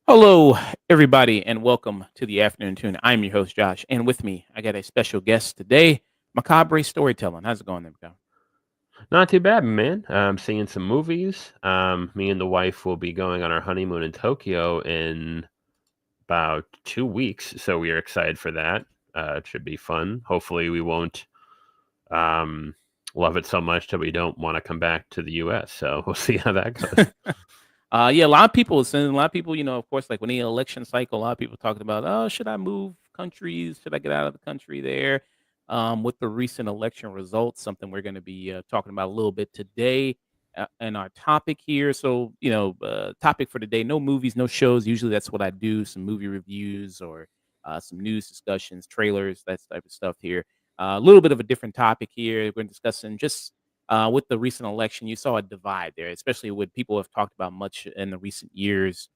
Hello, everybody, and welcome to the Afternoon Tune. I'm your host, Josh, and with me, I got a special guest today, Macabre Storytelling. How's it going there, Macabre? Not too bad, man. I'm seeing some movies. Me and the wife will be going on our honeymoon in Tokyo in about 2 weeks, so we are excited for that. It should be fun. Hopefully, we won't um, love it so much that we don't want to come back to the U.S. So we'll see how that goes. Yeah, a lot of people, of course, like when the election cycle, a lot of people talking about, oh, should I move countries? Should I get out of the country there? With the recent election results, something we're going to be talking about a little bit today in our topic here. So, topic for today, no movies, no shows. Usually that's what I do, some movie reviews or some news discussions, trailers, that type of stuff here. A little bit of a different topic here. We're discussing just with the recent election, you saw a divide there, especially what people have talked about much in the recent years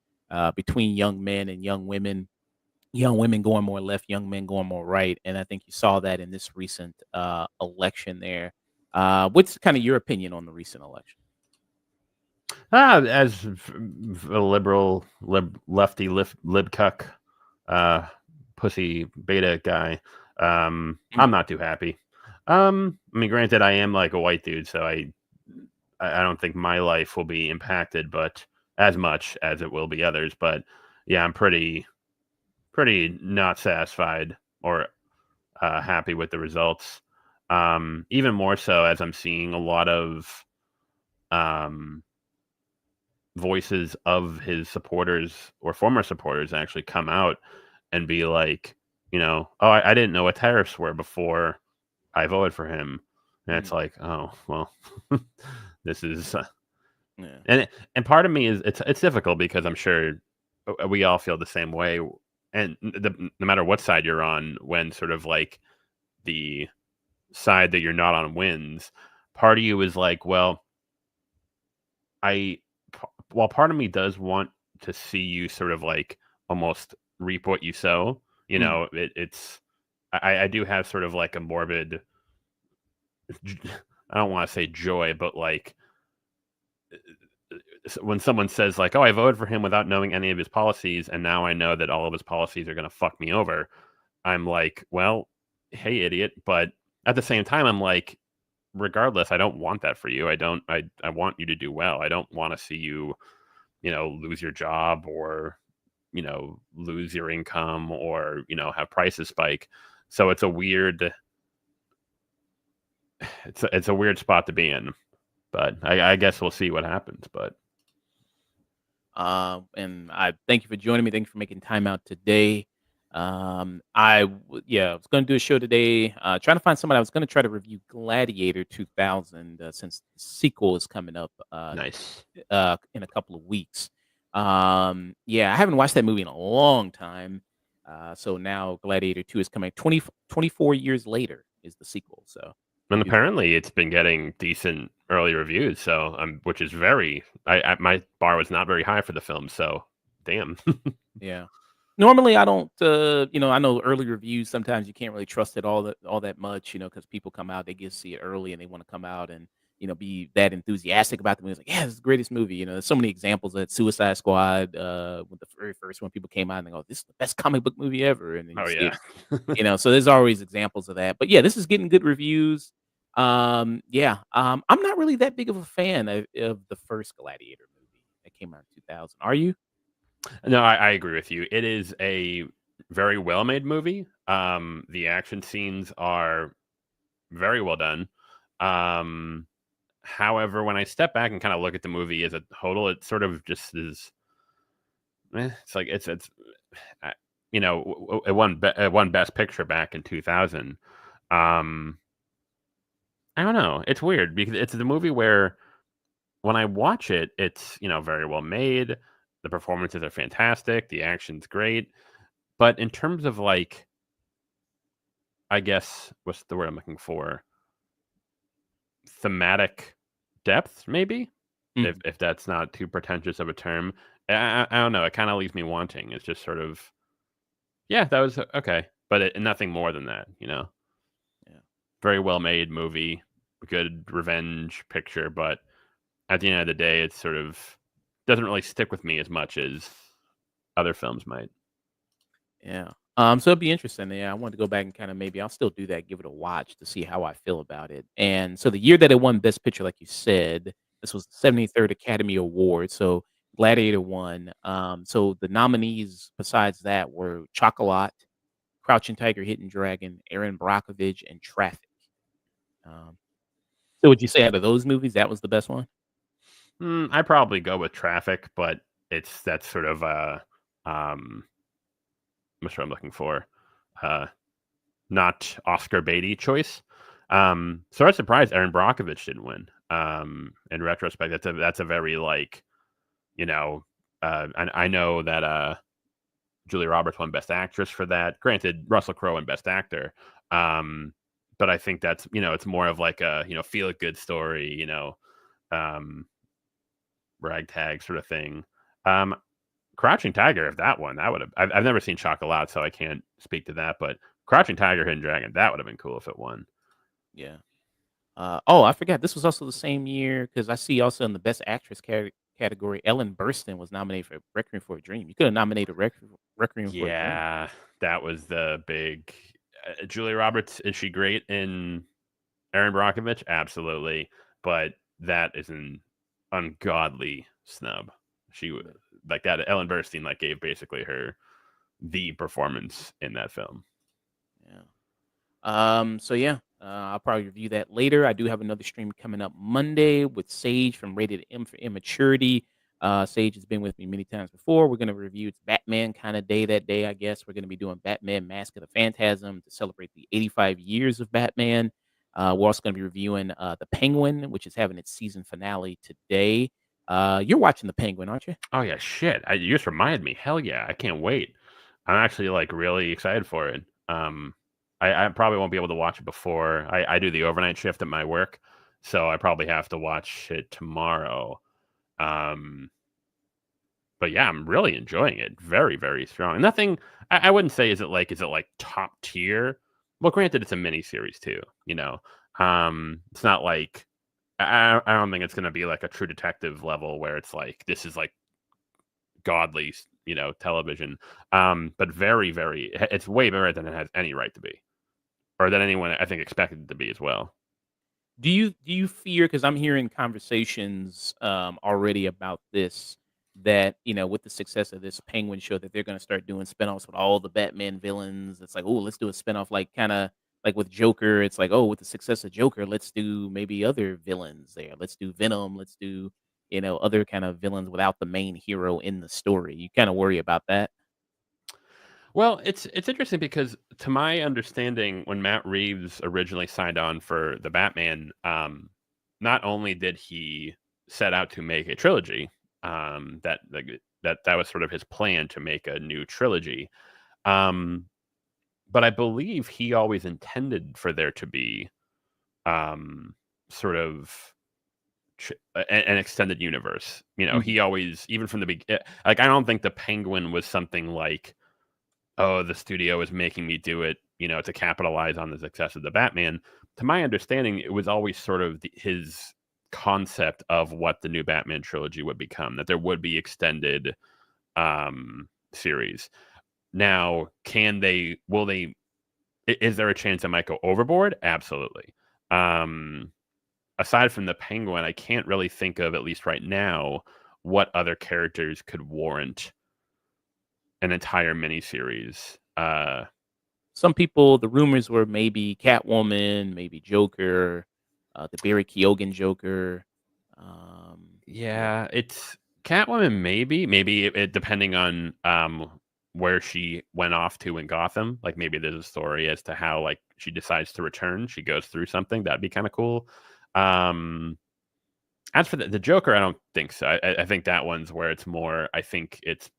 between young men and young women going more left, young men going more right. And I think you saw that in this recent election there. What's kind of your opinion on the recent election? As a liberal, lefty, lib cuck, pussy beta guy, I'm not too happy. I mean, granted, I am like a white dude, so I don't think my life will be impacted, but as much as it will be others. But yeah, I'm pretty not satisfied or happy with the results. Even more so as I'm seeing a lot of voices of his supporters or former supporters actually come out and be like, oh, I didn't know what tariffs were before I voted for him. And it's like, oh, well, this is, Yeah. and part of me is it's difficult because I'm sure we all feel the same way. And no matter what side you're on, when sort of like the side that you're not on wins, part of you is like, well, while part of me does want to see you sort of like almost reap what you sow, I do have sort of like a morbid, I don't want to say joy, but like when someone says like, oh, I voted for him without knowing any of his policies, and now I know that all of his policies are going to fuck me over, I'm like, well, hey, idiot. But at the same time, I'm like, regardless, I don't want that for you. I want you to do well. I don't want to see you, lose your job or, lose your income or, have prices spike. So it's a weird spot to be in, but I guess we'll see what happens. But And I thank you for joining me. Thank you for making time out today. I was going to do a show today, trying to find somebody. I was going to try to review Gladiator 2000 since the sequel is coming up nice. In a couple of weeks. I haven't watched that movie in a long time. So now Gladiator 2 is coming 24 years later is the sequel. So And apparently it's been getting decent early reviews, so which is my bar was not very high for the film, so damn. Yeah. Normally, I don't. I know early reviews. Sometimes you can't really trust it all that much. Because people come out, they get to see it early, and they want to come out and be that enthusiastic about the movie. It's like, yeah, it's the greatest movie. There's so many examples of Suicide Squad. With the very first one, people came out and they go, "This is the best comic book movie ever." And then you Oh see yeah. it. So there's always examples of that. But yeah, this is getting good reviews. I'm not really that big of a fan of the first Gladiator movie that came out in 2000. Are you? No, I agree with you. It is a very well-made movie. The action scenes are very well done. However, when I step back and kind of look at the movie as a total, it sort of just is. It's like it won Best Picture back in 2000. I don't know. It's weird because it's the movie where when I watch it, it's very well made. The performances are fantastic. The action's great. But in terms of like, I guess what's the word I'm looking for? Thematic depth, maybe. Mhm. if that's not too pretentious of a term. I don't know. It kind of leaves me wanting. It's just sort of yeah, that was okay, but nothing more than that. Yeah. Very well made movie, good revenge picture, but at the end of the day, it sort of doesn't really stick with me as much as other films might. Yeah. So it'd be interesting. Yeah, I wanted to go back and kind of maybe I'll still do that, give it a watch to see how I feel about it. And so the year that it won Best Picture, like you said, this was the 73rd Academy Award. So Gladiator won. So the nominees besides that were Chocolat, Crouching Tiger, Hidden Dragon, Aaron Brockovich, and Traffic. Um, so would you say out of those movies, that was the best one? I probably go with Traffic, but that's sort of um, what's what I'm looking for, uh, not Oscar Beatty choice. So I'm surprised Aaron Brockovich didn't win. In retrospect, that's a very like you know, I know that Julia Roberts won Best Actress for that. Granted, Russell Crowe won Best Actor. Um, but I think that's it's more of like a feel good story, um, ragtag sort of thing. Um, Crouching Tiger, if that one, that would have. I've never seen Chocolat, so I can't speak to that. But Crouching Tiger, Hidden Dragon, that would have been cool if it won. Yeah. Oh, I forgot this was also the same year because I see also in the Best Actress category, Ellen Burstyn was nominated for Requiem for a Dream. You could have nominated Requiem for a Dream. Yeah, that was the big. Julia Roberts, is she great in Aaron Brockovich? Absolutely, but that is an ungodly snub. She Yeah. like that. Ellen Burstyn like gave basically her the performance in that film. Yeah. So yeah, I'll probably review that later. I do have another stream coming up Monday with Sage from Rated M for Immaturity. Sage has been with me many times before. We're gonna review its Batman kind of day that day, I guess. We're gonna be doing Batman Mask of the Phantasm to celebrate the 85 years of Batman. We're also gonna be reviewing the Penguin, which is having its season finale today. You're watching the Penguin, aren't you? Oh yeah, shit! You just reminded me. Hell yeah, I can't wait. I'm actually like really excited for it. I probably won't be able to watch it before I do the overnight shift at my work, so I probably have to watch it tomorrow. Um, but yeah, I'm really enjoying it. Very, very strong. Nothing. I wouldn't say is it like top tier. Well, granted, it's a mini series too. It's not like I don't think it's going to be like a True Detective level where it's like this is like godly, television. But very, very, it's way better than it has any right to be, or than anyone I think expected it to be as well. Do you fear, because I'm hearing conversations already about this, that with the success of this Penguin show that they're going to start doing spinoffs with all the Batman villains. It's like, oh, let's do a spinoff like kind of like with Joker. It's like, oh, with the success of Joker, let's do maybe other villains there. Let's do Venom. Let's do other kind of villains without the main hero in the story. You kind of worry about that. Well, it's interesting because to my understanding, when Matt Reeves originally signed on for the Batman, not only did he set out to make a trilogy, that was sort of his plan to make a new trilogy, um, but I believe he always intended for there to be um, sort of an extended universe. Mhm. He always, even from the beginning, like I don't think the Penguin was something like, oh, the studio is making me do it, to capitalize on the success of the Batman. To my understanding, it was always sort of his concept of what the new Batman trilogy would become, that there would be extended series. Now, will they, is there a chance it might go overboard? Absolutely. Um, Aside from the Penguin, I can't really think of, at least right now, what other characters could warrant an entire miniseries. Some people, the rumors were maybe Catwoman, maybe Joker, the Barry Keoghan Joker. Yeah. Yeah, it's Catwoman. Maybe it depending on where she went off to in Gotham. Like maybe there's a story as to how like she decides to return. She goes through something that'd be kind of cool. Um, as for the Joker, I don't think so. I think that one's where it's more. I think it's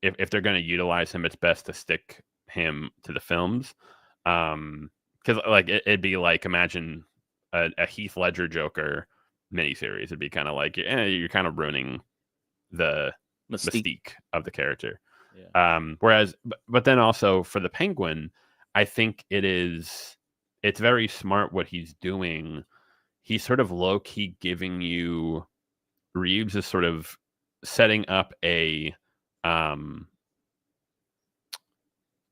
if they're going to utilize him, it's best to stick him to the films. Because like it'd be like imagine a Heath Ledger Joker miniseries. It'd be kind of like you're kind of ruining the Mystique. mystique of the character. Yeah. Whereas, but then also for the Penguin, I think it's very smart what he's doing. He's sort of low key giving you Reeves is sort of setting up um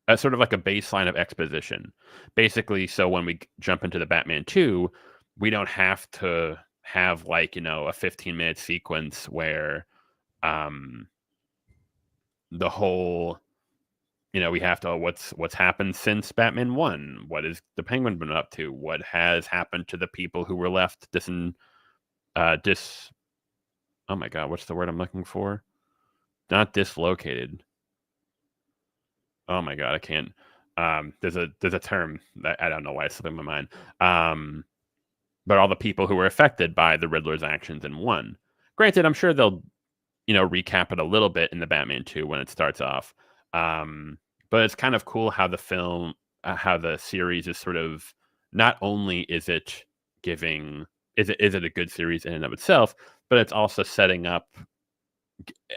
a sort of like a baseline of exposition, basically. So when we jump into the Batman 2, we don't have to have like a 15-minute sequence where um the whole we have to what's happened since Batman 1, what has the Penguin been up to, what has happened to the people who were left dis oh my god, what's the word I'm looking for, not dislocated, oh my god, I can't, there's a term that I don't know why it's slipping my mind, but all the people who were affected by the Riddler's actions in 1. Granted, I'm sure they'll recap it a little bit in the Batman 2 when it starts off. But it's kind of cool how the film, how the series is sort of, not only is it is it a good series in and of itself, but it's also setting up,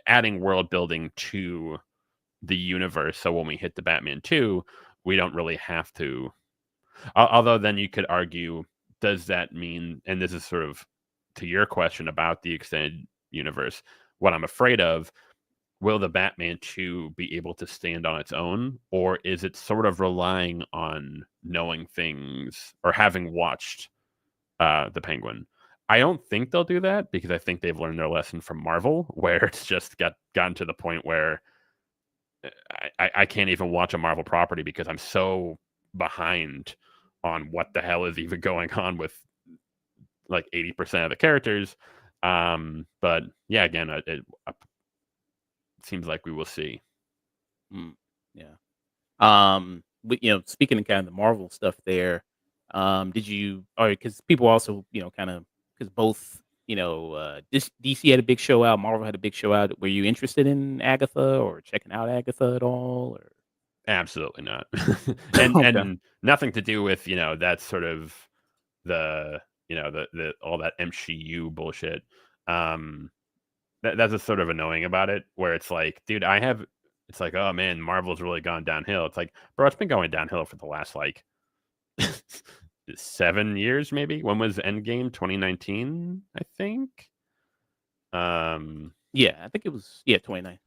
adding world building to the universe. So when we hit the Batman 2, we don't really have to. Although then you could argue, does that mean, and this is sort of to your question about the extended universe, what I'm afraid of, will the Batman 2 be able to stand on its own, or is it sort of relying on knowing things or having watched the Penguin? I don't think they'll do that, because I think they've learned their lesson from Marvel, where it's just gotten to the point where I can't even watch a Marvel property because I'm so behind on what the hell is even going on with like 80% of the characters. But yeah, again, it seems like we will see. Mm, yeah. But, speaking of kind of the Marvel stuff there, did you or because people also, kind of because both, this DC had a big show out, Marvel had a big show out. Were you interested in Agatha or checking out Agatha at all? Or Absolutely not. and okay. and nothing to do with, that's sort of the, the all that MCU bullshit. Um that's a sort of annoying about it, where it's like, dude, it's like, oh man, Marvel's really gone downhill. It's like, bro, it's been going downhill for the last like 7 years maybe. When was Endgame? 2019, I think. Yeah, I think it was 29.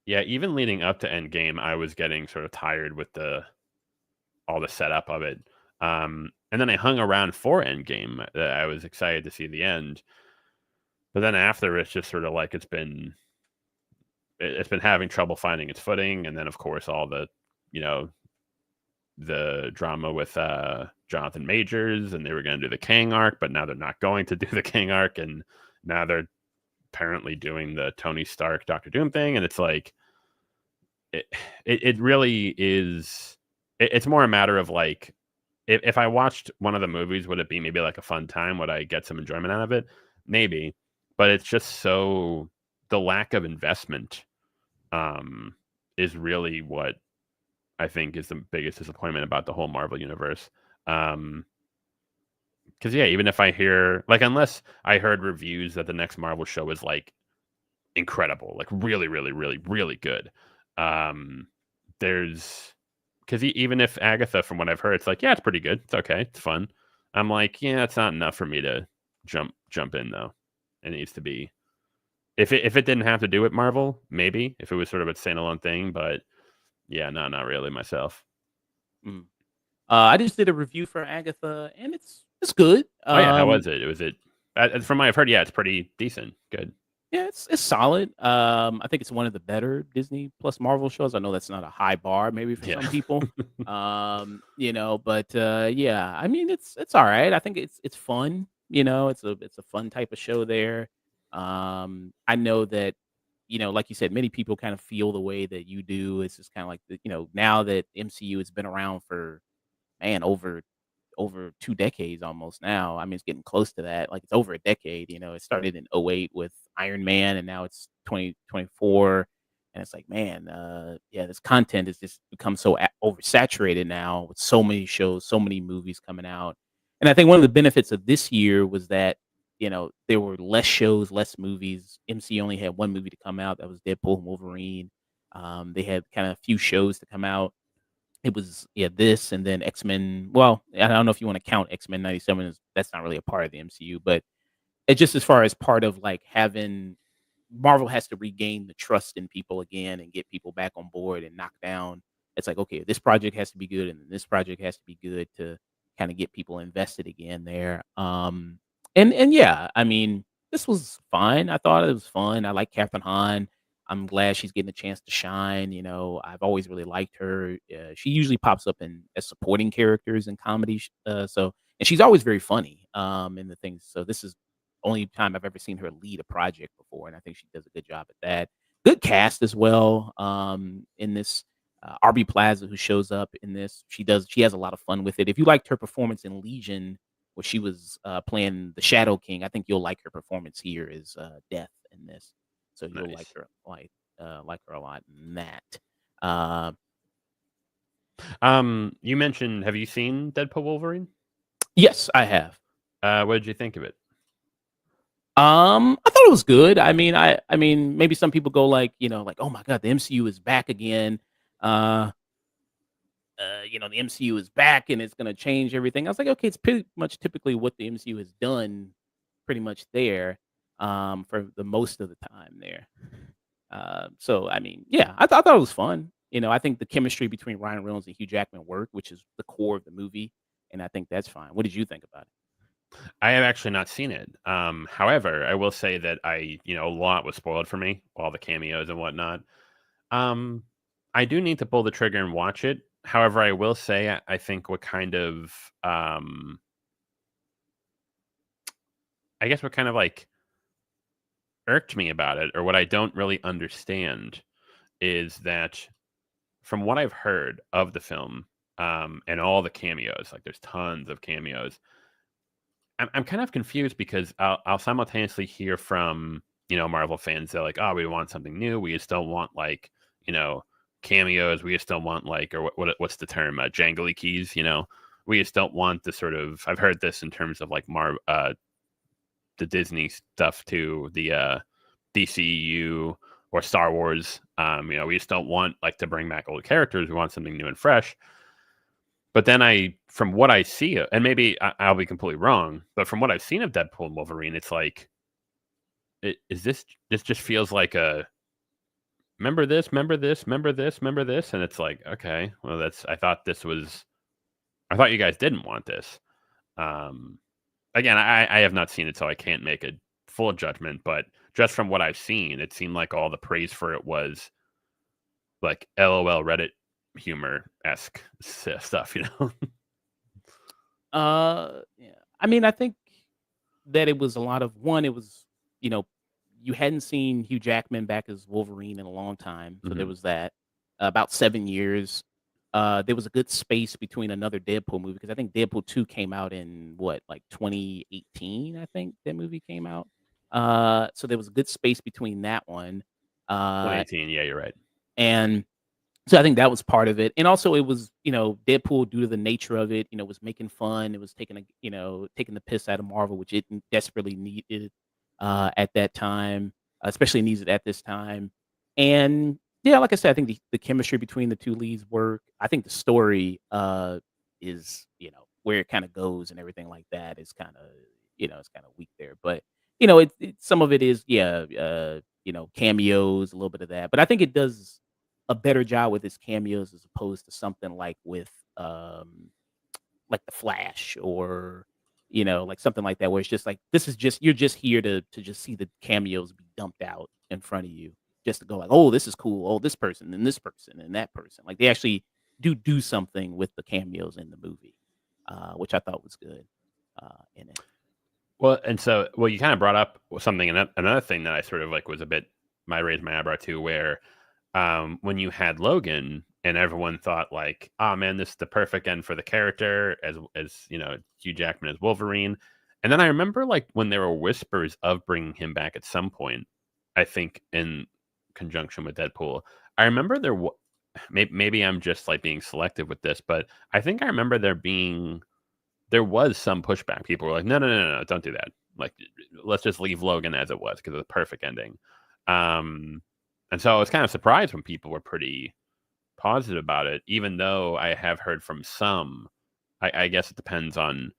Yeah, even leading up to Endgame, I was getting sort of tired with the all the setup of it. And then I hung around for Endgame. I was excited to see the end, but then after, it's just sort of like it's been having trouble finding its footing. And then of course all the you know the drama with Jonathan Majors, and they were going to do the Kang arc, but now they're not going to do the Kang arc, and now they're apparently doing the Tony Stark Doctor Doom thing, and it's like it really is. It's more a matter of like, if I watched one of the movies, would it be maybe like a fun time? Would I get some enjoyment out of it? Maybe, but it's just so, the lack of investment um, is really what I think is the biggest disappointment about the whole Marvel universe. Because yeah, even if I hear like, unless I heard reviews that the next Marvel show is like incredible, like really, really, really, really good. Um, there's because even if Agatha, from what I've heard, it's like, yeah, it's pretty good, it's okay, it's fun. I'm like, yeah, it's not enough for me to jump in though. It needs to be, if it didn't have to do with Marvel, maybe if it was sort of a standalone thing, but yeah, no, not really myself. Mm. I just did a review for Agatha, and it's good. Oh yeah, how was it? Was it from what I've heard? Yeah, it's pretty decent. Good. Yeah, it's solid. I think it's one of the better Disney Plus Marvel shows. I know that's not a high bar maybe for Yeah. some people. But yeah, I mean it's all right. I think it's fun. It's a fun type of show there. I know that, like you said, many people kind of feel the way that you do. It's just kind of like now that MCU has been around for, man, over 2 decades almost now. I mean, it's getting close to that. Like, it's over a decade. It started in '08 with Iron Man, and now it's 2024. And it's like, man, yeah, this content has just become so oversaturated now with so many shows, so many movies coming out. And I think one of the benefits of this year was that, there were less shows, less movies. MC only had one movie to come out, that was Deadpool and Wolverine. They had kind of a few shows to come out. It was, yeah, this and then X-Men. Well, I don't know if you want to count X-Men 97 as that's not really a part of the MCU, but it just as far as part of like having Marvel has to regain the trust in people again and get people back on board and knock down. It's like, okay, this project has to be good and this project has to be good to kind of get people invested again there. And yeah, I mean, this was fine. I thought it was fun. I like Catherine Hahn. I'm glad she's getting a chance to shine. I've always really liked her. She usually pops up in as supporting characters in comedies. And she's always very funny in the things. So this is only time I've ever seen her lead a project before, and I think she does a good job at that. Good cast as well, in this. Arby Plaza, who shows up in this, she has a lot of fun with it. If you liked her performance in Legion, where she was playing the Shadow King, I think you'll like her performance here as Death in this. So you'll like Nice. her like her a lot in that. Uh, You mentioned, have you seen Deadpool Wolverine? yes, I have. What did you think of it? I thought it was good. I mean, maybe some people go like, like, oh my god, the MCU is back again. Uh, the MCU is back and it's gonna change everything. I was like, okay, it's pretty much typically what the MCU has done, pretty much there, for the most of the time there. So I mean, yeah, I thought it was fun. I think the chemistry between Ryan Reynolds and Hugh Jackman worked, which is the core of the movie, and I think that's fine. What did you think about it? I have actually not seen it. However, I will say that a lot was spoiled for me, all the cameos and whatnot. Um, I do need to pull the trigger and watch it. However, I will say I think I guess what kind of like irked me about it, or what I don't really understand, is that from what I've heard of the film, and all the cameos, like there's tons of cameos. I'm kind of confused because I'll simultaneously hear from Marvel fans that like, oh, we want something new. We just don't want like you know cameos. We just don't want like, or what's the term, jangly keys. We just don't want the sort of. I've heard this in terms of like the Disney stuff too, the DCU or Star Wars. We just don't want like to bring back old characters. We want something new and fresh. But then from what I see, and maybe I'll be completely wrong, but from what I've seen of Deadpool and Wolverine, it's like, is this just feels like a remember this, remember this, remember this, remember this, and it's like, okay, well, I thought you guys didn't want this. Um, Again, I have not seen it, so I can't make a full judgment, but just from what I've seen, it seemed like all the praise for it was like LOL Reddit humor esque stuff. Yeah. I mean, I think that it was a lot of one, it was, you know, you hadn't seen Hugh Jackman back as Wolverine in a long time, so there Hmm. was that. About 7 years. There was a good space between another Deadpool movie because I think Deadpool 2 came out in what, like 2018, I think that movie came out. So there was a good space between that one. Uh 2018, yeah, you're right. and so I think that was part of it, and also it was, Deadpool, due to the nature of it, was making fun. It was taking the piss out of Marvel, which it desperately needed at that time, especially needs it at this time. And yeah, like I said, I think the chemistry between the two leads work. I think the story is, where it kind of goes and everything like that is kind of, it's kind of weak there. But some of it is, yeah, cameos, a little bit of that. But I think it does a better job with his cameos as opposed to something like with like the Flash, or like something like that, where it's just like, this is just, you're just here to just see the cameos be dumped out in front of you, just to go like, oh, this is cool, oh, this person and this person and that person, like they actually do something with the cameos in the movie, which I thought was good in it. Well, and so, well, you kind of brought up something, another thing that I sort of like was a bit, my raised my eyebrow to, where when you had Logan and everyone thought like, oh man, this is the perfect end for the character as Hugh Jackman as Wolverine, and then I remember like when there were whispers of bringing him back at some point, I think in conjunction with Deadpool. I remember maybe I'm just like being selective with this, but I think I remember there being there was some pushback. People were like, no, no, no, no, no, don't do that. Like, let's just leave Logan as it was because it's a perfect ending. Um, and so I was kind of surprised when people were pretty positive about it, even though I have heard from some. I guess it depends on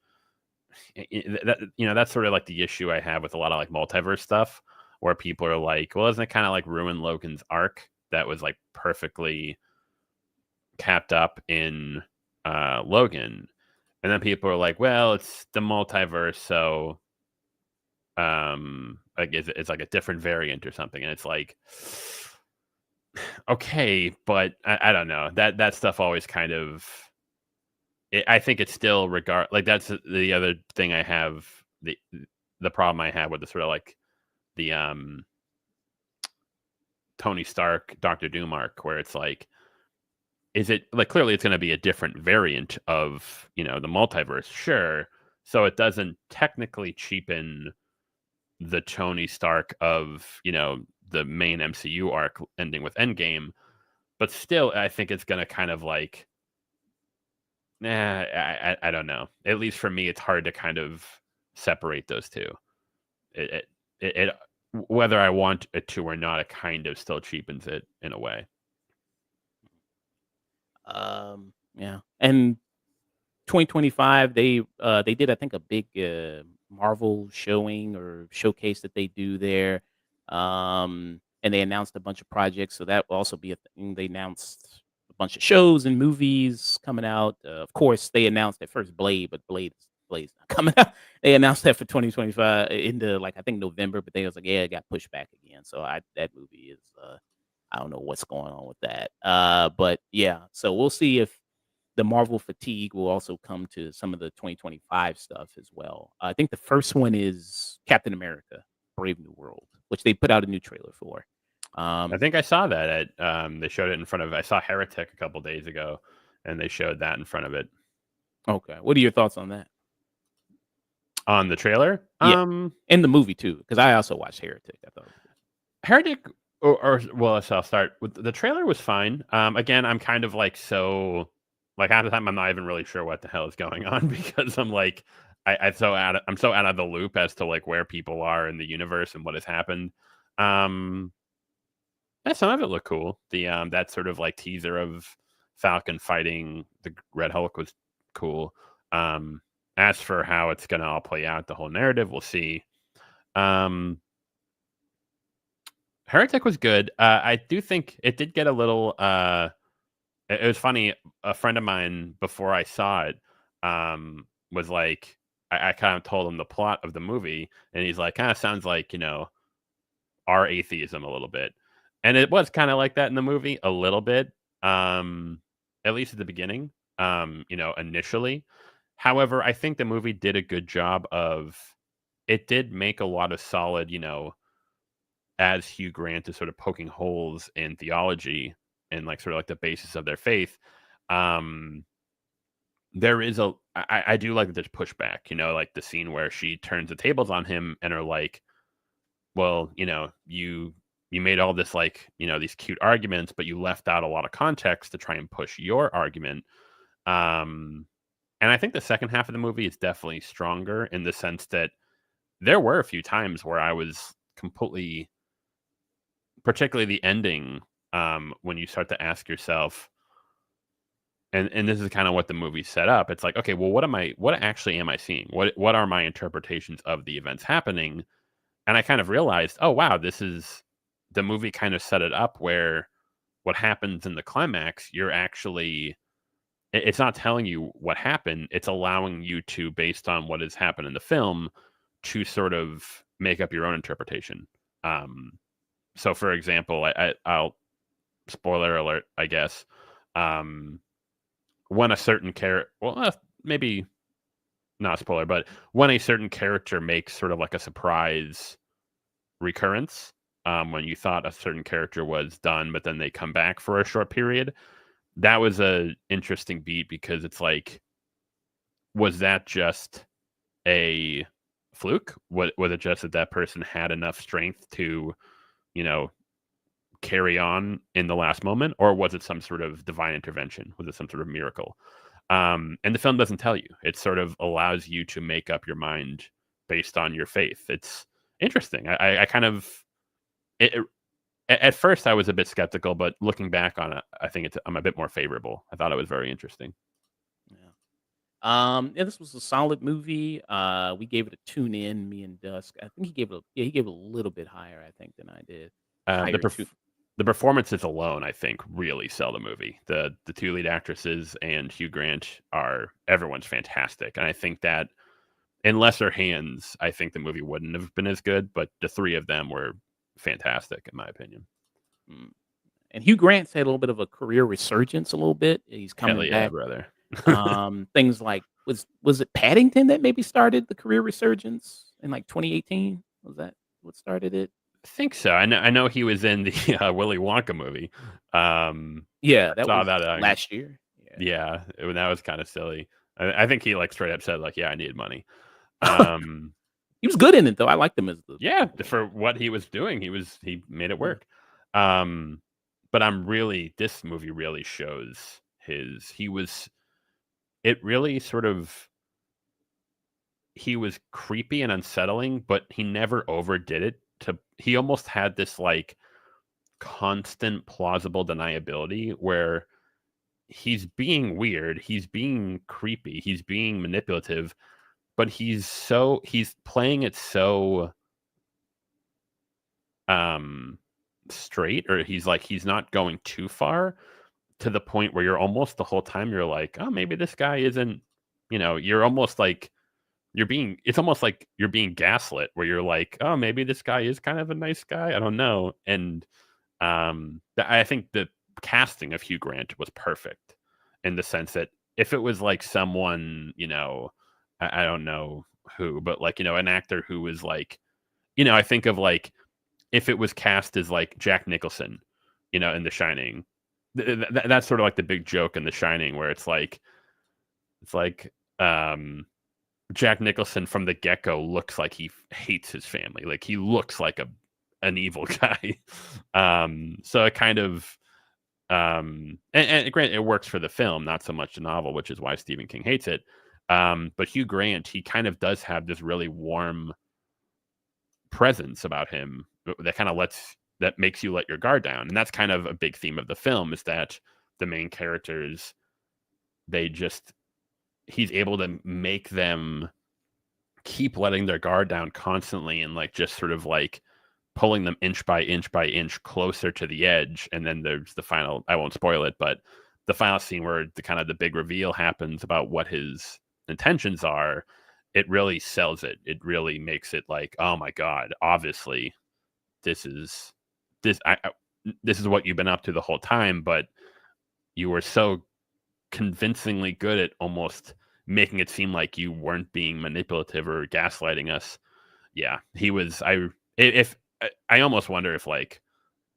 that. That's sort of like the issue I have with a lot of like multiverse stuff, where people are like, "Well, isn't it kind of like ruin Logan's arc that was like perfectly capped up in Logan?" And then people are like, "Well, it's the multiverse, so like it's like a different variant or something." And it's like, okay, but I don't know, that stuff always kind of. I think it's still regard like that's the other thing I have the problem I have with the sort of like the Tony Stark Doctor Doom arc, where it's like, is it like clearly it's going to be a different variant of the multiverse, sure, so it doesn't technically cheapen the Tony Stark of the main MCU arc ending with Endgame, but still I think it's going to kind of like, I don't know. At least for me, it's hard to kind of separate those two. It whether I want it to or not, it kind of still cheapens it in a way. Yeah, and 2025, they did, I think, a big, Marvel showing or showcase that they do there, and they announced a bunch of projects, so that will also be a thing. They announced a bunch of shows and movies coming out. Of course, they announced at first Blade, but Blade's not coming out. They announced that for 2025 into, like, I think November, but they was like, "Yeah, it got pushed back again." So that movie is, I don't know what's going on with that. But yeah, so we'll see if the Marvel fatigue will also come to some of the 2025 stuff as well. I think the first one is Captain America: Brave New World, which they put out a new trailer for. I think I saw that at they showed it in front of. I saw Heretic a couple days ago, and they showed that in front of it Okay, what are your thoughts on that? on the trailer. Yeah, in the movie too, because I also watched Heretic. I thought it was good. Heretic, or well, so I'll start with the trailer was fine. Again, I'm kind of like so like half the time I'm not even really sure what the hell is going on because I'm like I'm so out of the loop as to like where people are in the universe and what has happened. Um, yeah, some of it looked cool. The that sort of like teaser of Falcon fighting the Red Hulk was cool. Um, as for how it's gonna all play out, the whole narrative, we'll see. Um, Heretic was good. I do think it did get a little. It was funny. A friend of mine before I saw it was like, I kind of told him the plot of the movie, and he's like, kind of sounds like our atheism a little bit, and it was kind of like that in the movie a little bit. Um, at least at the beginning. Initially. However, I think the movie did a good job of. It did make a lot of solid, as Hugh Grant is sort of poking holes in theology and like sort of like the basis of their faith. Um, there is I do like that there's pushback, like the scene where she turns the tables on him and are like, well, you made all this like, these cute arguments, but you left out a lot of context to try and push your argument. Um, and I think the second half of the movie is definitely stronger in the sense that there were a few times where I was completely particularly the ending, when you start to ask yourself, and this is kind of what the movie set up. It's like, okay, well, what actually am I seeing? What are my interpretations of the events happening? And I kind of realized, oh wow, this is the movie kind of set it up where what happens in the climax, you're actually it's not telling you what happened. It's allowing you to, based on what has happened in the film, to sort of make up your own interpretation. Um, so for example, I'll spoiler alert, I guess. Um, when a certain character, well, maybe not spoiler, but when a certain character makes sort of like a surprise recurrence, when you thought a certain character was done, but then they come back for a short period, that was a interesting beat because it's like, was that just a fluke? Was it just that that person had enough strength to, you know, carry on in the last moment, or was it some sort of divine intervention? Was it some sort of miracle? And the film doesn't tell you. It sort of allows you to make up your mind based on your faith. It's interesting. I kind of at first I was a bit skeptical, but looking back on it, I think I'm a bit more favorable. I thought it was very interesting. Yeah. Yeah, this was a solid movie. We gave it a tune in, me and Dusk. I think he gave it a little bit higher, I think, than I did. Uh, the Higher tune. perf- the performances alone, I think, really sell the movie. The two lead actresses and Hugh Grant are everyone's fantastic, and I think that in lesser hands, I think the movie wouldn't have been as good. But the three of them were fantastic, in my opinion. Mm. And Hugh Grant's had a little bit of a career resurgence a little bit. He's Hell coming yeah, back. brother. Things like was it Paddington that maybe started the career resurgence in like 2018? Was that what started it? I think so. I know he was in the Willy Wonka movie. I Yeah, that saw was that on. last year. Yeah. Yeah, that was kind of silly. I think he like straight up said like, "Yeah, I needed money." Um, He was good in it though. I liked him as the yeah, for what he was doing, he made it yeah. work. Um, but this movie really shows he was it really sort of he was creepy and unsettling, but he never overdid it. He almost had this like constant plausible deniability where he's being weird, he's being creepy, he's being manipulative, but he's playing it so um straight, or he's not going too far to the point where you're almost the whole time you're like, oh, maybe this guy isn't, you're almost like it's almost like you're being gaslit, where you're like, oh, maybe this guy is kind of a nice guy, I don't know. And I think the casting of Hugh Grant was perfect, in the sense that if it was like someone, I don't know who, but like, an actor who was like, I think of like, if it was cast as like Jack Nicholson, in The Shining. That's sort of like the big joke in The Shining, where it's like Jack Nicholson from the get go looks like he hates his family. Like he looks like an evil guy. So it kind of and granted, it works for the film, not so much the novel, which is why Stephen King hates it. But Hugh Grant, he kind of does have this really warm presence about him that kind of that makes you let your guard down. And that's kind of a big theme of the film, is that the main characters, they just he's able to make them keep letting their guard down constantly, and like just sort of like pulling them inch by inch by inch closer to the edge. And then there's the final, I won't spoil it, but the final scene where the kind of the big reveal happens about what his intentions are. It really sells it. It really makes it like, oh my god, obviously this is this is what you've been up to the whole time, but you were so convincingly good at almost making it seem like you weren't being manipulative or gaslighting us. Yeah, he was. If I almost wonder if like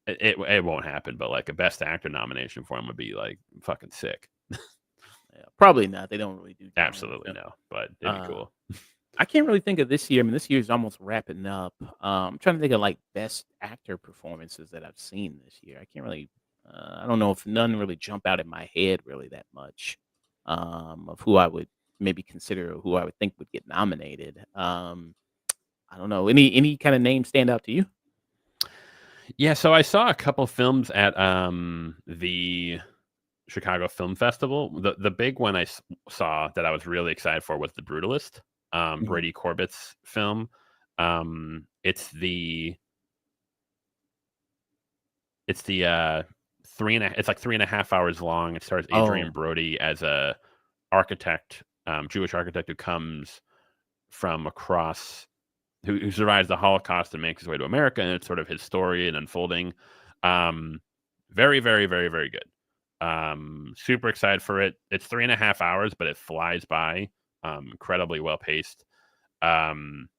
it won't happen, but like a best actor nomination for him would be like fucking sick. Yeah, probably not. They don't really do genre. Absolutely no, but it'd be Uh, cool. I can't really think of this year. I mean, this year's almost wrapping up. I'm trying to think of like best actor performances that I've seen this year. I can't really. I don't know if none really jump out in my head really that much. Of who I would maybe consider or who I would think would get nominated. I don't know. Any kind of name stand out to you? Yeah, so I saw a couple films at the Chicago Film Festival. The big one saw that I was really excited for was The Brutalist, Mhm. Brady Corbett's film. It's the it's like 3.5 hours long. It stars Adrian Oh, Brody as a architect, Jewish architect who comes from across who survives the Holocaust and makes his way to America, and it's sort of his story and unfolding. Um, very, very, very, very good. Super excited for it. It's 3.5 hours, but it flies by. Incredibly well paced. Um,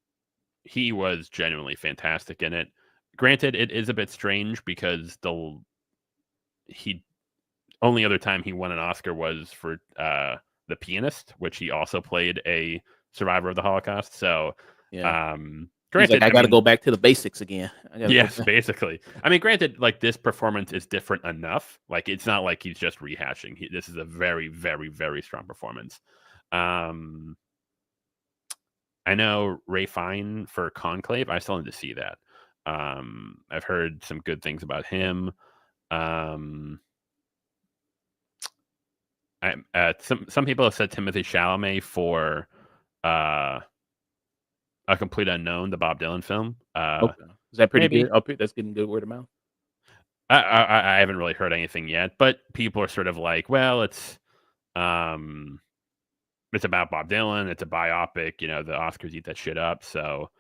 he was genuinely fantastic in it. Granted, it is a bit strange because he only other time he won an Oscar was for The Pianist, which he also played a survivor of the Holocaust. So yeah. um, He's like, Granted, I I got to mean, go back to the basics again. I got to go yes, back. basically. I mean, granted, like this performance is different enough. Like it's not like he's just rehashing. This is a very, very, very strong performance. Um, I know Ray Fine for Conclave. I still need to see that. I've heard some good things about him. Um, some people have said Timothy Chalamet for uh, A Complete Unknown, the Bob Dylan film. Okay, is that pretty good? Maybe. Oh, that's getting good word of mouth. I haven't really heard anything yet, but people are sort of like, well, um, it's about Bob Dylan. It's a biopic. You know, the Oscars eat that shit up. So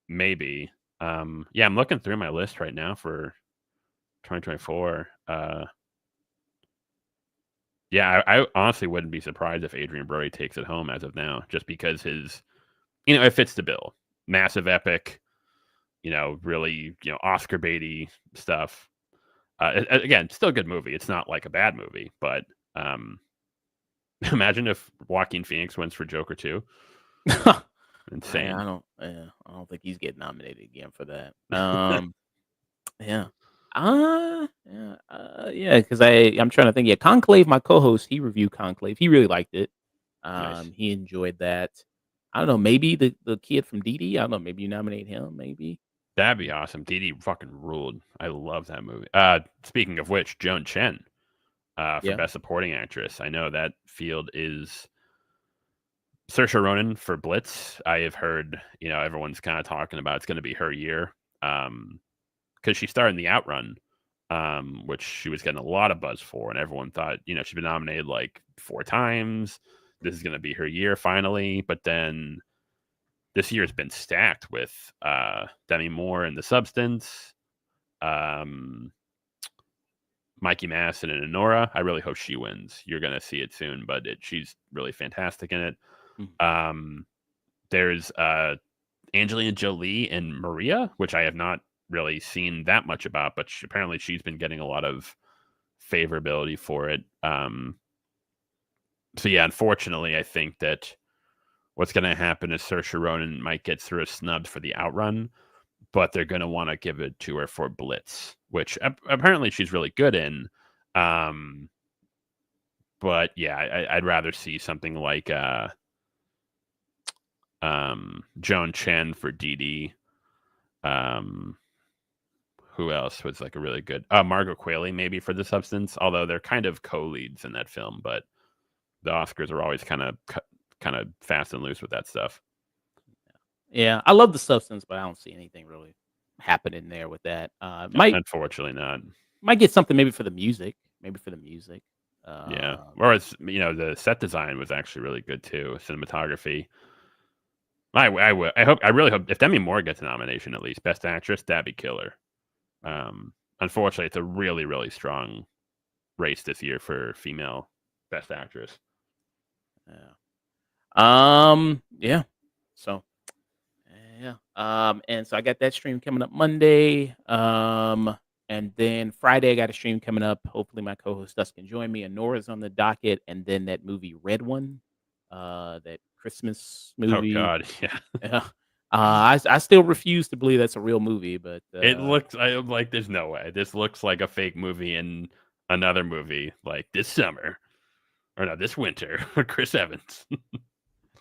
maybe. Yeah, I'm looking through my list right now for 2024. Yeah, I honestly wouldn't be surprised if Adrian Brody takes it home as of now, just because it fits the bill. Massive epic, really, Oscar baity stuff. Again, still a good movie. It's not like a bad movie, but um, imagine if Joaquin Phoenix wins for Joker 2. Insane. I don't think he's getting nominated again for that. Yeah. Yeah, because I'm trying to think. Yeah, Conclave, my co-host, he reviewed Conclave. He really liked it. Nice. He enjoyed that. I don't know, maybe the kid from Dee. I don't know, maybe you nominate him, maybe. That'd be awesome. Dee Dee fucking ruled. I love that movie. Speaking of which, Joan Chen for Yeah. Best Supporting Actress. I know that field is Saoirse Ronan for Blitz. I have heard, everyone's kind of talking about it's going to be her year because she starred in The Outrun, which she was getting a lot of buzz for, and everyone thought, she's been nominated like 4 times. This is going to be her year finally. But then this year's been stacked with Demi Moore in The Substance, Mikey Madison and Honora. I really hope she wins. You're going to see it soon, but she's really fantastic in it. Mhm. There's Angelina Jolie and Maria, which I have not really seen that much about, but apparently she's been getting a lot of favorability for it. So yeah, unfortunately, I think that what's going to happen is Saoirse Ronan might get through a snub for The Outrun, but they're going to want to give it to her for Blitz, which apparently she's really good in. But yeah, I'd rather see something like Joan Chen for Dee Dee. Who else was like a really good Margot Qualley maybe for The Substance, although they're kind of co-leads in that film, but the Oscars are always kind of fast and loose with that stuff. Yeah, I love The Substance, but I don't see anything really happening there with that. Might Unfortunately not. might get something maybe for the music, Yeah, Um, or it's the set design was actually really good too. Cinematography. I really hope if Demi Moore gets a nomination at least Best Actress, that'd be killer. Unfortunately, it's a really really strong race this year for female Best Actress. yeah. Yeah. So, yeah. And so I got that stream coming up Monday. And then Friday I got a stream coming up. Hopefully my co-host Dust can join me. And Nora's on the docket, and then that movie Red One, that Christmas Oh movie. God, yeah. Yeah. I still refuse to believe that's a real movie, but It looks. I'm like, there's no way. This looks like a fake movie in another movie, like this summer or no, this winter. Chris Evans.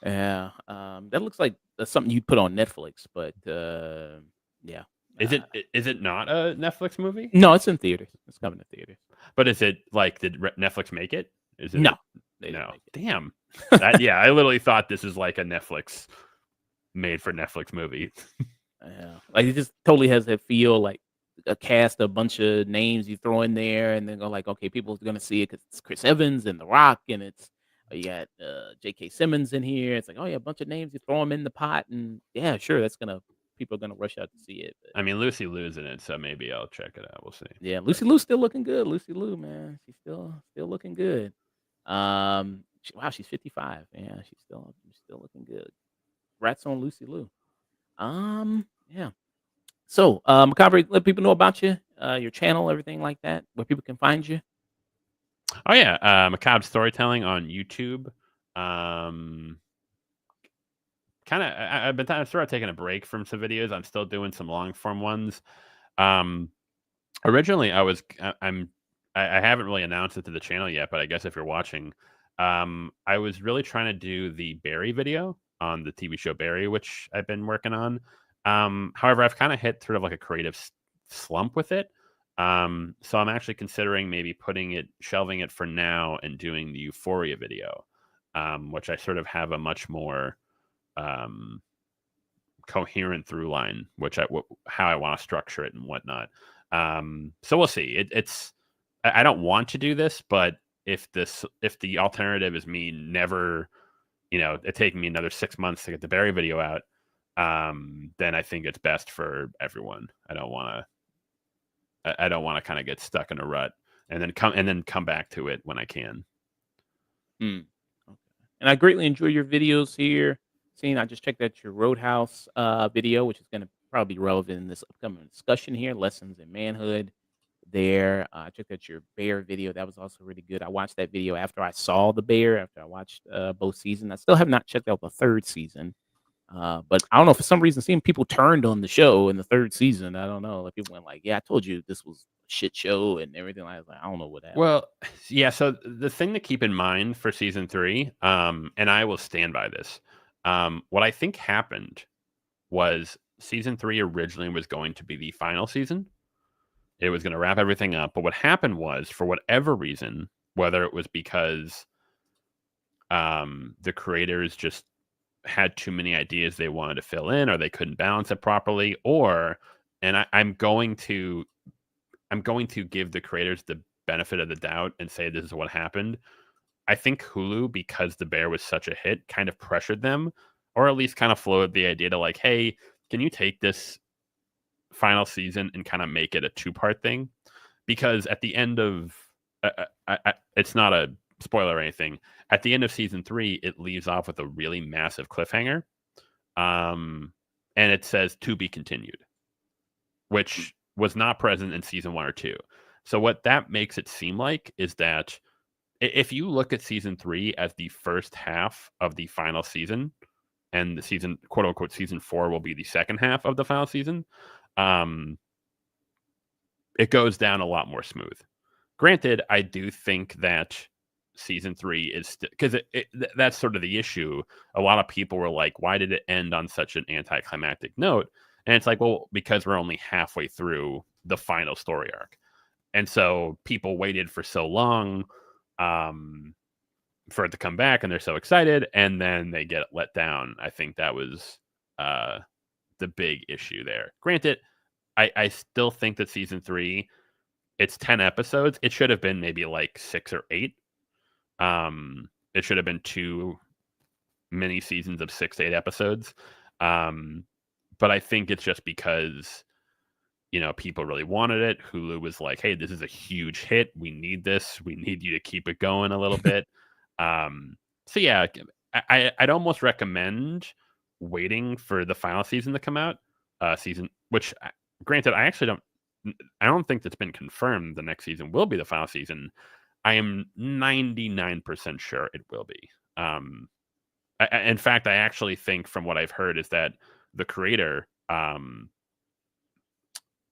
yeah, that looks like that's something you'd put on Netflix, but yeah. Is Uh, it not a Netflix movie? no, it's in theaters. It's coming to theaters. But is it like did Netflix make it? Is it No, a they didn't no? make it. Damn. That yeah, I literally thought this is like a Netflix made for Netflix movie. Yeah, like it just totally has that feel like a cast, a bunch of names you throw in there, and then go like, okay, people are gonna see it because it's Chris Evans and The Rock, and it's you got J.K. Simmons in here. It's like, oh yeah, a bunch of names you throw them in the pot, and yeah, sure, that's gonna people are gonna rush out to see it. But I mean, Lucy Liu's in it, so maybe I'll check it out. We'll see. yeah, But Lucy Liu's still looking good. Lucy Liu, man, she's still looking good. Wow, she's 55. Yeah, she's still looking good. Rats on Lucy Liu. Yeah. So, Macabre, let people know about you, your channel, everything like that, where people can find you. oh yeah, Macabre Storytelling on YouTube. Um, kind of I've been sort of taking a break from some videos. I'm still doing some long form ones. Um, Originally, I haven't really announced it to the channel yet, but I guess if you're watching, I was really trying to do the Barry video on the TV show Barry, which I've been working on. However, I've kind of hit sort of like a creative slump with it. So I'm actually considering maybe shelving it for now and doing the Euphoria video, which I sort of have a much more um, coherent through line, how I want to structure it and whatnot. So we'll see. I don't want to do this, but if the alternative is me never, it taking me another 6 months to get the Barry video out, then I think it's best for everyone. I don't want to kind of get stuck in a rut and then come back to it when I can. Mm, okay. And I greatly enjoy your videos here. Seeing, I just checked out your Roadhouse video, which is going to probably be relevant in this upcoming discussion here. Lessons in manhood. There, I checked out your bear video. That was also really good. I watched that video after I saw the bear. After I watched both seasons, I still have not checked out the third season. But I don't know, for some reason, seeing people turned on the show in the third season. I don't know. Like people went like, "Yeah, I told you this was a shit show," and everything. I was like, I don't know what happened. Well, yeah. So the thing to keep in mind for season three, and I will stand by this. What I think happened was season three originally was going to be the final season. It was going to wrap everything up. But what happened was, for whatever reason, whether it was because the creators just had too many ideas they wanted to fill in, or they couldn't balance it properly, or and I'm going to give the creators the benefit of the doubt and say this is what happened. I think Hulu, because The Bear was such a hit, kind of pressured them, or at least kind of floated the idea to like, hey, can you take this final season and kind of make it a two-part thing? Because at the end of, it's not a spoiler or anything. At the end of season three, it leaves off with a really massive cliffhanger, and it says to be continued, which was not present in season one or two. So what that makes it seem like is that if you look at season three as the first half of the final season, and the season, quote unquote, season four will be the second half of the final season, um, it goes down a lot more smooth. Granted, I do think that season three is because that's sort of the issue. A lot of people were like, why did it end on such an anticlimactic note? And it's like, well, because we're only halfway through the final story arc. And so people waited for so long for it to come back, and they're so excited, and then they get let down. I think that was the big issue there. Granted, I still think that season three, it's 10 episodes. It should have been maybe like 6 or 8. It should have been 2 mini seasons of 6 to 8 episodes. But I think it's just because, people really wanted it. Hulu was like, hey, this is a huge hit. We need this. We need you to keep it going a little bit. So yeah, I'd almost recommend waiting for the final season to come out. Which, granted, I don't think that's been confirmed. The next season will be the final season. I am 99% sure it will be. In fact, I actually think, from what I've heard, is that the creator,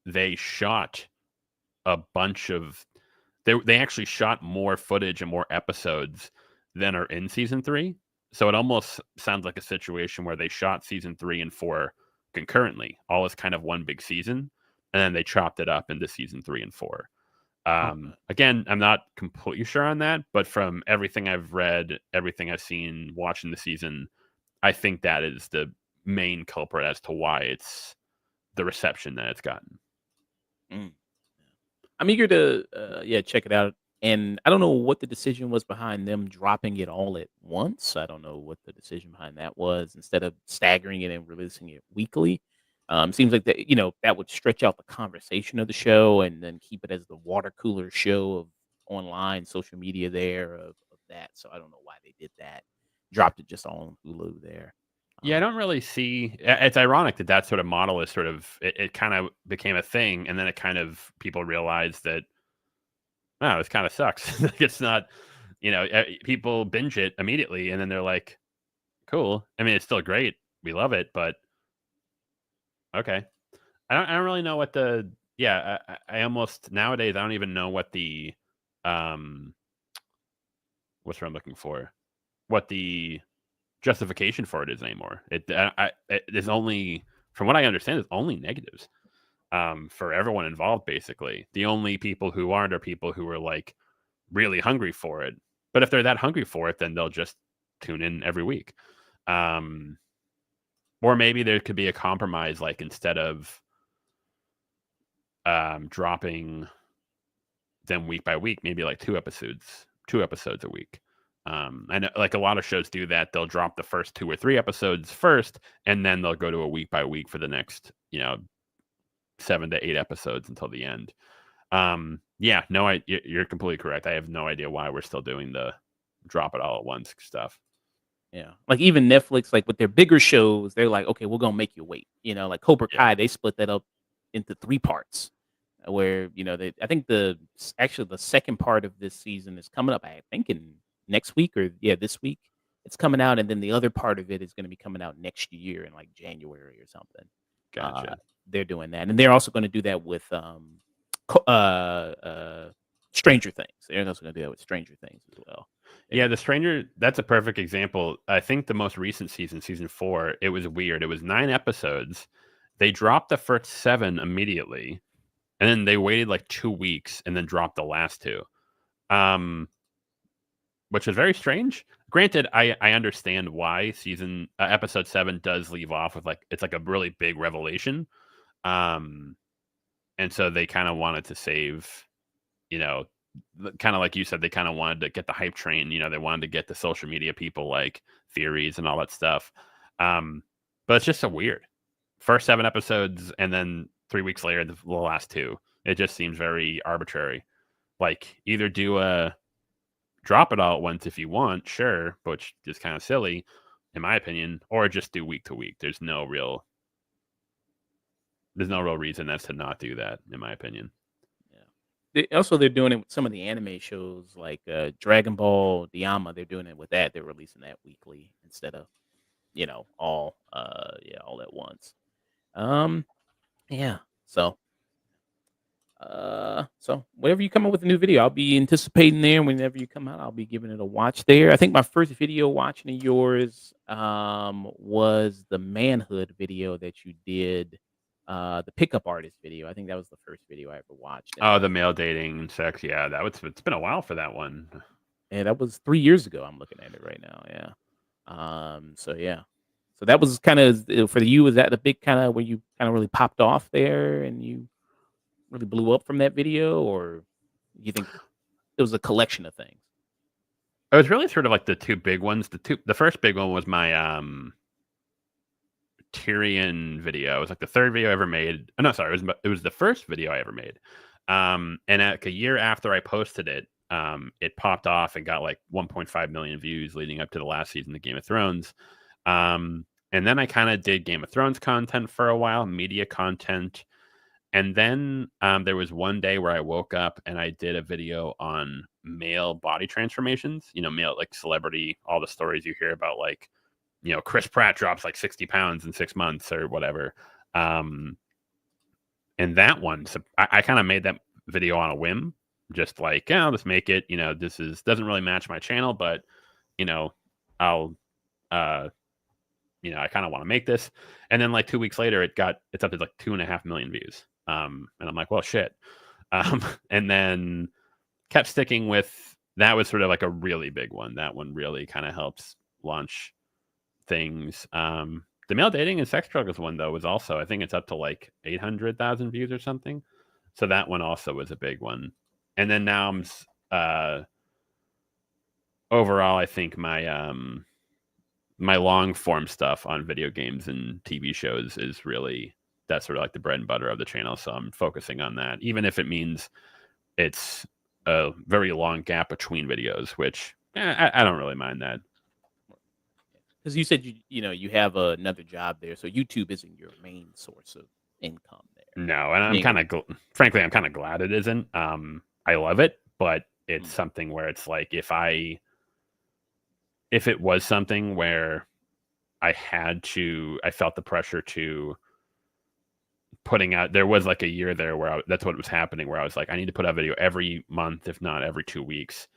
they shot a bunch of, they actually shot more footage and more episodes than are in season three. So it almost sounds like a situation where they shot season 3 and 4 concurrently, all as kind of one big season, and then they chopped it up into season 3 and 4. Okay. Again, I'm not completely sure on that, but from everything I've read, everything I've seen watching the season, I think that is the main culprit as to why it's the reception that it's gotten. Mm. I'm eager to, yeah, check it out. And I don't know what the decision was behind them dropping it all at once. I don't know what the decision behind that was, instead of staggering it and releasing it weekly. Seems like that, that would stretch out the conversation of the show and then keep it as the water cooler show of online social media there of that. So I don't know why they did that. Dropped it just on Hulu there. Yeah, I Um, don't really see. It's ironic that sort of model is sort of, it kind of became a thing, and then it kind of, people realized that, oh, this kind of sucks. Like, it's not, people binge it immediately, and then they're like, cool. I mean, it's still great, we love it, but okay. I don't really know what the yeah. I almost nowadays I don't even know what the um what's what I'm looking for. What the justification for it is anymore. It is only from what I understand, it's only negatives. For everyone involved, basically. The only people who aren't are people who are like really hungry for it. But if they're that hungry for it, then they'll just tune in every week. Um, or maybe there could be a compromise, like instead of dropping them week by week, maybe like two episodes a week. I know like a lot of shows do that. They'll drop the first 2 or 3 episodes first, and then they'll go to a week by week for the next, 7 to 8 episodes until the end. Yeah, no, you're completely correct. I have no idea why we're still doing the drop it all at once stuff. Yeah. Like, even Netflix, like, with their bigger shows, they're like, "Okay, we're gonna make you wait." Like Cobra Yeah, Kai, they split that up into 3 parts, where, they I think actually, the second part of this season is coming up, I think, in next week, or yeah, this week. It's coming out, and then the other part of it is gonna be coming out next year in, like, January or something. Uh, gotcha. they're doing that, and they're also gonna do that with, co Stranger Things. They're also gonna do that with Stranger Things as well. They're Yeah, doing the Stranger, that's a perfect example. I think the most recent season, season 4, it was weird. It was 9 episodes. They dropped the first 7 immediately, and then they waited like 2 weeks and then dropped the last two. Um, which was very strange. Granted, I understand why episode 7 does leave off with like it's like a really big revelation. Um, and so they kind of wanted to save, you know, kind of like you said, they kind of wanted to get the hype train. They wanted to get the social media people like theories and all that stuff. But it's just so weird. First 7 episodes, and then 3 weeks later, the last two. It just seems very arbitrary. Like either do a drop it all at once if you want, sure, but it's just kind of silly, in my opinion, or just do week to week. There's no real reason as to not do that, in my opinion. Yeah. They're doing it with some of the anime shows like, Dragon Ball, Diama. They're doing it with that. They're releasing that weekly instead of, all at once. Um, yeah. So whenever you come up with a new video, I'll be anticipating there. Whenever you come out, I'll be giving it a watch there. I think my first video watching of yours, was the manhood video that you did, the pickup artist video. I think that was the first video I ever watched, and Oh, the male dating and sex. Yeah, it's been a while for that one. that was 3 years ago. I'm looking at it right now. Yeah. So yeah. So that was kind of for you. Was that the big kind of where you kind of really popped off there, and you really blew up from that video, or you think it was a collection of things? It was really sort of like the two big ones. The first big one was my Tyrion video. It was like the third video I ever made. Oh, no, sorry, it was the first video I ever made. And like a year after I posted it, it popped off and got like 1.5 million views leading up to the last season of Game of Thrones. And then I kind of did Game of Thrones content for a while, media content. And then there was one day where I woke up and I did a video on male body transformations, male like celebrity, all the stories you hear about, like, Chris Pratt drops like 60 pounds in 6 months or whatever. Um, and that one, so I kind of made that video on a whim, just like, yeah, let's make it. This doesn't really match my channel, but you know, I'll, uh, I kind of want to make this. And then like 2 weeks later, it's up to like 2.5 million views. And I'm like, well, shit. And then kept sticking with that. Was sort of like a really big one. That one really kind of helps launch things. The male dating and sex struggles one though was also, I think it's up to like 800,000 views or something. So that one also was a big one. And then now overall, I think my long form stuff on video games and TV shows is really, that's sort of like the bread and butter of the channel. So I'm focusing on that, even if it means it's a very long gap between videos, which I don't really mind that. Because you said you have another job there, so YouTube isn't your main source of income there. No, and I'm Being kind of, frankly, I'm kind of glad it isn't. I love it, but it's Mm. something where it's like if it was something where I felt the pressure to putting out. There was like a year there where that's what was happening, where I was like, I need to put out a video every month, if not every 2 weeks,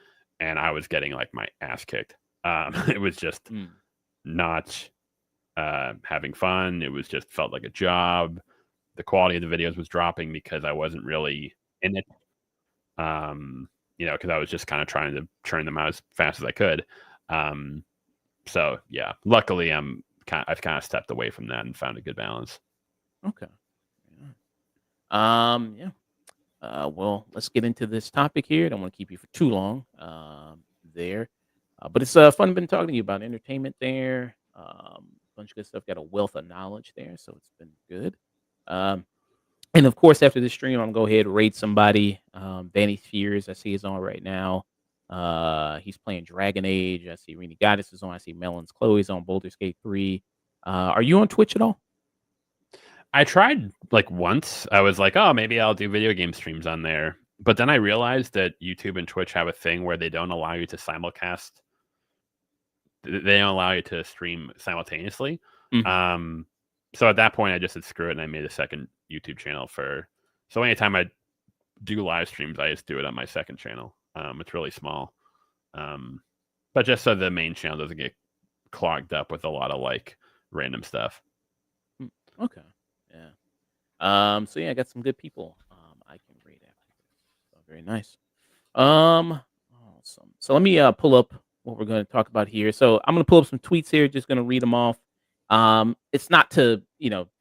and I was getting like my ass kicked. It was just Mm. not having fun. It was just felt like a job. The quality of the videos was dropping because I wasn't really in it. Because I was just kind of trying to churn them out as fast as I could. Um, so yeah, luckily I've kind of stepped away from that and found a good balance. Okay. Yeah. Well, let's get into this topic here. Don't want to keep you for too long. There, but it's fun been talking to you about entertainment there. Bunch of good stuff. Got a wealth of knowledge there, so it's been good. Um, and of course, after this stream, I'm gonna go ahead and raid somebody. Vanny Fears, I see is on right now. He's playing Dragon Age. I see Rini Goddess is on. I see Melon's Chloe's on Baldur's Gate 3. Are you on Twitch at all? I tried like once. I was like, oh, maybe I'll do video game streams on there. But then I realized that YouTube and Twitch have a thing where they don't allow you to simulcast. They don't allow you to stream simultaneously. Mhm. So at that point, I just said screw it, and I made a second YouTube channel for. So anytime I do live streams, I just do it on my second channel. It's really small, but just so the main channel doesn't get clogged up with a lot of like random stuff. Mm, okay. Yeah. So yeah, I got some good people. I can read after this. So very nice. Awesome. So let me pull up what we're going to talk about here. So I'm going to pull up some tweets here. Just going to read them off. It's not to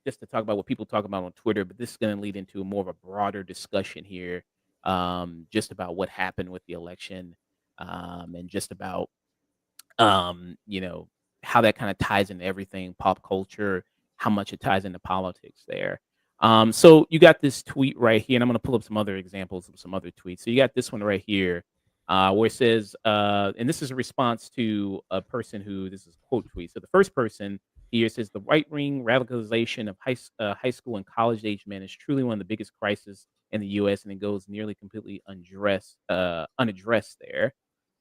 just to talk about what people talk about on Twitter, but this is going to lead into more of a broader discussion here. Just about what happened with the election, and just about you know, how that kind of ties into everything, pop culture, how much it ties into politics there. So you got this tweet right here, and I'm going to pull up some other examples of some other tweets. So you got this one right here, where it says, and this is a response to a person who this is a quote tweet. So the first person here says the right wing radicalization of high school and college age men is truly one of the biggest crises in the U.S. and it goes nearly completely unaddressed there.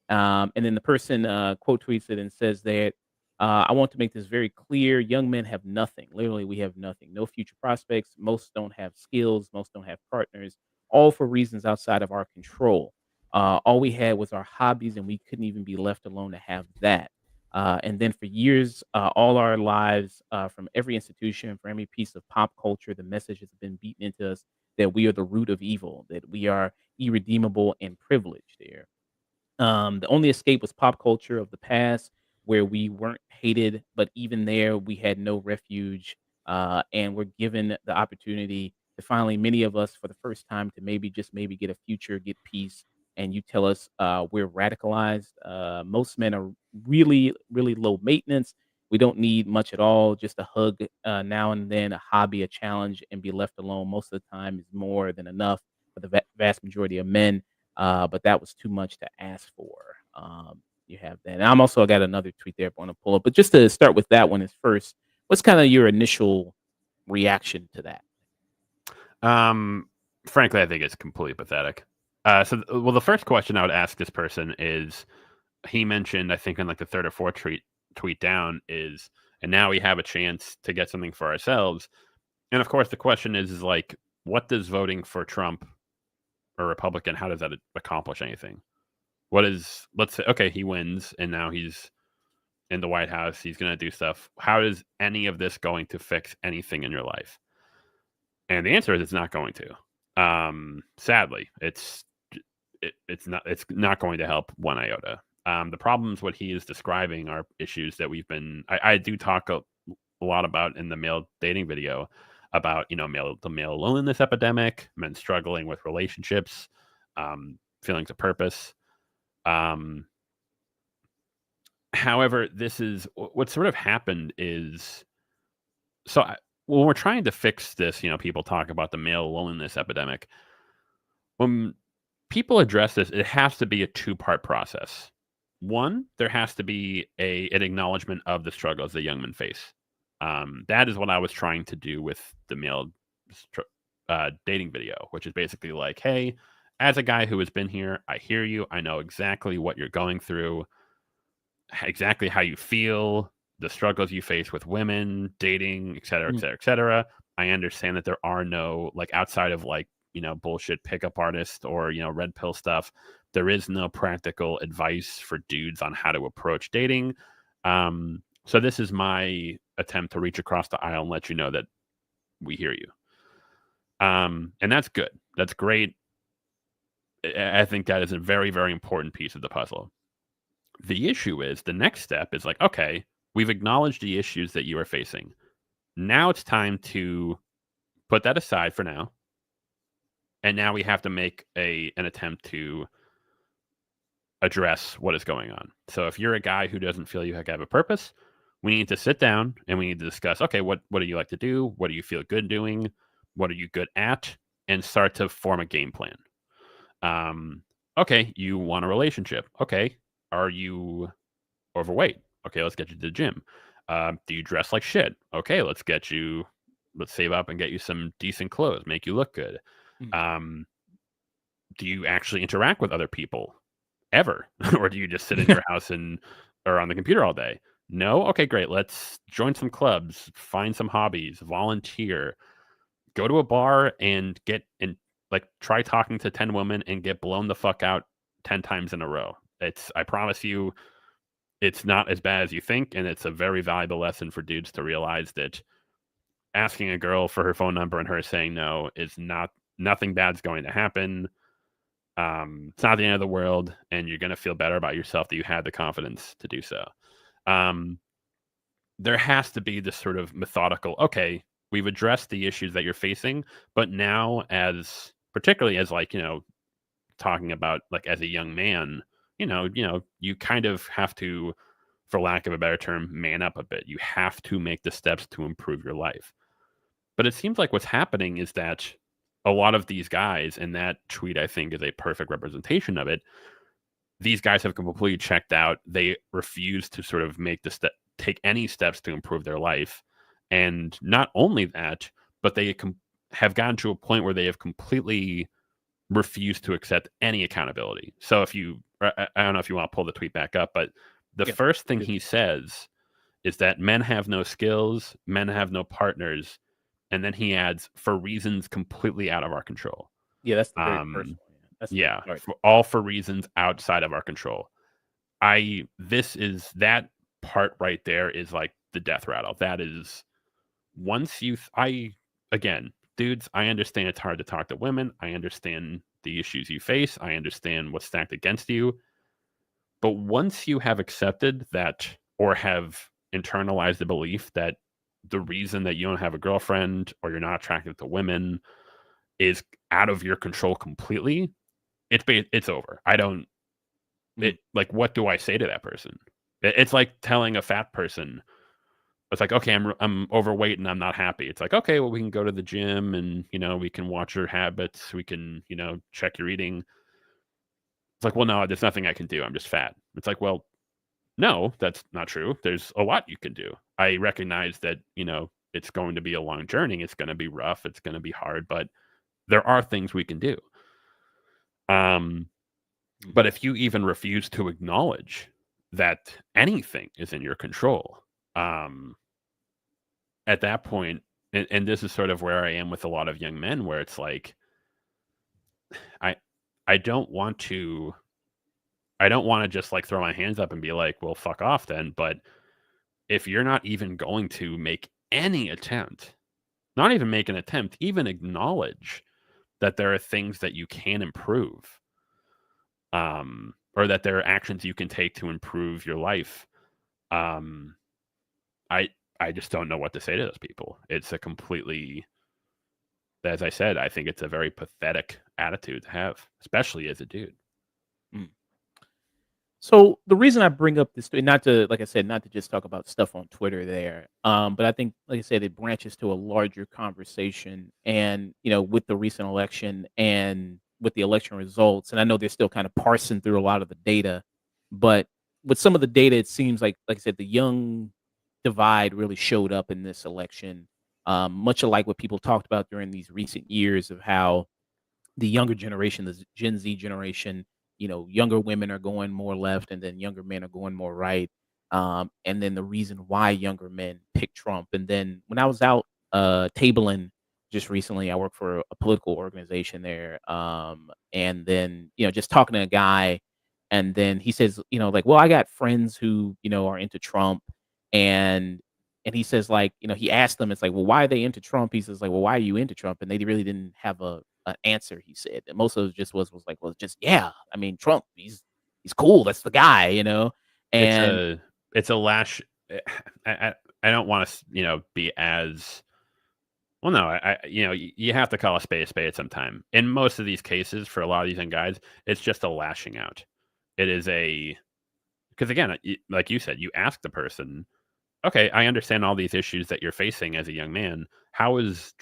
And then the person quote tweets it and says that I want to make this very clear. Young men have nothing. Literally, we have nothing. No future prospects. Most don't have skills. Most don't have partners, all for reasons outside of our control. All we had was our hobbies, and we couldn't even be left alone to have that. And then for years, all our lives, from every institution, from every piece of pop culture, the message has been beaten into us that we are the root of evil, that we are irredeemable and privileged there. The only escape was pop culture of the past, where we weren't hated, but even there, we had no refuge, and we're given the opportunity to finally, many of us, for the first time, to maybe just maybe get a future, get peace. And you tell us we're radicalized. Most men are really, really low maintenance. We don't need much at all. Just a hug now and then, a hobby, a challenge, and be left alone. Most of the time is more than enough for the vast majority of men, but that was too much to ask for. You have that. And I'm also I got another tweet there I want to pull up, but just to start with that one is first. What's kind of your initial reaction to that? Frankly, I think it's completely pathetic. Well, the first question I would ask this person is, he mentioned, I think in like the third or fourth tweet down is, and now we have a chance to get something for ourselves. And of course, the question is like, what does voting for Trump or Republican, how does that accomplish anything? Let's say, okay, he wins and now he's in the White House, he's going to do stuff. How is any of this going to fix anything in your life? And the answer is it's not going to. Sadly, it's not going to help one iota. The problems what he is describing are issues that I do talk a lot about in the male dating video about the male loneliness epidemic, men struggling with relationships, feelings of purpose. However, this is what sort of happened is when we're trying to fix this, people talk about the male loneliness epidemic. When people address this, it has to be a two-part process. One, there has to be an acknowledgement of the struggles that young men face. That is what I was trying to do with the male dating video, which is basically like, hey, as a guy who has been here, I hear you. I know exactly what you're going through, exactly how you feel. the struggles you face with women, dating, et cetera, et Mm. cetera, et cetera. I understand that there are no, like, outside of like, bullshit pickup artist or, red pill stuff, there is no practical advice for dudes on how to approach dating. So this is my attempt to reach across the aisle and let you know that we hear you. And that's good. That's great. I think that is a very, very important piece of the puzzle. The issue is the next step is like, okay, we've acknowledged the issues that you are facing. Now it's time to put that aside for now. And now we have to make an attempt to address what is going on. So if you're a guy who doesn't feel you have a purpose, we need to sit down and we need to discuss, okay, what do you like to do? What do you feel good doing? What are you good at? And start to form a game plan. Okay, you want a relationship. Okay, are you overweight? Okay, let's get you to the gym. Do you dress like shit? Okay, let's save up and get you some decent clothes, make you look good. Mm. Um, do you actually interact with other people ever? Or do you just sit in your house or on the computer all day? No? Okay, great. Let's join some clubs, find some hobbies, volunteer, go to a bar and like try talking to 10 women and get blown the fuck out 10 times in a row. I promise you, it's not as bad as you think, and it's a very valuable lesson for dudes to realize that asking a girl for her phone number and her saying no is nothing bad's going to happen. It's not the end of the world, and you're going to feel better about yourself that you had the confidence to do so. Um, there has to be this sort of methodical, okay, we've addressed the issues that you're facing, but now particularly as like, talking about like as a young man, you kind of have to, for lack of a better term, man up a bit. You have to make the steps to improve your life. But it seems like what's happening is that a lot of these guys, and that tweet I think is a perfect representation of it, these guys have completely checked out. They refuse to sort of take any steps to improve their life. And not only that, but they have gotten to a point where they have completely refused to accept any accountability. So I don't know if you want to pull the tweet back up, but the Yeah. first thing Good. he says is that men have no skills, men have no partners, and then he adds, for reasons completely out of our control. Yeah, that's the very first one. Yeah. That's the Yeah, start. all for reasons outside of our control. That part right there is like the death rattle. That is once you, again, dudes, I understand it's hard to talk to women. I understand the issues you face. I understand what's stacked against you. But once you have accepted that or have internalized the belief that the reason that you don't have a girlfriend or you're not attracted to women is out of your control completely, it's over. I don't Mm. like, what do I say to that person? It's like telling a fat person, it's like, okay, I'm overweight and I'm not happy. It's like, okay, well, we can go to the gym and we can watch your habits. We can check your eating. It's like, well, no, there's nothing I can do. I'm just fat. It's like, well, no, that's not true. There's a lot you can do. I recognize that it's going to be a long journey. It's going to be rough. It's going to be hard, but there are things we can do. But if you even refuse to acknowledge that anything is in your control, at that point, and this is sort of where I am with a lot of young men, where it's like, I I don't want to just like throw my hands up and be like, well, fuck off then. But if you're not even going to make any attempt, not even make an attempt, even acknowledge that there are things that you can improve, or that there are actions you can take to improve your life, um, I I just don't know what to say to those people. It's a completely, as I said, I think it's a very pathetic attitude to have, especially as a dude. Mm. So the reason I bring up this, not to, like I said, not to just talk about stuff on Twitter there, but I think, like I said, it branches to a larger conversation. And with the recent election and with the election results, and I know they're still kind of parsing through a lot of the data, but with some of the data, it seems like I said, the young divide really showed up in this election, much like what people talked about during these recent years of how the younger generation, the Gen Z generation, younger women are going more left and then younger men are going more right. and then the reason why younger men pick Trump. And then when I was out tabling just recently, I work for a political organization there, and then just talking to a guy, and then he says, like, well, I got friends who are into Trump, and he says, like, he asked them, it's like, well, why are they into Trump? He says, like, well, why are you into Trump? And they really didn't have a an answer. He said, and most of it just was like, well, just yeah, I mean, Trump, he's cool, that's the guy. It's And a lash. I don't want to be as well. No, you have to call a spade sometime. In most of these cases, for a lot of these young guys, it's just a lashing out. It is because again, like you said, you ask the person, okay, I understand all these issues that you're facing as a young man. How is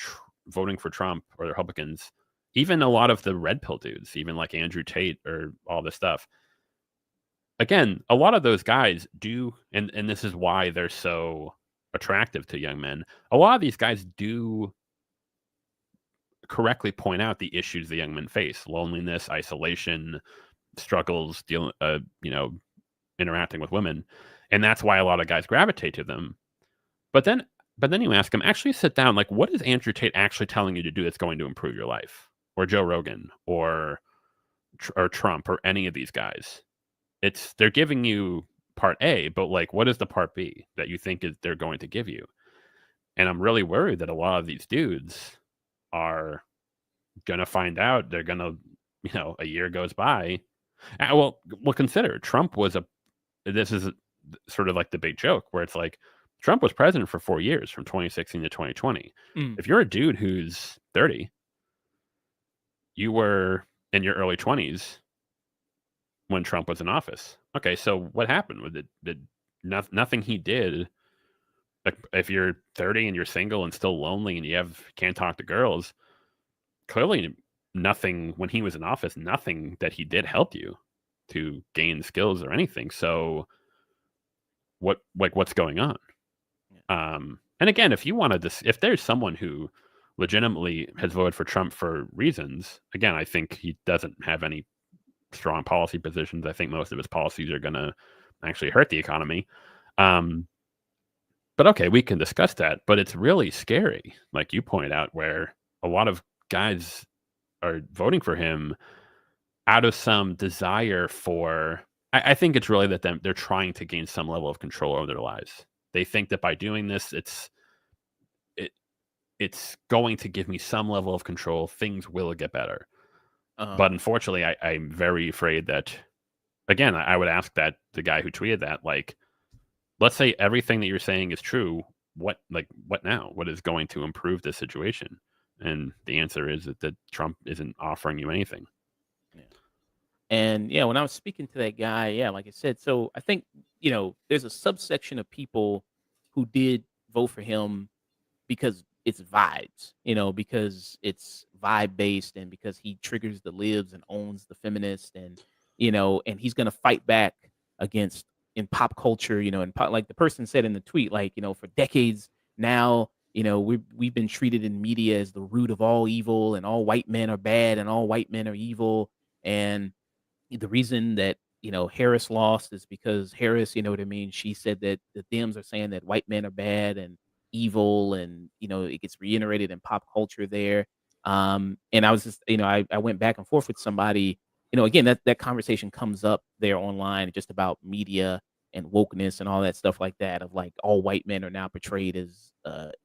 voting for Trump or the Republicans, even a lot of the red pill dudes, even like Andrew Tate or all this stuff? Again, a lot of those guys do, and this is why they're so attractive to young men. A lot of these guys do correctly point out the issues the young men face: loneliness, isolation, struggles, dealing, interacting with women, and that's why a lot of guys gravitate to them. But then, you ask them, actually sit down. Like, what is Andrew Tate actually telling you to do that's going to improve your life, or Joe Rogan, or Trump, or any of these guys? They're giving you part A, but like, what is the part B that you think is they're going to give you? And I'm really worried that a lot of these dudes are gonna find out. They're gonna, a year goes by. Well, consider Trump was a. This is sort of like the big joke where it's like Trump was president for 4 years, from 2016 to 2020. mm, If you're a dude who's 30, you were in your early 20s when Trump was in office. Okay, so what happened with it? Nothing he did. Like, if you're 30 and you're single and still lonely and can't talk to girls, clearly nothing when he was in office, nothing that he did helped you to gain skills or anything. So what's going on? yeah, And again, if you want to, if there's someone who legitimately has voted for Trump for reasons, again, I think he doesn't have any strong policy positions. I think most of his policies are going to actually hurt the economy. Um, but okay, we can discuss that. But it's really scary, like you pointed out, where a lot of guys are voting for him out of some desire for. I think it's really that they're trying to gain some level of control over their lives. They think that by doing this, it it's going to give me some level of control. Things will get better. uh, But unfortunately, I'm very afraid that, again, I would ask that the guy who tweeted that, like, let's say everything that you're saying is true. What now? What is going to improve this situation? And the answer is that Trump isn't offering you anything. yeah. And yeah, when I was speaking to that guy, yeah, like I said, so I think there's a subsection of people who did vote for him because it's vibes, because it's vibe based, and because he triggers the libs and owns the feminist, and and he's gonna fight back against in pop culture, and like the person said in the tweet, like, for decades now, we've been treated in media as the root of all evil, and all white men are bad, and all white men are evil, and the reason that Harris lost is because Harris, you know what I mean. She said that the Dems are saying that white men are bad and evil, and it gets reiterated in pop culture there. And I was just, I went back and forth with somebody. Again, that conversation comes up there online, just about media and wokeness and all that stuff like that. Of like, all white men are now portrayed as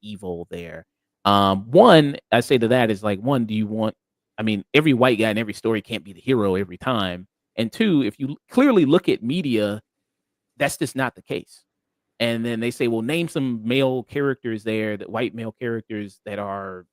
evil there. One, I say to that is like, one, do you want? I mean, every white guy in every story can't be the hero every time. And two, if you clearly look at media, that's just not the case. And then they say, well, name some male characters there, that white male characters that are,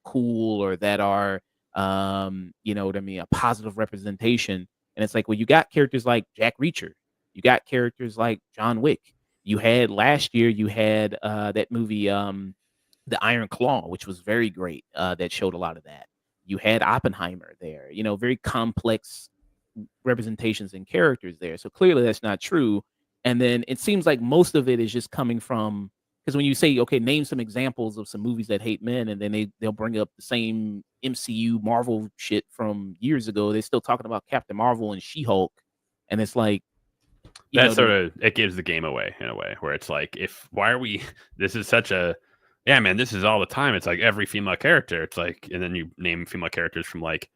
cool, or that are, what I mean, a positive representation. And it's like, well, you got characters like Jack Reacher, you got characters like John Wick. You had last year, you had that movie, The Iron Claw, which was very great. That showed a lot of that. You had Oppenheimer there, very complex representations and characters there. So clearly that's not true. And then it seems like most of it is just coming from, because when you say, okay, name some examples of some movies that hate men, and then they'll bring up the same MCU Marvel shit from years ago. They're still talking about Captain Marvel and She-Hulk. And it's like, you That know, sort the of it gives the game away in a way where it's like, if why are we this is such a yeah, man, this is all the time. It's like every female character. It's like, and then you name female characters from like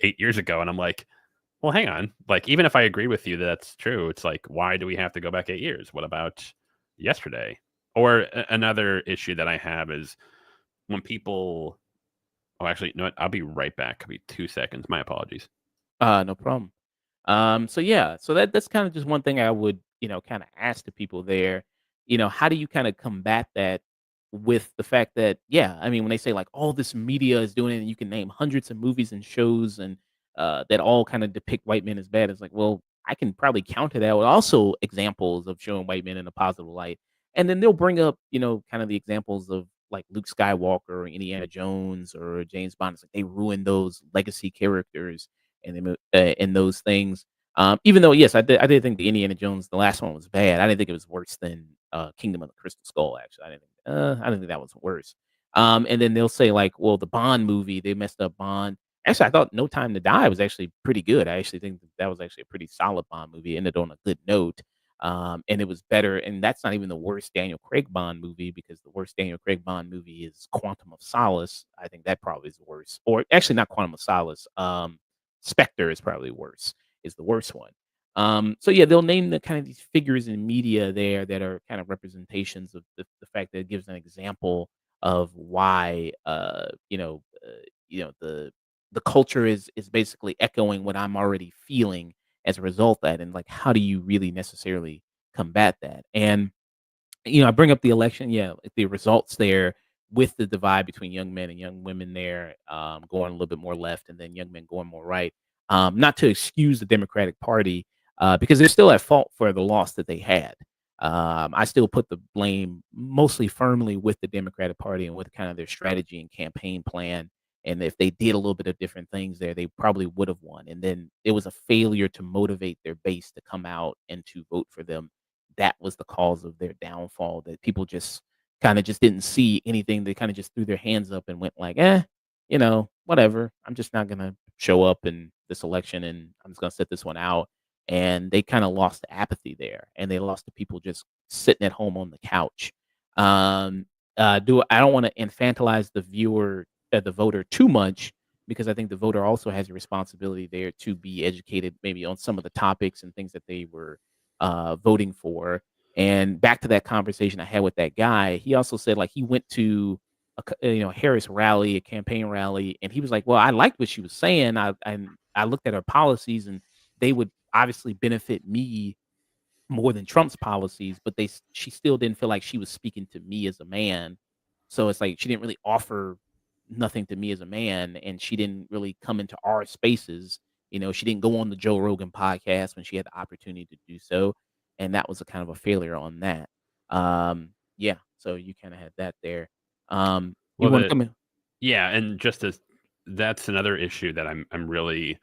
8 years ago, and I'm like, well, hang on. Like, even if I agree with you that that's true, it's like, why do we have to go back 8 years? What about yesterday? Or another issue that I have is when people. Oh, actually, you know what? I'll be right back. I'll be 2 seconds. My apologies. no problem. So yeah, so that's kind of just one thing I would, kind of ask the people there, how do you kind of combat that with the fact that, yeah, I mean, when they say like all this media is doing it and you can name hundreds of movies and shows and that all kind of depict white men as bad, it's like, well, I can probably counter that with also examples of showing white men in a positive light. And then they'll bring up, kind of the examples of like Luke Skywalker or Indiana Jones or James Bond. It's like they ruined those legacy characters and those things. Even though, yes, I did think the Indiana Jones, the last one was bad. I didn't think it was worse than Kingdom of the Crystal Skull. Actually, I didn't think that was worse. And then they'll say like, well, the Bond movie, they messed up Bond. Actually, I thought No Time to Die was actually pretty good. I actually think that was actually a pretty solid Bond movie. It ended on a good note. And it was better. And that's not even the worst Daniel Craig Bond movie, because the worst Daniel Craig Bond movie is Quantum of Solace. I think that probably is the worst. Or actually, not Quantum of Solace. Spectre is probably worse, is the worst one. So yeah, they'll name the kind of these figures in media there that are kind of representations of the fact that it gives an example of why the culture is basically echoing what I'm already feeling as a result of that, and like how do you really necessarily combat that? And I bring up the election, yeah, like, the results there with the divide between young men and young women there, going a little bit more left and then young men going more right. Not to excuse the Democratic Party, because they're still at fault for the loss that they had. I still put the blame mostly firmly with the Democratic Party and with kind of their strategy and campaign plan. And if they did a little bit of different things there, they probably would have won. And then it was a failure to motivate their base to come out and to vote for them. That was the cause of their downfall, that people just kinda just didn't see anything. They kinda just threw their hands up and went like, "Eh, whatever. I'm just not gonna show up in this election, and I'm just gonna sit this one out." And they kinda lost the apathy there, and they lost the people just sitting at home on the couch. Um, do I don't wanna infantilize the voter too much, because I think the voter also has a responsibility there to be educated maybe on some of the topics and things that they were voting for. And back to that conversation I had with that guy, he also said like he went to Harris rally, a campaign rally, and he was like, "Well, I liked what she was saying. I looked at her policies, and they would obviously benefit me more than Trump's policies, but she still didn't feel like she was speaking to me as a man. So it's like she didn't really offer nothing to me as a man, and she didn't really come into our spaces. She didn't go on the Joe Rogan podcast when she had the opportunity to do so, and that was a kind of a failure on that. Yeah, so you kind of had that there. You Well, want to come in? yeah, and just as that's another issue that I'm really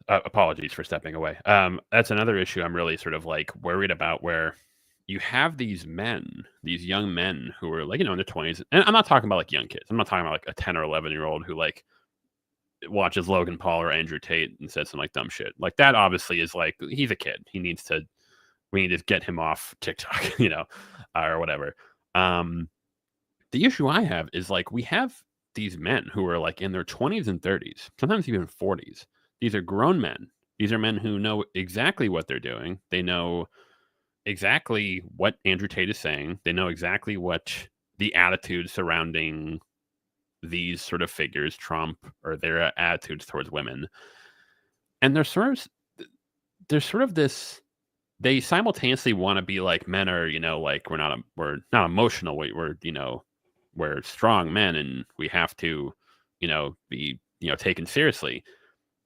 apologies for stepping away. That's another issue I'm really sort of like worried about, where you have these men, these young men who are like, in their 20s. And I'm not talking about like young kids. I'm not talking about like a 10 or 11-year-old who like watches Logan Paul or Andrew Tate and says some like dumb shit. Like that obviously is like, he's a kid. We need to get him off TikTok, or whatever. Um, the issue I have is like we have these men who are like in their 20s and 30s, sometimes even 40s. These are grown men. These are men who know exactly what they're doing. They know exactly what Andrew Tate is saying. They know exactly what the attitude surrounding these sort of figures, Trump, or their attitudes towards women. And there's sort of this, they simultaneously want to be like, men are, like we're not emotional. We're strong men and we have to, be, taken seriously.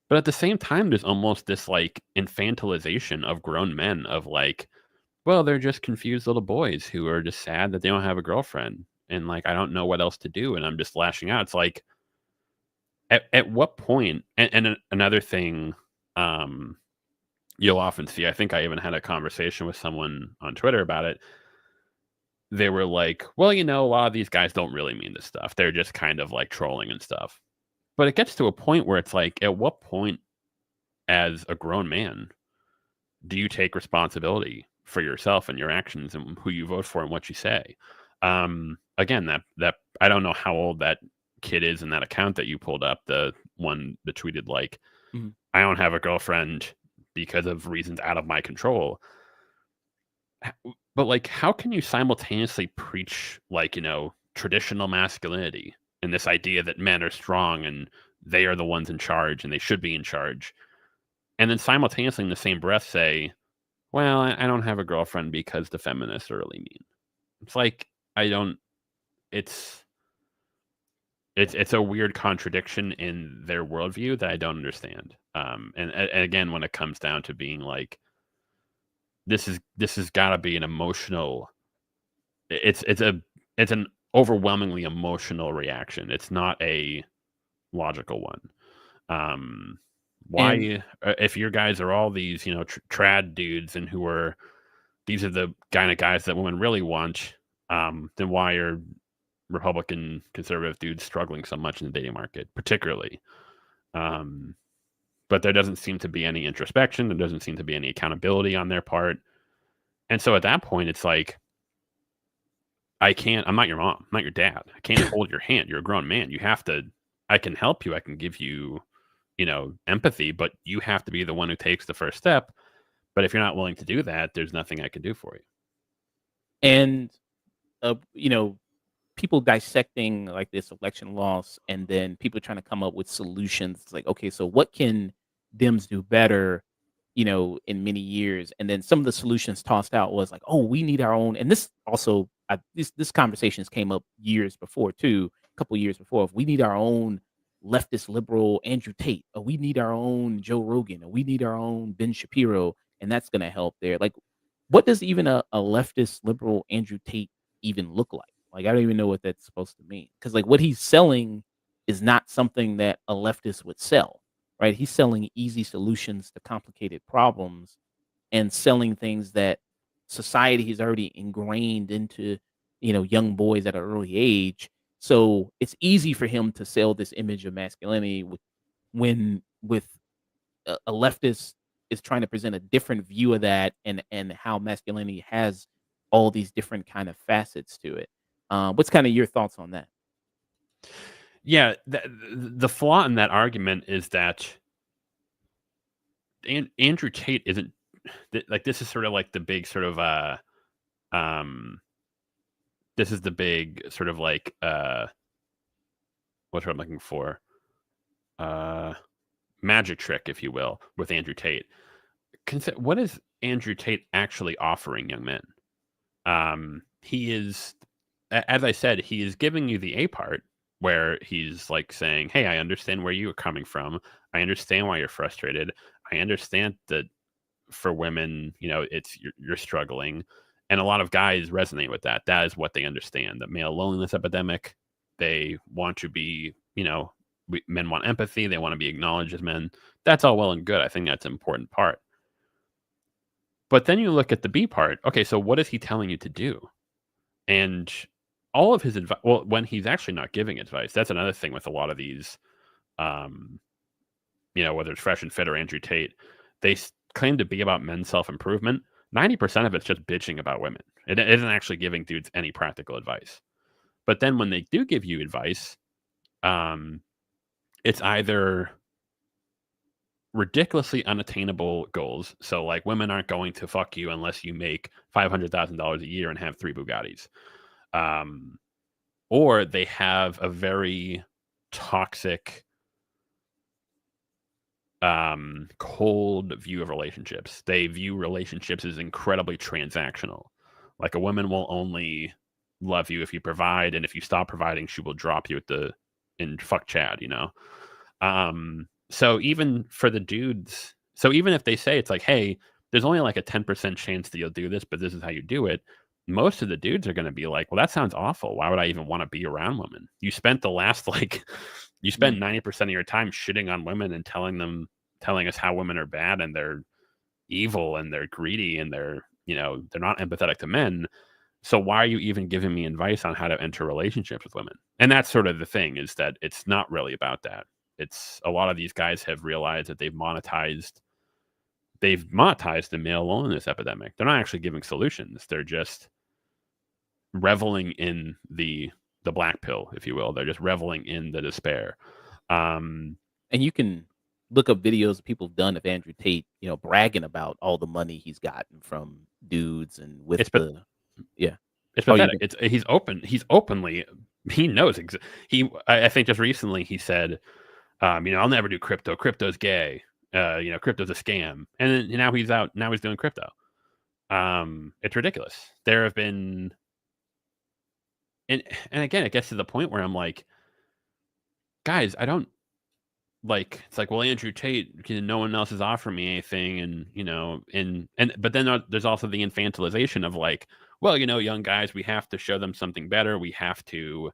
But at the same time, there's almost this like infantilization of grown men of like, well, they're just confused little boys who are just sad that they don't have a girlfriend. And like, I don't know what else to do. And I'm just lashing out. It's like, at what point, and another thing, um, you'll often see, I think I even had a conversation with someone on Twitter about it. They were like, well, a lot of these guys don't really mean this stuff. They're just kind of like trolling and stuff. But it gets to a point where it's like, at what point, as a grown man, do you take responsibility for yourself and your actions and who you vote for and what you say? Again, that I don't know how old that kid is in that account that you pulled up, the one that tweeted like, Mhm. I don't have a girlfriend because of reasons out of my control. But like, how can you simultaneously preach like, traditional masculinity and this idea that men are strong and they are the ones in charge and they should be in charge, and then simultaneously in the same breath say, well, I don't have a girlfriend because the feminists are really mean. It's like, I don't, it's, it's a weird contradiction in their worldview that I don't understand. And again, when it comes down to being like, this has got to be an emotional. It's an overwhelmingly emotional reaction. It's not a logical one. Um, And why, if your guys are all these, trad dudes and who are these are the kind of guys that women really want, then why are Republican conservative dudes struggling so much in the dating market, particularly? Um, but there doesn't seem to be any introspection. There doesn't seem to be any accountability on their part. And so at that point, it's like, I'm not your mom. I'm not your dad. I can't hold your hand. You're a grown man. You have to, I can help you. I can give you, empathy, but you have to be the one who takes the first step. But if you're not willing to do that, there's nothing I can do for you. and you know, people dissecting like this election loss, and then people trying to come up with solutions. It's like, okay, so what can Dems do better, in many years? And then some of the solutions tossed out was like, oh, we need our own. And this also, this conversations came up years before too, a couple years before. If we need our own leftist liberal Andrew Tate, or we need our own Joe Rogan, or we need our own Ben Shapiro, and that's going to help there. Like, what does even a leftist liberal Andrew Tate even look like? Like, I don't even know what that's supposed to mean, because like what he's selling is not something that a leftist would sell, right? He's selling easy solutions to complicated problems, and selling things that society has already ingrained into, young boys at an early age. So it's easy for him to sell this image of masculinity with a leftist is trying to present a different view of that, and how masculinity has all these different kind of facets to it. What's kind of your thoughts on that? Yeah, the flaw in that argument is that Andrew Tate isn't like, this is sort of like the big sort of um this is the big sort of like what I'm looking for, uh magic trick, if you will, with Andrew Tate. What is Andrew Tate actually offering young men? He is, as I said, he is giving you the A part where he's like saying, "Hey, I understand where you are coming from. I understand why you're frustrated. I understand that for women, it's you're struggling." And a lot of guys resonate with that. That is what they understand. The male loneliness epidemic. They want to be, men want empathy. They want to be acknowledged as men. That's all well and good. I think that's an important part. But then you look at the B part. Okay, so what is he telling you to do? And all of his advice, well, when he's actually not giving advice, that's another thing with a lot of these, um, whether it's Fresh and Fit or Andrew Tate, they claim to be about men's self improvement. 90% of it's just bitching about women. It isn't actually giving dudes any practical advice. But then when they do give you advice, um, it's either ridiculously unattainable goals. So, like, women aren't going to fuck you unless you make $500,000 a year and have 3 Bugattis. Um, or they have a very toxic, cold view of relationships. They view relationships as incredibly transactional. Like, a woman will only love you if you provide, and if you stop providing, she will drop you and fuck Chad. So even for the dudes, so even if they say it's like, hey, there's only like a 10% chance that you'll do this, but this is how you do it. Most of the dudes are going to be like, well, that sounds awful. Why would I even want to be around women? You spent the last you spent Mm. 90% of your time shitting on women and telling us how women are bad and they're evil and they're greedy and they're not empathetic to men. So why are you even giving me advice on how to enter relationships with women? And that's sort of the thing, is that it's not really about that. It's a lot of these guys have realized that they've monetized they've monetized the male loneliness epidemic. They're not actually giving solutions. They're just reveling in the black pill, if you will. They're just reveling in the despair. Um, And you can look up videos people have done of Andrew Tate, bragging about all the money he's gotten from dudes and with it's the yeah. it's Oh, you pathetic. It's he's open. He's openly he knows. I think just recently he said, I'll never do crypto. Crypto's gay. Crypto's a scam. And then, now he's out. Now he's doing crypto. It's ridiculous. There have been, and again, it gets to the point where I'm like, guys, I don't like. It's like, well, Andrew Tate, no one else is offering me anything, and but then there's also the infantilization of like, well, young guys, we have to show them something better. We have to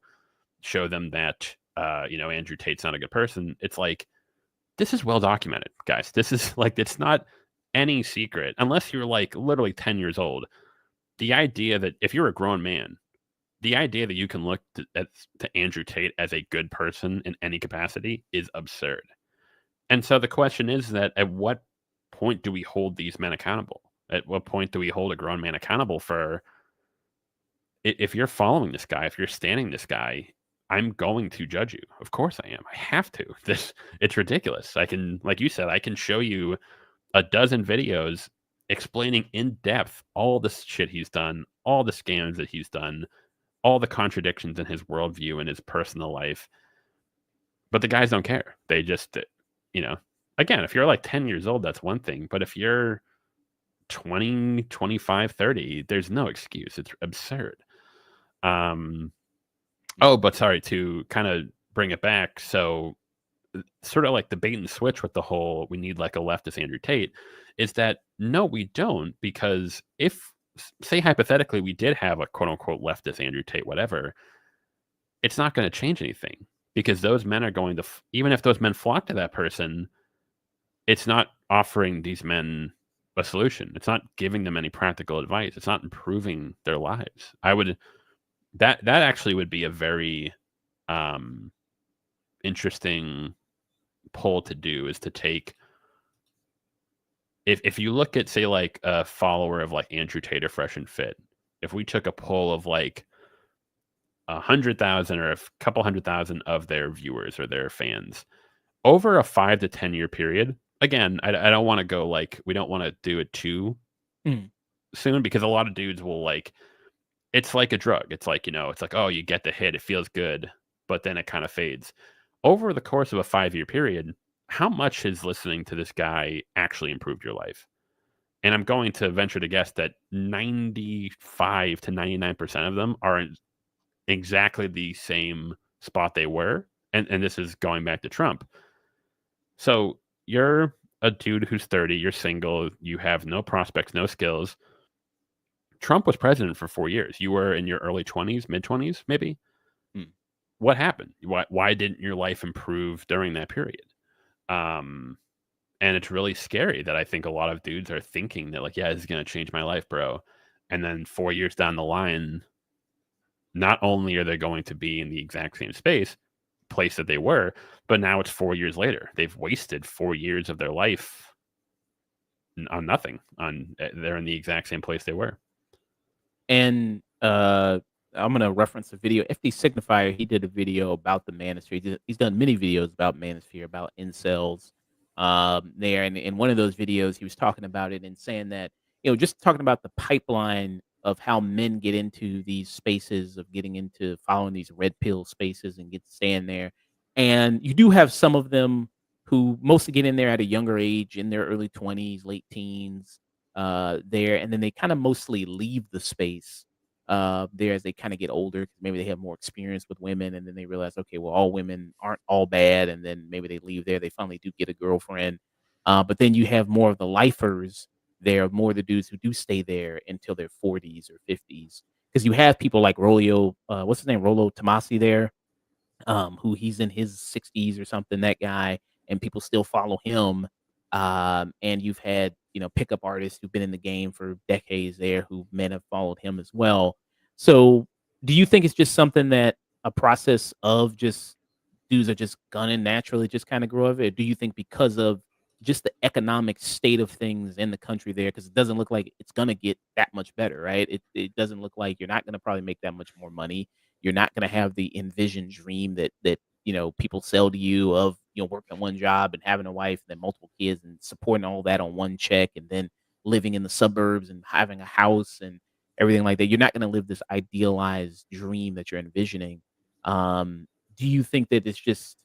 show them that Andrew Tate's not a good person. It's like, this is well documented, guys. This is like, it's not any secret unless you're like literally 10 years old. The idea that if you're a grown man, the idea that you can look to Andrew Tate as a good person in any capacity is absurd. And so the question is that at what point do we hold these men accountable? At what point do we hold a grown man accountable for, if you're following this guy, if you're standing this guy, I'm going to judge you. Of course I am. I have to. It's ridiculous. I can, like you said, I can show you a dozen videos explaining in depth all the shit he's done, all the scams that he's done, all the contradictions in his worldview and his personal life. But the guys don't care. They just, again, if you're like 10 years old, that's one thing. But if you're 20, 25, 30, there's no excuse. It's absurd. But sorry, to kind of bring it back. So sort of like the bait and switch with the whole, we need like a leftist Andrew Tate, is that no, we don't, because if, say hypothetically, we did have a quote unquote leftist Andrew Tate, whatever, it's not going to change anything, because those men are going to, even if those men flock to that person, it's not offering these men a solution. It's not giving them any practical advice. It's not improving their lives. That actually would be a very interesting poll to do, is to take, if you look at, say, like a follower of like Andrew Tate or Fresh and Fit, if we took a poll of like 100,000 or a couple 100,000 of their viewers or their fans over a 5 to 10 year period, again, I don't want to go like, we don't want to do it too soon, because a lot of dudes will like, it's like a drug. It's like, it's like, oh, you get the hit, it feels good, but then it kind of fades. Over the course of a 5-year period, how much has listening to this guy actually improved your life? And I'm going to venture to guess that 95 to 99% of them are in exactly the same spot they were. And this is going back to Trump. So you're a dude who's 30, you're single, you have no prospects, no skills. Trump was president for 4 years. You were in your early 20s, mid 20s, maybe. What happened? Why didn't your life improve during that period? And it's really scary that I think a lot of dudes are thinking that like, yeah, this is going to change my life, bro. And then 4 years down the line, not only are they going to be in the exact same place that they were, but now it's 4 years later. They've wasted 4 years of their life on nothing. They're in the exact same place they were. And I'm gonna reference a video. FD Signifier, he did a video about the manosphere. He's done many videos about manosphere, about incels. There, and in one of those videos, he was talking about it and saying that, just talking about the pipeline of how men get into these spaces, of getting into following these red pill spaces and get to stand there. And you do have some of them who mostly get in there at a younger age, in their early 20s, late teens, there, and then they kind of mostly leave the space there as they kind of get older, because maybe they have more experience with women, and then they realize, okay, well, all women aren't all bad, and then maybe they leave there. They finally do get a girlfriend, but then you have more of the lifers there, more of the dudes who do stay there until their 40s or 50s, because you have people like Rollo, what's his name, Rollo Tomasi there, who he's in his 60s or something, that guy, and people still follow him. And you've had, pickup artists who've been in the game for decades there, who men have followed him as well. So do you think it's just something that a process of just dudes are just gonna naturally just kind of grow of it? Or do you think because of just the economic state of things in the country there, because it doesn't look like it's gonna get that much better, right? It doesn't look like you're not gonna probably make that much more money. You're not gonna have the envisioned dream that people sell to you of working one job and having a wife and then multiple kids and supporting all that on one check and then living in the suburbs and having a house and everything like that. You're not gonna live this idealized dream that you're envisioning. Um, do you think that it's just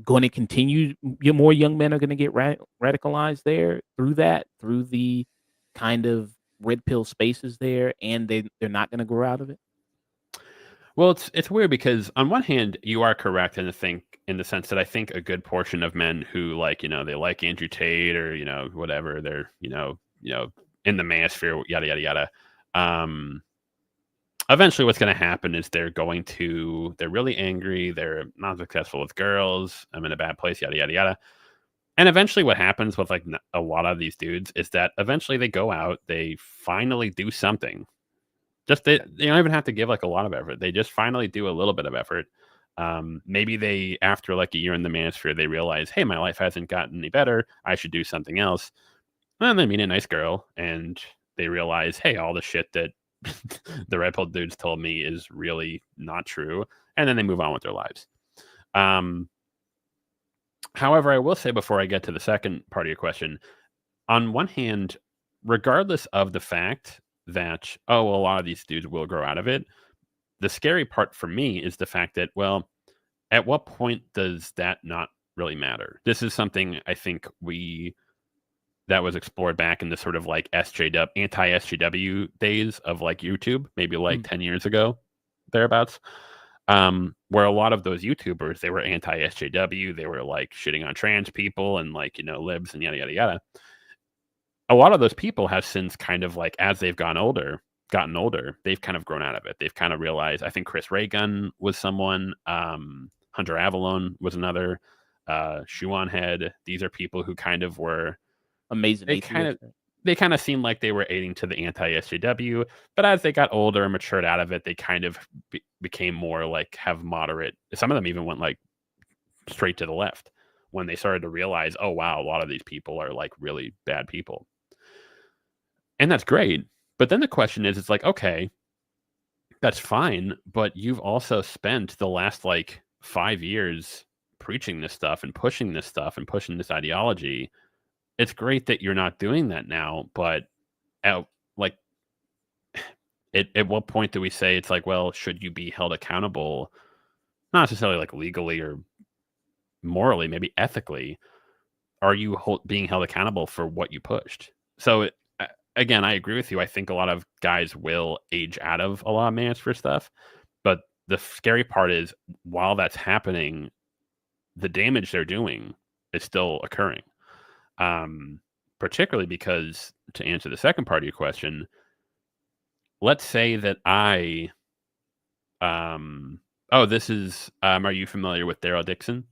going to continue more young men are going to get radicalized there through the kind of red pill spaces there, and they're not going to grow out of it? Well, it's weird because on one hand, you are correct in the sense that I think a good portion of men who they like Andrew Tate or whatever they're in the manosphere, yada yada yada. Um, Eventually, what's going to happen is they're really angry, they're not successful with girls, I'm in a bad place, yada yada yada. And eventually, what happens with a lot of these dudes is that eventually they go out, they finally do something. Just they don't even have to give a lot of effort. They just finally do a little bit of effort. Maybe they, after a year in the manosphere, they realize, hey, my life hasn't gotten any better. I should do something else. And they meet a nice girl, and they realize, hey, all the shit that the red pill dudes told me is really not true. And then they move on with their lives. Um, However, I will say before I get to the second part of your question, on one hand, regardless of the fact that, oh, well, a lot of these dudes will grow out of it, the scary part for me is the fact that, well, at what point does that not really matter? This is something I think that was explored back in the sort of SJW, anti SJW days of YouTube, maybe Mm. 10 years ago, thereabouts. Where a lot of those YouTubers, they were anti SJW, they were shitting on trans people and libs and yada yada yada. A lot of those people have since kind of as they've gotten older, they've kind of grown out of it. They've kind of realized. I think Chris Ray Gun was someone. Hunter Avalon was another. Shuan Head. These are people who kind of were. Amazing They kind atheist. of they kind of seemed like they were aiding to the anti SJW, but as they got older and matured out of it, they kind of became more have moderate. Some of them even went straight to the left when they started to realize, oh wow, a lot of these people are really bad people. And that's great. But then the question is, it's okay, that's fine. But you've also spent the last 5 years preaching this stuff and pushing this stuff and pushing this ideology. It's great that you're not doing that now. But at, like, at what point do we say it's well, should you be held accountable? Not necessarily legally or morally, maybe ethically. Are you being held accountable for what you pushed? So again, I agree with you. I think a lot of guys will age out of a lot of manosphere stuff, but the scary part is while that's happening, the damage they're doing is still occurring. Particularly because, to answer the second part of your question, let's say that this is, are you familiar with Daryl Dixon?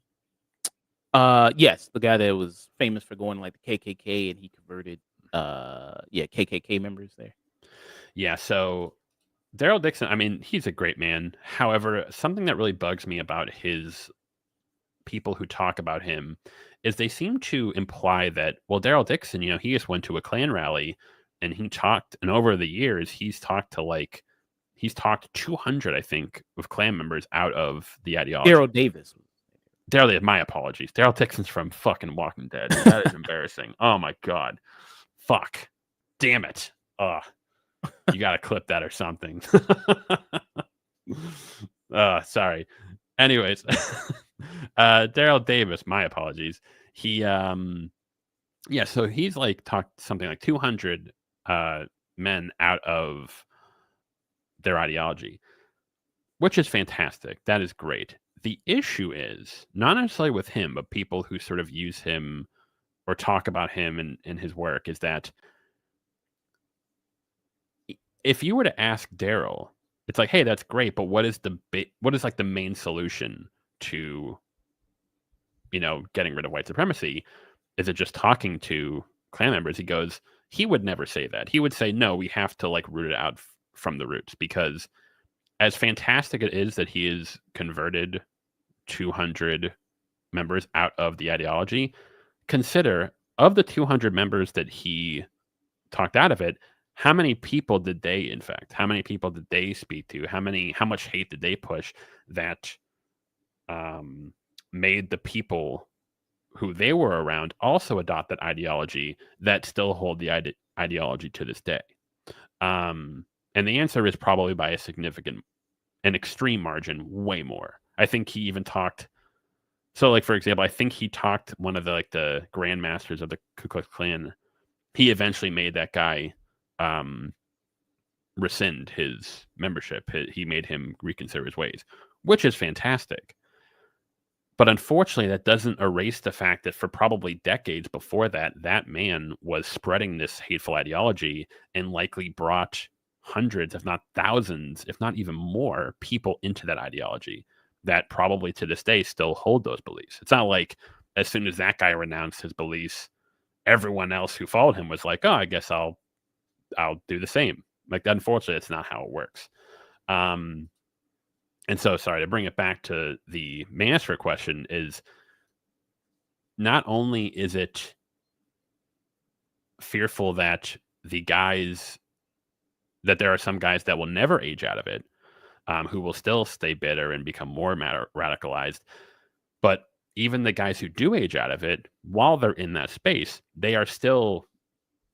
Yes, the guy that was famous for going the KKK and he converted KKK members there. Yeah, so Daryl Dixon, I mean, he's a great man. However, something that really bugs me about his people who talk about him is they seem to imply that, well, Daryl Dixon, he just went to a Klan rally and he talked, and over the years, he's talked 200, I think, of Klan members out of the ideology. Daryl Davis. My apologies. Daryl Dixon's from fucking Walking Dead. That is embarrassing. Oh my God. Fuck. Damn it. You got to clip that or something. Sorry. Anyways, Daryl Davis, my apologies. He, so he's talked something 200 men out of their ideology, which is fantastic. That is great. The issue is not necessarily with him, but people who sort of use him or talk about him and his work is that if you were to ask Daryl, it's hey, that's great, but what is the main solution to getting rid of white supremacy? Is it just talking to Klan members? He would never say that. He would say, no, we have to root it out from the roots, because as fantastic it is that he is converted 200 members out of the ideology, consider of the 200 members that he talked out of it, how many people did they infect? How many people did they speak to? How much hate did they push that um, made the people who they were around also adopt that ideology that still hold the ideology to this day? Um, and the answer is probably by a significant, an extreme margin, way more. I think he even talked. So, like for example, I think he talked one of the the grandmasters of the Ku Klux Klan. He eventually made that guy um, rescind his membership. He made him reconsider his ways, which is fantastic. But unfortunately, that doesn't erase the fact that for probably decades before that, that man was spreading this hateful ideology and likely brought hundreds, if not thousands, if not even more people into that ideology that probably to this day still hold those beliefs. It's not like as soon as that guy renounced his beliefs, everyone else who followed him was like, "Oh, I guess I'll do the same." Like, unfortunately, it's not how it works. Um, and so, sorry to bring it back to the master question is not only is it fearful that the guys that there are some guys that will never age out of it, who will still stay bitter and become more radicalized, but even the guys who do age out of it, while they're in that space, they are still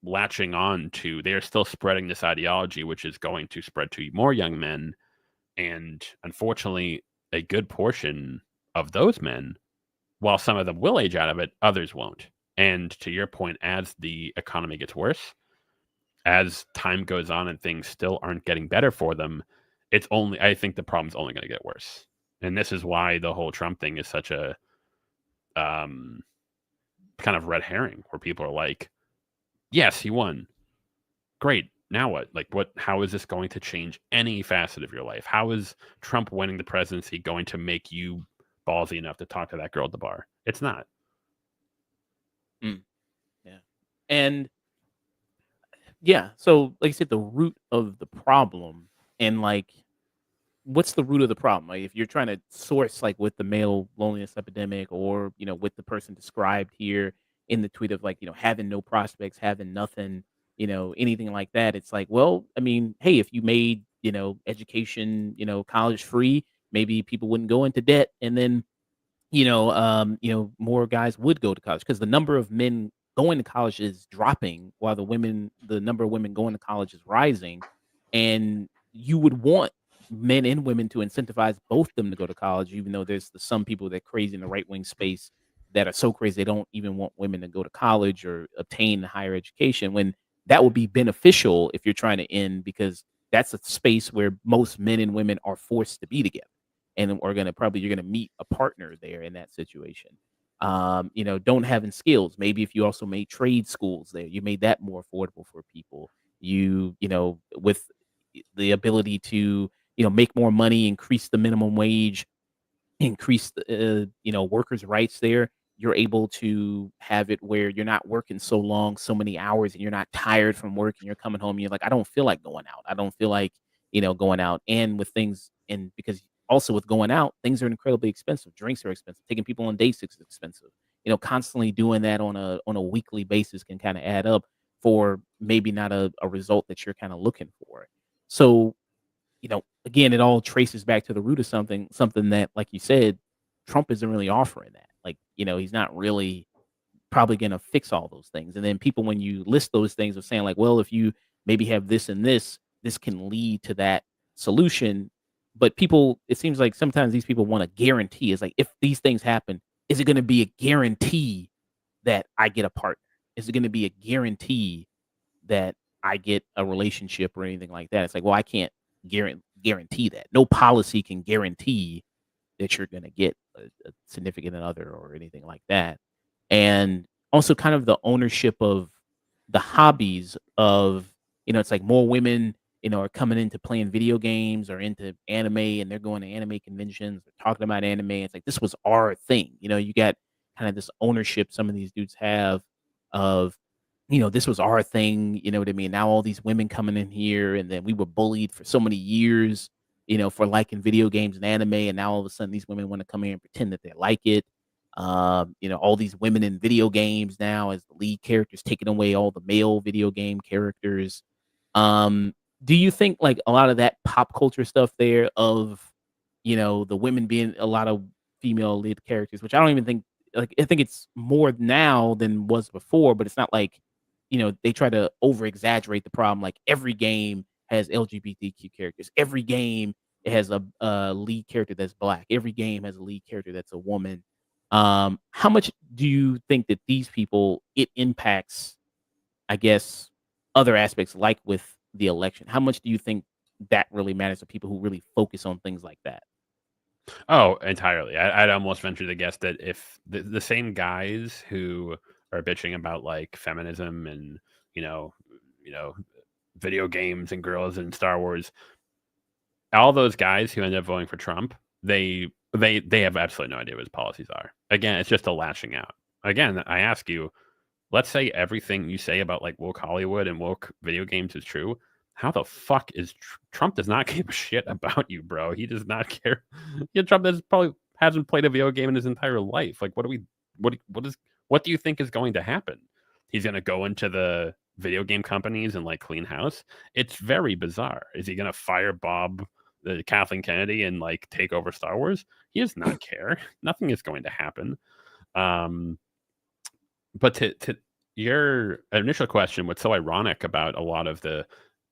latching on to, they are still spreading this ideology, which is going to spread to more young men. And unfortunately, a good portion of those men, while some of them will age out of it, others won't. And to your point, as the economy gets worse, as time goes on and things still aren't getting better for them, I think the problem's only going to get worse. And this is why the whole Trump thing is such a um, kind of red herring where people are like, yes, he won. Great. Now what? Like, how is this going to change any facet of your life? How is Trump winning the presidency going to make you ballsy enough to talk to that girl at the bar? It's not. Mm, yeah. And yeah, so like I said, the root of the problem and like what's the root of the problem? Like if you're trying to source like with the male loneliness epidemic or, with the person described here in the tweet of like, having no prospects, having nothing, anything like that. It's like, well, I mean, hey, if you made, education, college free, maybe people wouldn't go into debt and then more guys would go to college because the number of men going to college is dropping while the number of women going to college is rising. And you would want men and women to incentivize both them to go to college, even though there's some people that crazy in the right wing space that are so crazy they don't even want women to go to college or obtain higher education when that would be beneficial if you're trying to end because that's a space where most men and women are forced to be together and are gonna probably you're gonna meet a partner there in that situation. Don't having skills. Maybe if you also made trade schools there, you made that more affordable for people. With the ability to, make more money, increase the minimum wage, increase the, workers' rights there, you're able to have it where you're not working so long, so many hours, and you're not tired from work, and you're coming home, and you're like, I don't feel like going out. I don't feel like, going out. And with things, and because also with going out, things are incredibly expensive. Drinks are expensive. Taking people on dates is expensive. Constantly doing that on a weekly basis can kind of add up for maybe not a result that you're kind of looking for. So again, it all traces back to the root of something that, like you said, Trump isn't really offering that. Like, he's not really probably going to fix all those things. And then people, when you list those things, are saying like, well, if you maybe have this and this can lead to that solution. But people, it seems like sometimes these people want a guarantee. It's like, if these things happen, is it going to be a guarantee that I get a partner? Is it going to be a guarantee that I get a relationship or anything like that? It's like, well, I can't guarantee that. No policy can guarantee that you're going to get a significant other or anything like that. And also kind of the ownership of the hobbies of, it's like more women, are coming into playing video games or into anime and they're going to anime conventions, they're talking about anime. It's like this was our thing. You got kind of this ownership some of these dudes have of, this was our thing, you know what I mean? Now all these women coming in here and then we were bullied for so many years, for liking video games and anime, and now all of a sudden these women want to come here and pretend that they like it. All these women in video games now as the lead characters, taking away all the male video game characters. Um, do you think like a lot of that pop culture stuff there of, the women being a lot of female lead characters, which I don't even think like I think it's more now than was before, but it's not like, they try to over exaggerate the problem. Like every game has LGBTQ characters. Every game it has a lead character that's black. Every game has a lead character that's a woman. How much do you think that these people it impacts, I guess, other aspects like with the election? How much do you think that really matters to people who really focus on things like that? Oh, entirely. I'd almost venture to guess that if the same guys who are bitching about like feminism and you know, you know, video games and girls and Star Wars, all those guys who end up voting for Trump, they have absolutely no idea what his policies are. Again, it's just a lashing out. Again, I ask you, let's say everything you say about like woke Hollywood and woke video games is true. How the fuck is Trump does not give a shit about you, bro? He does not care. Yeah, Trump has probably hasn't played a video game in his entire life. Like, what do you think is going to happen? He's going to go into the video game companies and like clean house. It's very bizarre. Is he going to fire Bob, Kathleen Kennedy, and like take over Star Wars? He does not care. Nothing is going to happen. Um, but to your initial question, what's so ironic about a lot of the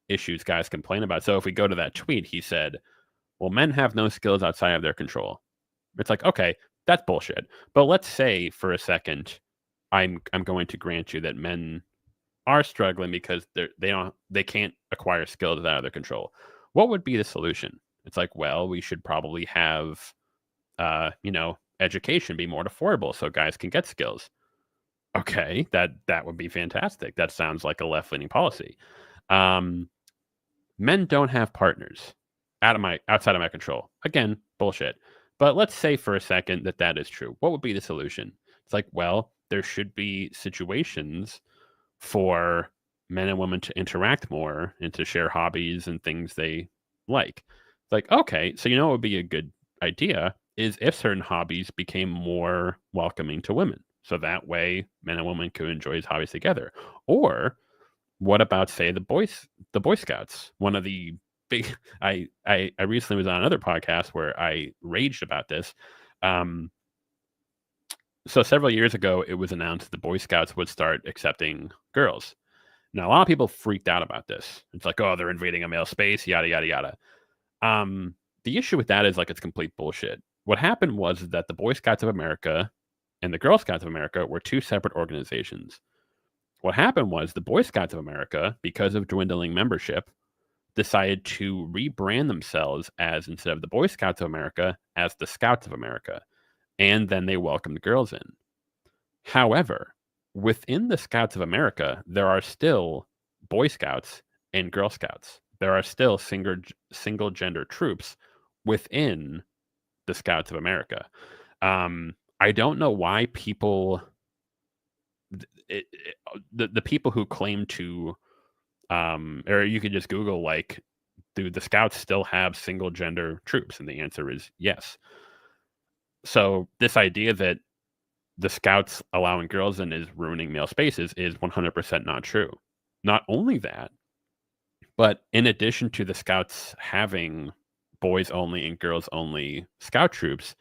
issues guys complain about? So if we go to that tweet, he said, "Well, men have no skills outside of their control." It's like, okay, that's bullshit. But let's say for a second, I'm going to grant you that men are struggling because they can't acquire skills out of their control. What would be the solution? It's like, well, we should probably have, education be more affordable so guys can get skills. Okay, that would be fantastic. That sounds like a left-leaning policy. Um, Men don't have partners outside of my control. Again, bullshit. But let's say for a second that that is true. What would be the solution? It's like, well, there should be situations for men and women to interact more and to share hobbies and things they like. It's like, okay, so what would be a good idea is if certain hobbies became more welcoming to women. So that way men and women could enjoy these hobbies together. Or what about say the Boy Scouts? One of the big I recently was on another podcast where I raged about this. Um, so several years ago, it was announced the Boy Scouts would start accepting girls. Now a lot of people freaked out about this. It's like, oh, they're invading a male space, yada yada yada. The issue with that is like it's complete bullshit. What happened was that the Boy Scouts of America and the Girl Scouts of America were two separate organizations. What happened was the Boy Scouts of America, because of dwindling membership, decided to rebrand themselves as, instead of the Boy Scouts of America, as the Scouts of America. And then they welcomed girls in. However, within the Scouts of America, there are still Boy Scouts and Girl Scouts. There are still single gender troops within the Scouts of America. I don't know why people, the people who claim to, or you could just Google like, do the Scouts still have single gender troops? And the answer is yes. So this idea that the Scouts allowing girls in is ruining male spaces is 100% not true. Not only that, but in addition to the Scouts having boys only and girls only Scout troops,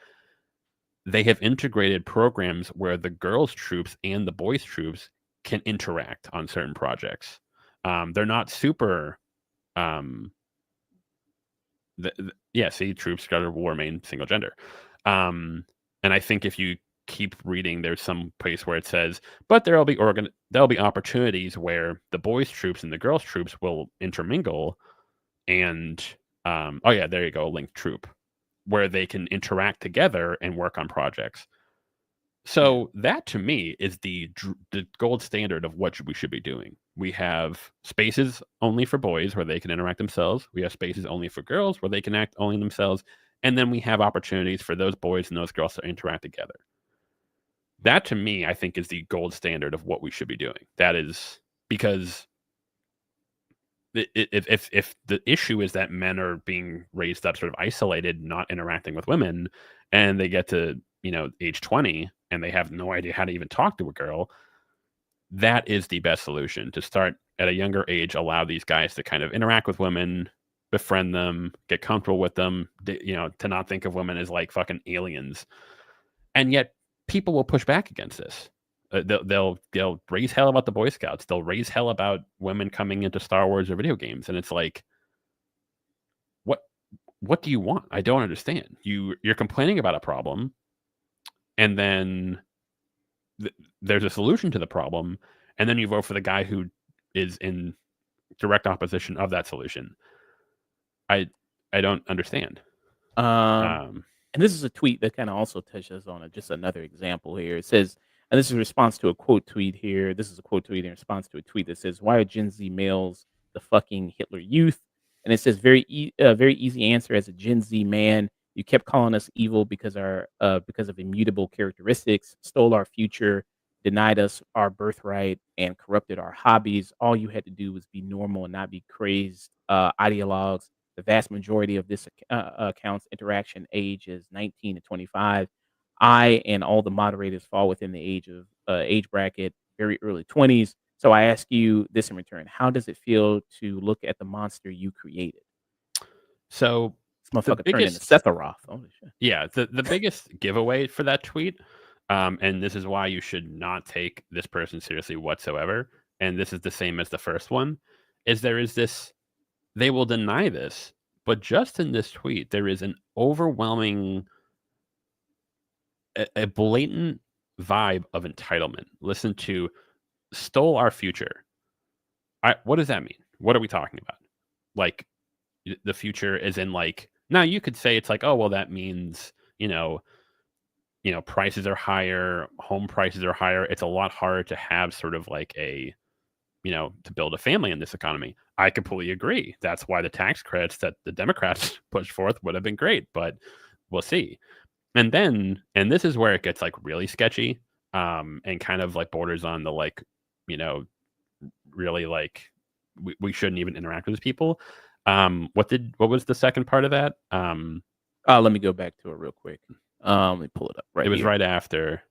they have integrated programs where the girls troops and the boys troops can interact on certain projects. They're not super. See, troops got to remain single gender. And I think if you keep reading, there's some place where it says, but there'll be opportunities where the boys troops and the girls troops will intermingle, and there you go, a linked troop where they can interact together and work on projects. Yeah. So that to me is the gold standard of what we should be doing. We have spaces only for boys where they can interact themselves. We have spaces only for girls where they can act only themselves. And then we have opportunities for those boys and those girls to interact together. That to me, I think, is the gold standard of what we should be doing. That is because if the issue is that men are being raised up sort of isolated, not interacting with women, and they get to age 20 and they have no idea how to even talk to a girl, that is the best solution. To start at a younger age, allow these guys to kind of interact with women, befriend them, get comfortable with them, to not think of women as like fucking aliens. And yet people will push back against this. They'll raise hell about the Boy Scouts. They'll raise hell about women coming into Star Wars or video games, and it's like, what what do you want? I don't understand. You're complaining about a problem, and then there's a solution to the problem, and then you vote for the guy who is in direct opposition of that solution. I I don't understand. Um, Um, and this is a tweet that kind of also touches on it. Just another example here. It says, and this is a response to a quote tweet here. This is a quote tweet in response to a tweet that says, "Why are Gen Z males the fucking Hitler Youth?" And it says, very easy answer as a Gen Z man. You kept calling us evil because of immutable characteristics, stole our future, denied us our birthright, and corrupted our hobbies. All you had to do was be normal and not be crazed ideologues. The vast majority of this account's interaction age is 19 to 25. I and all the moderators fall within the age bracket, very early 20s. So I ask you this in return: how does it feel to look at the monster you created? so This the motherfucker turned into biggest Sephiroth. Holy shit! Yeah, the biggest giveaway for that tweet, and this is why you should not take this person seriously whatsoever, and this is the same as the first one, is there is this, they will deny this, but just in this tweet, there is an overwhelming, a blatant vibe of entitlement. Listen to stole our future. What does that mean? What are we talking about? Like, the future is in like, now you could say it's like, oh, well, that means, prices are higher, home prices are higher. It's a lot harder to have sort of like to build a family in this economy. I completely agree. That's why the tax credits that the Democrats pushed forth would have been great, but we'll see. And this is where it gets like really sketchy, and kind of like borders on the like, you know, really like we shouldn't even interact with these people. What was the second part of that? Let me go back to it real quick. Let me pull it up It right was here. right after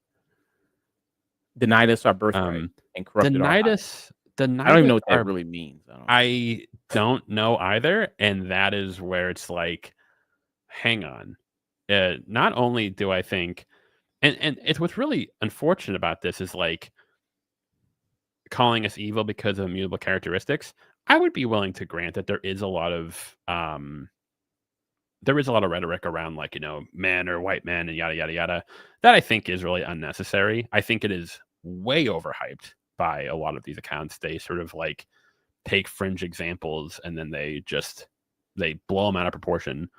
Denied us our birthright um and corrupted our denied hobby. us I don't denied even us know what that our really means. I don't. I don't know either, and that is where it's like, hang on. Not only do I think, and it's what's really unfortunate about this is like calling us evil because of immutable characteristics. I would be willing to grant that there is a lot of rhetoric around like, men or white men and yada yada yada, that I think is really unnecessary. I think it is way overhyped by a lot of these accounts. They sort of like take fringe examples and then they blow them out of proportion.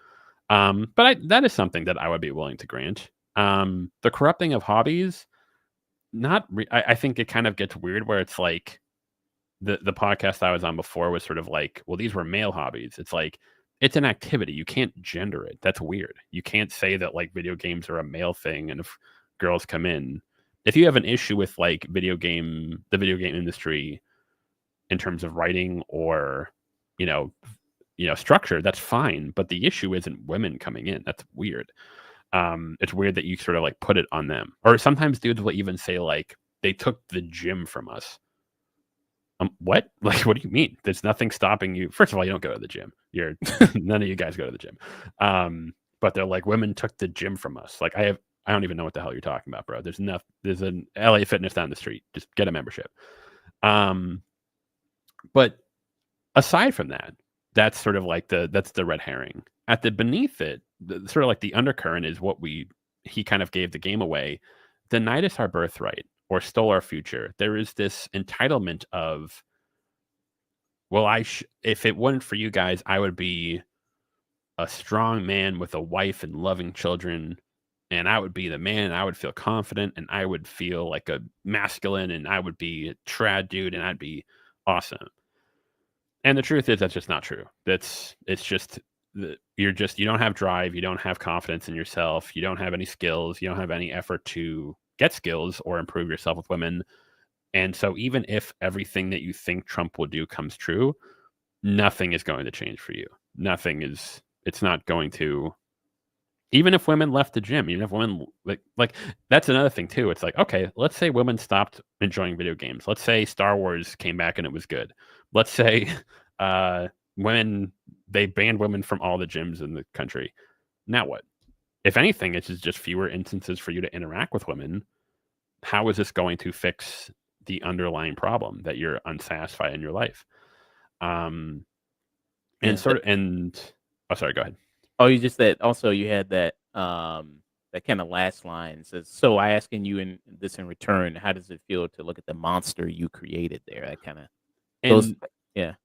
That is something that I would be willing to grant. The corrupting of hobbies, I think it kind of gets weird where it's like the podcast I was on before was sort of like, well, these were male hobbies. It's like, it's an activity. You can't gender it. That's weird. You can't say that like video games are a male thing and if girls come in. If you have an issue with like the video game industry in terms of writing or, you know, structure, that's fine. But the issue isn't women coming in. That's weird. It's weird that you sort of like put it on them. Or sometimes dudes will even say like, they took the gym from us. What? Like, what do you mean? There's nothing stopping you. First of all, you don't go to the gym. You're none of you guys go to the gym. But they're like, women took the gym from us. Like, I don't even know what the hell you're talking about, bro. There's an LA Fitness down the street. Just get a membership. But aside from that, that's sort of like that's the red herring. At the beneath it, sort of like the undercurrent is what he kind of gave the game away. Denied us our birthright or stole our future. There is this entitlement of, well, if it wasn't for you guys, I would be a strong man with a wife and loving children, and I would be the man, and I would feel confident, and I would feel like a masculine, and I would be a trad dude, and I'd be awesome. And the truth is, that's just not true. It's just you don't have drive, you don't have confidence in yourself, you don't have any skills, you don't have any effort to get skills or improve yourself with women. And so even if everything that you think Trump will do comes true, nothing is going to change for you. It's not going to, Even if women left the gym, even if women like that's another thing too. It's like, okay, let's say women stopped enjoying video games. Let's say Star Wars came back and it was good. Let's say uh women they banned women from all the gyms in the country. Now what? If anything, it's just fewer instances for you to interact with women. How is this going to fix the underlying problem that you're unsatisfied in your life? Um and Yeah. sort of and oh sorry, go ahead. Oh, you just said also you had that kind of last line says, "So I asking you in this in return, how does it feel to look at the monster you created there?" That kind of goes, And yeah,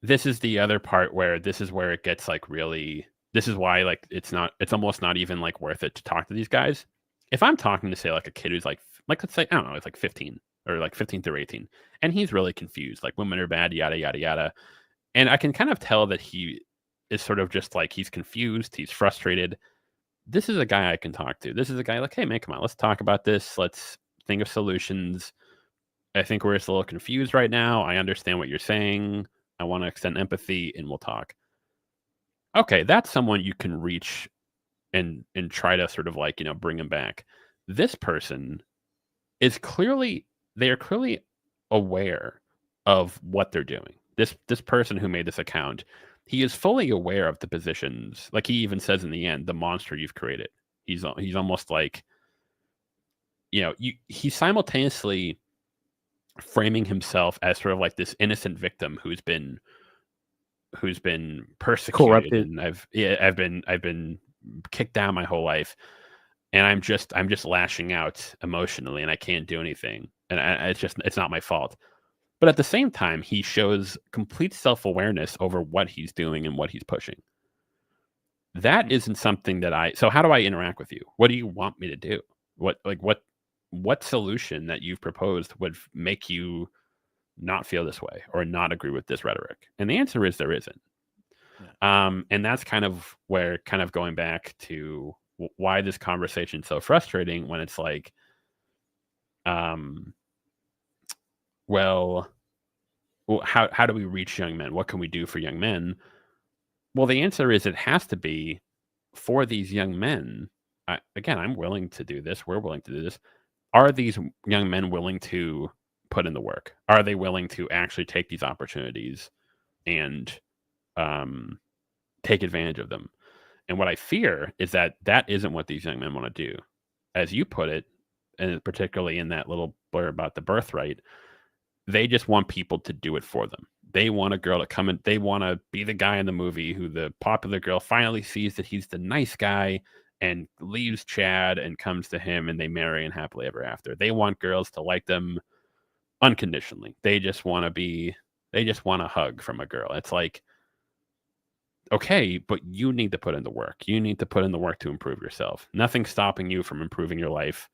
this is the other part where this is where it gets like really this is why like it's almost not even like worth it to talk to these guys. If I'm talking to say like a kid who's like let's say I don't know, it's like 15 or like 15 through 18 and he's really confused, like women are bad, yada yada yada. And I can kind of tell that he is sort of just like he's confused, he's frustrated. This is a guy I can talk to. This is a guy like, hey man, come on, let's talk about this. Let's think of solutions. I think we're just a little confused right now. I understand what you're saying. I want to extend empathy and we'll talk. Okay, that's someone you can reach and try to sort of like, bring him back. This person is clearly they are clearly aware of what they're doing. This person who made this account, he is fully aware of the positions. Like he even says in the end, the monster you've created. He's almost like, he's simultaneously framing himself as sort of like this innocent victim who's been persecuted corrupted. and I've been kicked down my whole life and I'm just lashing out emotionally and I can't do anything and it's not my fault. But at the same time, he shows complete self-awareness over what he's doing and what he's pushing. That Mm, isn't something that I so how do I interact with you? What do you want me to do? What solution that you've proposed would make you not feel this way or not agree with this rhetoric? And the answer is there isn't. yeah. And that's kind of where kind of going back to why this conversation is so frustrating when it's like, um, well, how do we reach young men? What can we do for young men? Well, the answer is it has to be for these young men. Again, I'm willing to do this. We're willing to do this. Are these young men willing to put in the work? Are they willing to actually take these opportunities and um, take advantage of them? And what I fear is that that isn't what these young men want to do. As you put it, and particularly in that little blur about the birthright, they just want people to do it for them. They want a girl to come in. They want to be the guy in the movie who the popular girl finally sees that he's the nice guy and leaves Chad and comes to him and they marry and happily ever after. They want girls to like them unconditionally. They just want a hug from a girl. It's like, okay, but you need to put in the work. You need to put in the work to improve yourself. Nothing's stopping you from improving your life.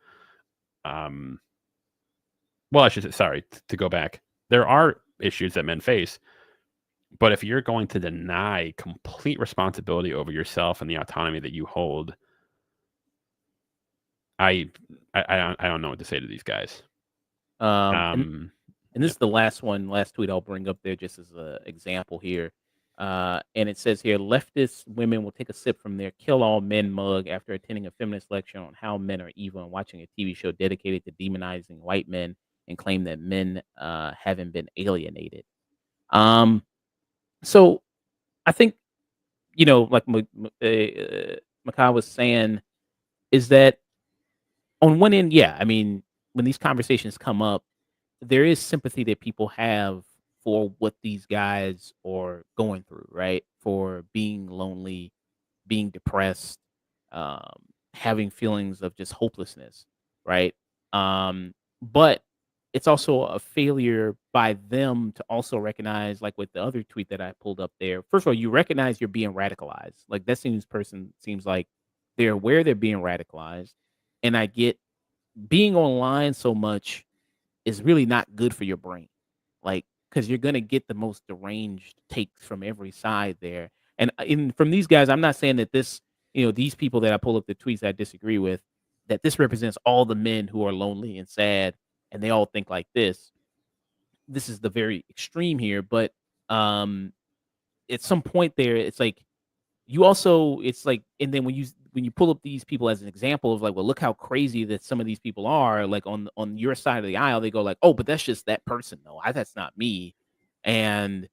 Um, well, I should say, sorry, to go back. There are issues that men face, but if you're going to deny complete responsibility over yourself and the autonomy that you hold, I I don't know what to say to these guys. And Um, this yeah. is the last tweet I'll bring up there just as an example here. And it says here, leftist women will take a sip from their kill all men mug after attending a feminist lecture on how men are evil and watching a TV show dedicated to demonizing white men and claim that men haven't been alienated. Um, so I think, like Makai was saying, is that on one end, yeah, I mean, when these conversations come up, there is sympathy that people have for what these guys are going through, right? For being lonely, being depressed, um, having feelings of just hopelessness, right? But it's also a failure by them to also recognize, like with the other tweet that I pulled up there. First of all, you recognize you're being radicalized. Like that seems like they're aware they're being radicalized, and I get being online so much is really not good for your brain. Like, because you're gonna get the most deranged takes from every side there. And from these guys, I'm not saying that these people that I pull up the tweets I disagree with, that this represents all the men who are lonely and sad, and they all think like this. This is the very extreme here, but um, at some point there, it's like you also it's like and then when you pull up these people as an example of like, well, look how crazy that some of these people are, like on your side of the aisle, they go like, oh, but that's just that person though. That's not me. And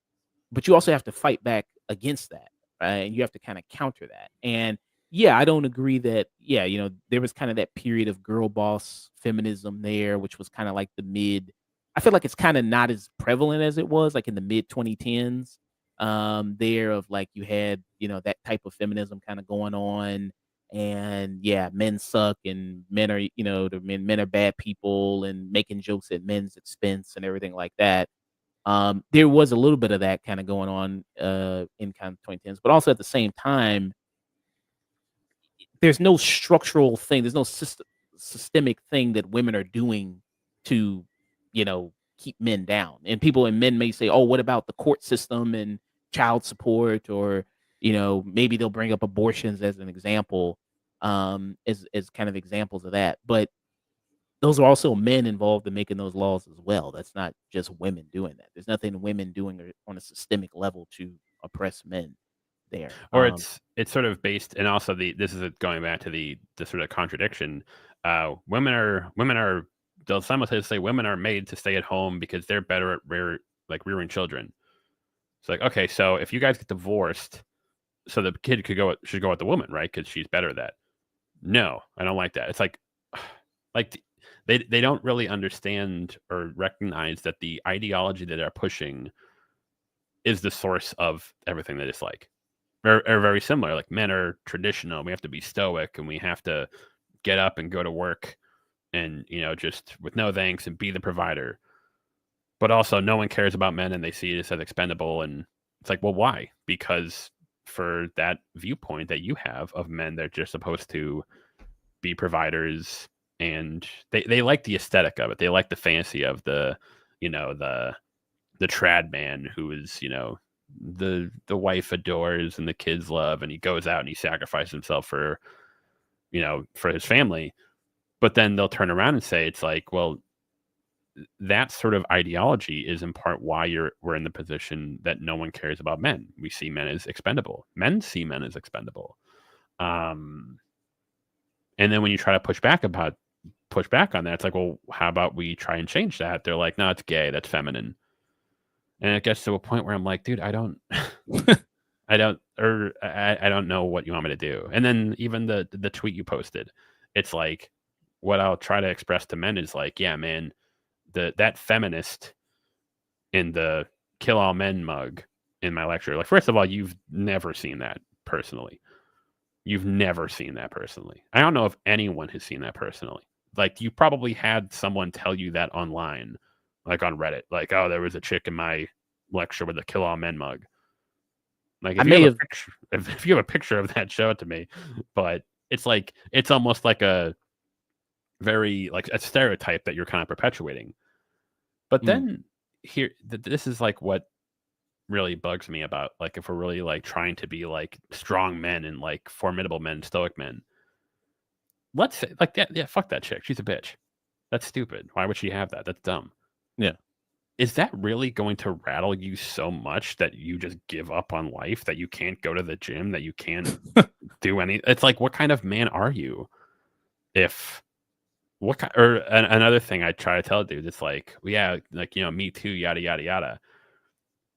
but you also have to fight back against that, right? And you have to kind of counter that. And yeah, I don't agree that, yeah, there was kind of that period of girl boss feminism there, which was kind of like the mid, I feel like it's kind of not as prevalent as it was like in the mid 2010s. There of like you had, that type of feminism kind of going on. And yeah, men suck and men are, men are bad people and making jokes at men's expense and everything like that. There was a little bit of that kinda going on, in kind of 2010s, but also at the same time, there's no structural thing, there's no systemic thing that women are doing to, keep men down. And people and men may say, "Oh, what about the court system and child support?" Or, maybe they'll bring up abortions as an example, as kind of examples of that. But those are also men involved in making those laws as well. That's not just women doing that. There's nothing women doing on a systemic level to oppress men there. Or it's sort of based, and also this is going back to the sort of contradiction. Women are they'll simultaneously say women are made to stay at home because they're better at rearing children. It's like, okay, so if you guys get divorced, so the kid should go with the woman, right? Because she's better at that. No, I don't like that. It's like they don't really understand or recognize that the ideology that they're pushing is the source of everything they dislike. Are very similar. Like, men are traditional. We have to be stoic, and we have to get up and go to work, and just with no thanks and be the provider. But also, no one cares about men, and they see it as expendable. And it's like, well, why? Because for that viewpoint that you have of men, they're just supposed to be providers, and they like the aesthetic of it. They like the fantasy of you know the the trad man who is the wife adores and the kids love, and he goes out and he sacrifices himself for his family. But then they'll turn around and say, it's like, well, that sort of ideology is in part why we're in the position that no one cares about men. We see men as expendable. Men see men as expendable. um and then when you try to push back on that, it's like, well, how about we try and change that? They're like, no, it's gay, that's feminine. And it gets to a point where I'm like, dude, I don't I don't know what you want me to do. And then even the tweet you posted, it's like, what I'll try to express to men is like, yeah, man, that feminist in the kill all men mug in my lecture, like, first of all, you've never seen that personally. You've never seen that personally. I don't know if anyone has seen that personally. Like, you probably had someone tell you that online, like on Reddit, like, oh, there was a chick in my lecture with a kill all men mug. Like, I if you may have a have picture, if you have a picture of that, show it to me. But it's like, it's almost like a very, like, a stereotype that you're kind of perpetuating. But mm, then this is like what really bugs me about, like, if we're really like trying to be like strong men and like formidable men, stoic men. Let's say like that. Yeah, fuck that chick. She's a bitch. That's stupid. Why would she have that? That's dumb. yeah. Is that really going to rattle you so much that you just give up on life, that you can't go to the gym, that you can't do any? It's like, what kind of man are you? If what kind, or another thing I try to tell dudes, it's like, well, yeah, like, me too, yada yada yada.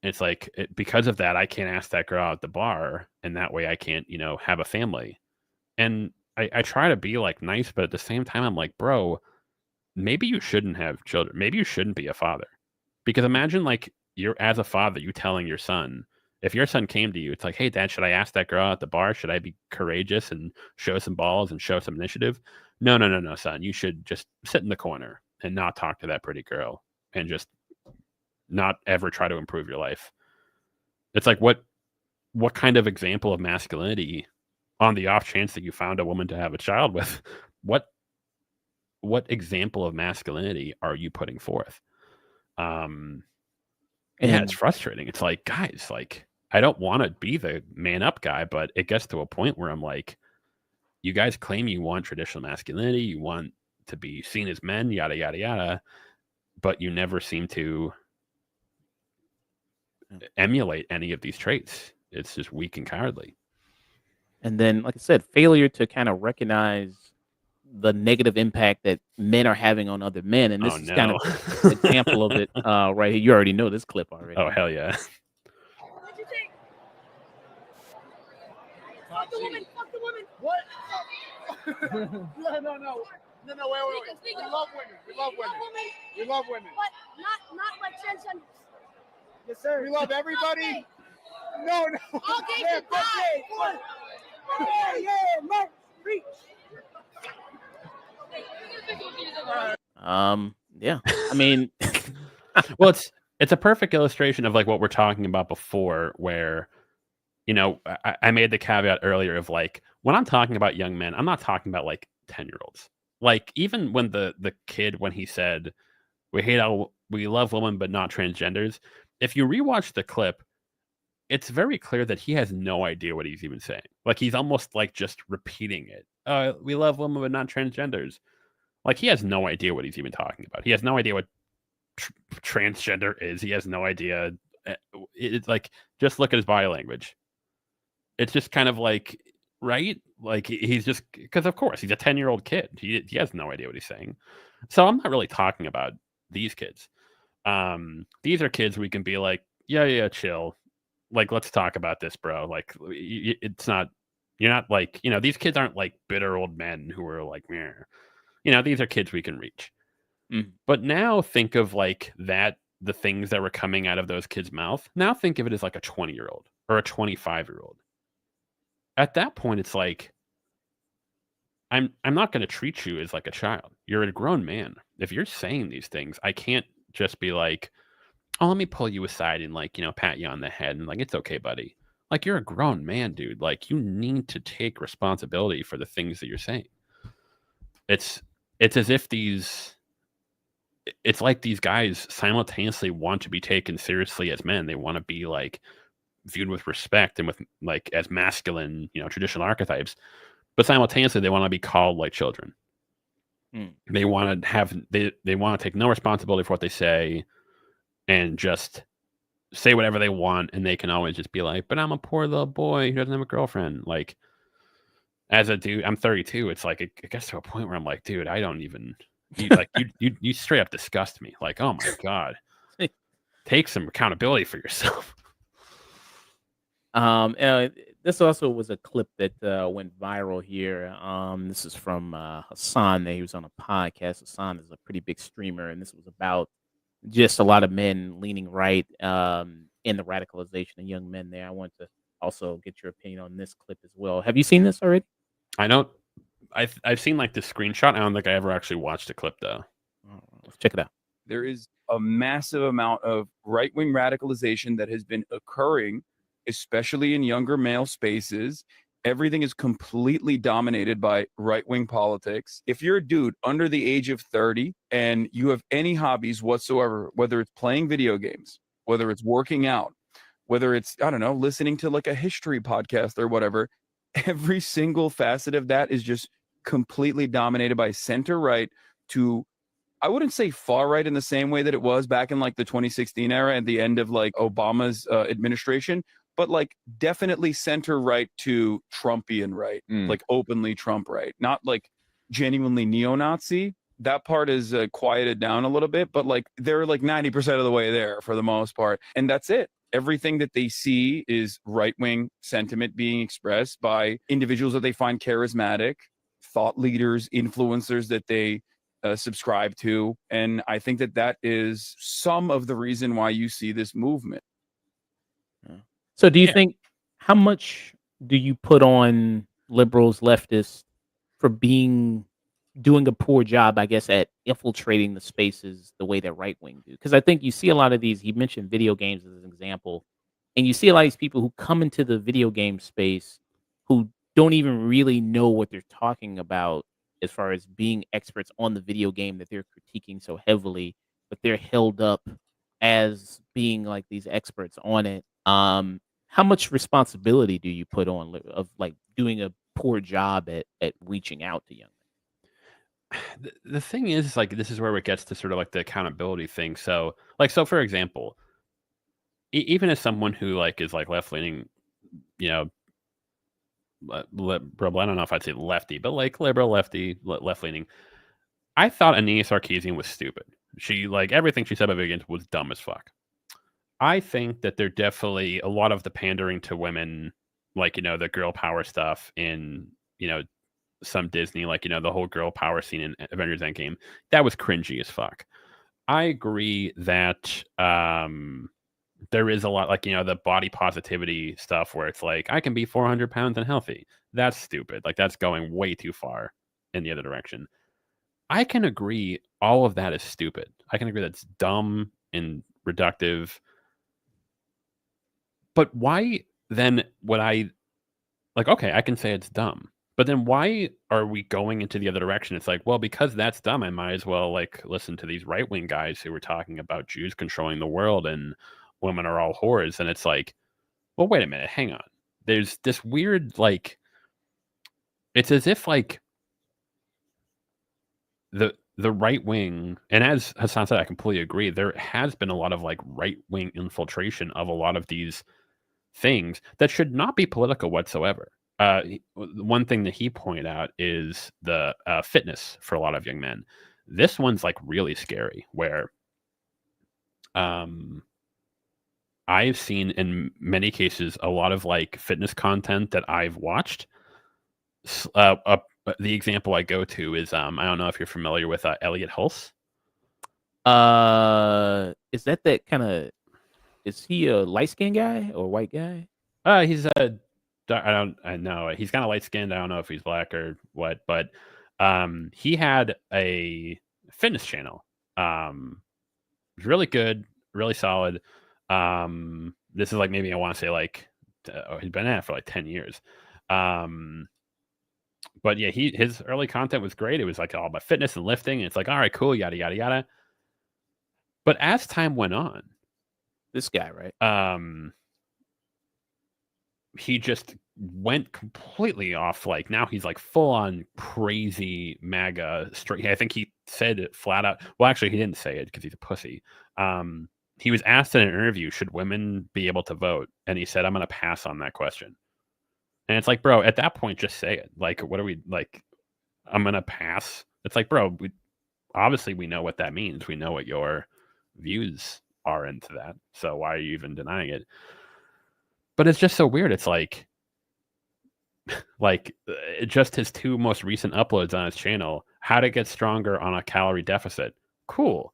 It's like, because of that, I can't ask that girl out at the bar, and that way I can't, have a family. And I try to be like nice, but at the same time, I'm like, bro, maybe you shouldn't have children. Maybe you shouldn't be a father. Because imagine, like, you're, as a father, you telling your son, if your son came to you, it's like, hey, dad, should I ask that girl at the bar? Should I be courageous and show some balls and show some initiative? No, no, no, no, son. You should just sit in the corner and not talk to that pretty girl, and just not ever try to improve your life. It's like, what kind of example of masculinity, on the off chance that you found a woman to have a child with, what what example of masculinity are you putting forth? Um, yeah, it's And frustrating. It's like, guys, like, I don't want to be the man up guy, but it gets to a point where I'm like, you guys claim you want traditional masculinity, you want to be seen as men, yada yada yada, but you never seem to mm, emulate any of these traits. It's just weak and cowardly. And then, like I said, failure to kind of recognize the negative impact that men are having on other men. And Oh this is kind no. of an example of it right here. You already know this clip Oh already. hell yeah. What'd you think? Fuck the woman! Fuck the woman! What? No. Wait. We love women. We love women. We love women. But not like transgenders. Yes, sir. We love everybody. Okay. No. Okay, yeah, so die. Yeah, Mark, preach. Yeah. I mean, Well, it's a perfect illustration of like what we're talking about before, where I made the caveat earlier of like when I'm talking about young men, I'm not talking about like 10-year-olds. Like even when the kid when he said we love women but not transgenders, if you rewatch the clip, it's very clear that he has no idea what he's even saying. Like he's almost like just repeating it. We love women but not transgenders. Like he has no idea what he's even talking about. He has no idea what transgender is. He has no idea. It's like just look at his body language. It's just kind of like right, like he's just because of course he's a 10-year-old kid. He has no idea what he's saying. So I'm not really talking about these kids. These are kids we can be like, yeah, chill. Like let's talk about this, bro. Like it's not. You're not like these kids aren't like bitter old men who are like, meh. These are kids we can reach. mhm. But now think of like that, the things that were coming out of those kids' mouth. Now think of it as like a 20-year-old or a 25-year-old. At that point, it's like I'm not going to treat you as like a child. You're a grown man. If you're saying these things, I can't just be like, oh, let me pull you aside and like pat you on the head and like it's okay, buddy. Like you're a grown man, dude. Like you need to take responsibility for the things that you're saying. It's as if it's like these guys simultaneously want to be taken seriously as men. They want to be like viewed with respect and with like as masculine, traditional archetypes, but simultaneously they want to be called like children. They want to have they want to take no responsibility for what they say and just say whatever they want, and they can always just be like, but I'm a poor little boy who doesn't have a girlfriend. Like as a dude, I'm 32. It's like it gets to a point where I'm like, dude, I don't even you straight up disgust me. Like, oh my god, take some accountability for yourself. This also was a clip that went viral here. This is from Hassan. He was on a podcast. Hassan is a pretty big streamer, and this was about just a lot of men leaning right in the radicalization of young men. There, I want to also get your opinion on this clip as well. Have you seen this already? I don't. I've seen like the screenshot. I don't think I ever actually watched a clip though. Let's check it out. There is a massive amount of right-wing radicalization that has been occurring, especially in younger male spaces. Everything is completely dominated by right-wing politics. If you're a dude under the age of 30 and you have any hobbies whatsoever, whether it's playing video games, whether it's working out, whether it's, I don't know, listening to like a history podcast or whatever, every single facet of that is just completely dominated by center right to, I wouldn't say far right in the same way that it was back in like the 2016 era at the end of like Obama's administration, but like definitely center right to Trumpian right, like openly Trump right, not like genuinely neo-Nazi. That part is quieted down a little bit, but like they're like 90% of the way there for the most part. And that's it. Everything that they see is right-wing sentiment being expressed by individuals that they find charismatic, thought leaders, influencers that they subscribe to. And I think that is some of the reason why you see this movement. So, do you think how much do you put on liberals, leftists for doing a poor job, I guess, at infiltrating the spaces the way that right wing do? Because I think you see a lot of these. He mentioned video games as an example, and you see a lot of these people who come into the video game space who don't even really know what they're talking about as far as being experts on the video game that they're critiquing so heavily, but they're held up as being like these experts on it. How much responsibility do you put on of like doing a poor job at reaching out to young The thing is, like, this is where it gets to sort of like the accountability thing. So, like, for example, even as someone who like is like left leaning, you know, liberal. I don't know if I'd say lefty, but like liberal, lefty, left leaning. I thought Anita Sarkeesian was stupid. She like everything she said about video games was dumb as fuck. I think that they're definitely a lot of the pandering to women, like the girl power stuff in some Disney, like the whole girl power scene in Avengers Endgame. That was cringy as fuck. I agree that there is a lot like the body positivity stuff where it's like I can be 400 pounds and healthy. That's stupid. Like that's going way too far in the other direction. I can agree all of that is stupid. I can agree that's dumb and reductive. But why then would I like okay, I can say it's dumb. But then why are we going into the other direction? It's like, well, because that's dumb, I might as well like listen to these right-wing guys who were talking about Jews controlling the world and women are all whores. And it's like, well, wait a minute, hang on. There's this weird like it's as if like the right wing, and as Hassan said, I completely agree. There has been a lot of like right wing infiltration of a lot of these things that should not be political whatsoever. One thing that he pointed out is the fitness for a lot of young men. This one's like really scary, where I've seen in many cases a lot of like fitness content that I've watched. The example I go to is I don't know if you're familiar with Elliot Hulse. Is that kind of? Is he a light skinned guy or white guy? He's a I know he's kind of light skinned. I don't know if he's black or what, but he had a fitness channel. It was really good, really solid. This is like maybe I want to say like he's been at it for like 10 years. But yeah, his early content was great. It was like all about fitness and lifting. And it's like, all right, cool, yada yada yada. But as time went on, this guy, right? He just went completely off. Like now he's like full on crazy MAGA straight. I think he said it flat out. Well, actually, he didn't say it because he's a pussy. He was asked in an interview, should women be able to vote? And he said, I'm going to pass on that question. And it's like, bro, at that point, just say it. Like, what are we like? I'm going to pass. It's like, bro, obviously we know what that means. We know what your views are into that. So why are you even denying it? But it's just so weird. It's like just his 2 most recent uploads on his channel, how to get stronger on a calorie deficit. Cool.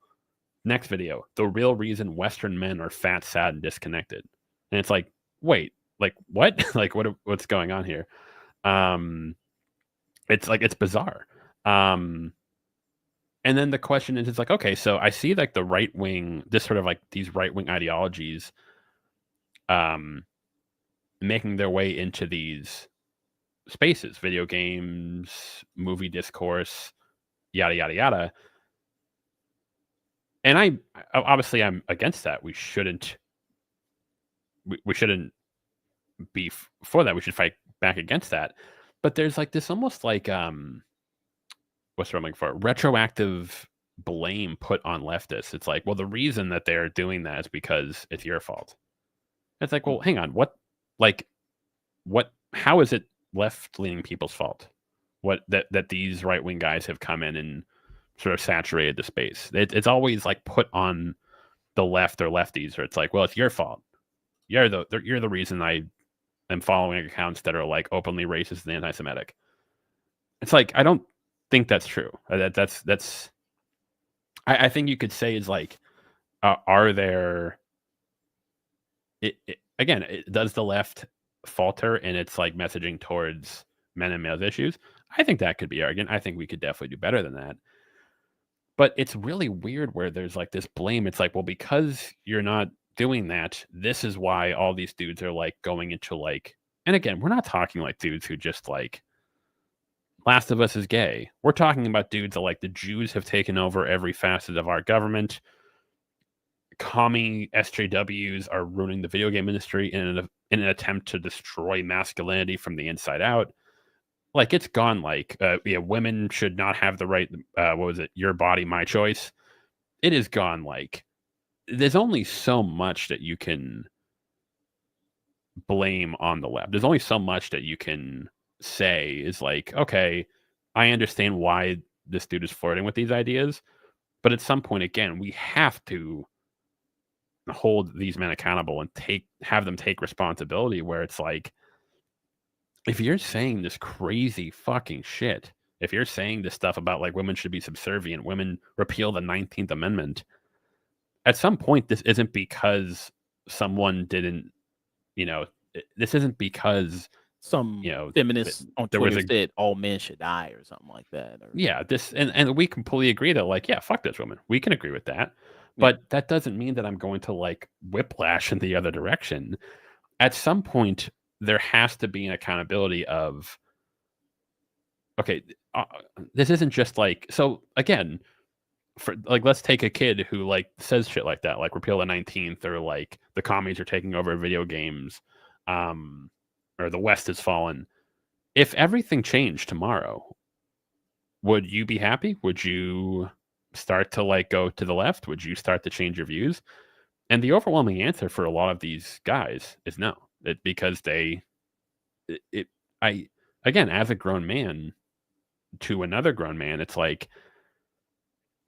Next video, the real reason Western men are fat, sad, and disconnected. And it's like, wait, like what? Like what's going on here? It's like it's bizarre. And then the question is, it's like, okay, so I see like the right wing, this sort of like these right wing ideologies, making their way into these spaces, video games, movie discourse, yada yada yada. And I'm against that. We shouldn't be for that. We should fight back against that. But there's like this almost like what's the word I'm looking for? Retroactive blame put on leftists. It's like, well, the reason that they're doing that is because it's your fault. It's like, well, hang on, how is it left-leaning people's fault? What that these right-wing guys have come in and sort of saturated the space. It's always like put on the left or lefties, or it's like, well, it's your fault. You're the reason I am following accounts that are like openly racist and anti-Semitic. It's like, I don't think that's true. That's I think you could say is like, are there? Does the left falter in its like messaging towards men and males issues? I think that could be argued. I think we could definitely do better than that. But it's really weird where there's like this blame. It's like, well, because you're not doing that, this is why all these dudes are like going into like, and again, we're not talking like dudes who just like Last of Us is gay. We're talking about dudes that like the Jews have taken over every facet of our government. Commie SJWs are ruining the video game industry in an attempt to destroy masculinity from the inside out. Like it's gone. Like women should not have the right. What was it? Your body, my choice. It is gone. Like there's only so much that you can blame on the left. There's only so much that you can say is like, okay, I understand why this dude is flirting with these ideas, but at some point, again, we have to hold these men accountable and have them take responsibility. Where it's like, if you're saying this crazy fucking shit, if you're saying this stuff about like women should be subservient, women repeal the 19th Amendment, at some point, this isn't because someone didn't, this isn't because Some you feminists on there was Twitter said all men should die or something like that. Or, this, and we completely agree that like, yeah, fuck this woman. We can agree with that. Yeah. But that doesn't mean that I'm going to like whiplash in the other direction. At some point, there has to be an accountability of, okay, this isn't just like, so again, for like, let's take a kid who like says shit like that, like repeal the 19th, or like the commies are taking over video games, or the West has fallen. If everything changed tomorrow, would you be happy? Would you start to like go to the left? Would you start to change your views? And the overwhelming answer for a lot of these guys is no. Because I again, as a grown man to another grown man, it's like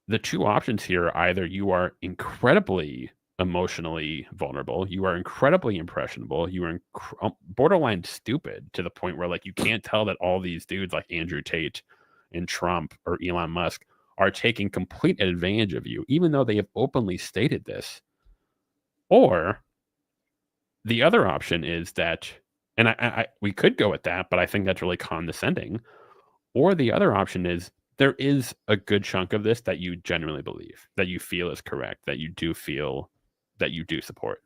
the two options here are either you are incredibly emotionally vulnerable, you are incredibly impressionable, you are borderline stupid to the point where like you can't tell that all these dudes like Andrew Tate and Trump or Elon Musk are taking complete advantage of you, even though they have openly stated this. Or the other option is that, and we could go with that, but I think that's really condescending. Or the other option is there is a good chunk of this that you genuinely believe, that you feel is correct, that you do feel, that you do support.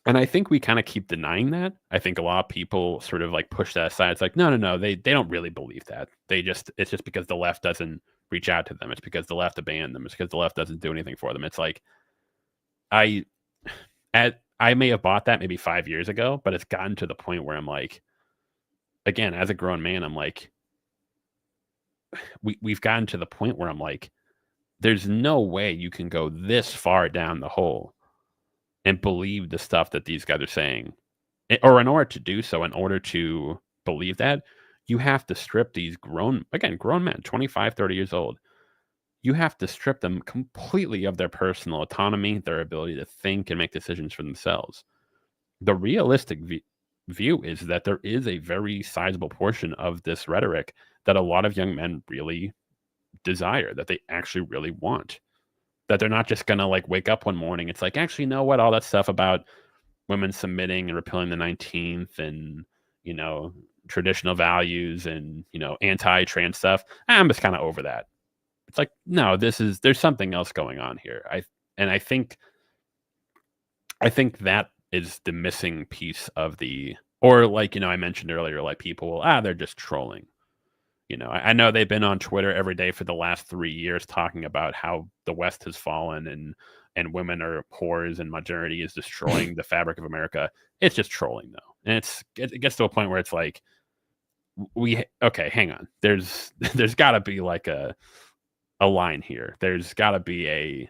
And I think we kind of keep denying that. I think a lot of people sort of like push that aside. It's like, no, they don't really believe that. It's just because the left doesn't reach out to them. It's because the left abandoned them. It's because the left doesn't do anything for them. It's like, I may have bought that maybe 5 years ago, but it's gotten to the point where I'm like, again, as a grown man, I'm like, we've gotten to the point where I'm like, there's no way you can go this far down the hole and believe the stuff that these guys are saying. Or in order to do so, in order to believe that, you have to strip these grown men, 25, 30 years old. You have to strip them completely of their personal autonomy, their ability to think and make decisions for themselves. The realistic view is that there is a very sizable portion of this rhetoric that a lot of young men really desire, that they actually really want. That they're not just going to like wake up one morning. It's like, actually, you know what? All that stuff about women submitting and repealing the 19th and, traditional values and, anti-trans stuff, I'm just kind of over that. It's like, no, there's something else going on here. I think that is the missing piece of or like, I mentioned earlier, like people will, they're just trolling. I know they've been on Twitter every day for the last 3 years talking about how the West has fallen and women are whores and modernity is destroying the fabric of America. It's just trolling though. And it gets to a point where it's like, hang on. There's gotta be like a line here. There's gotta be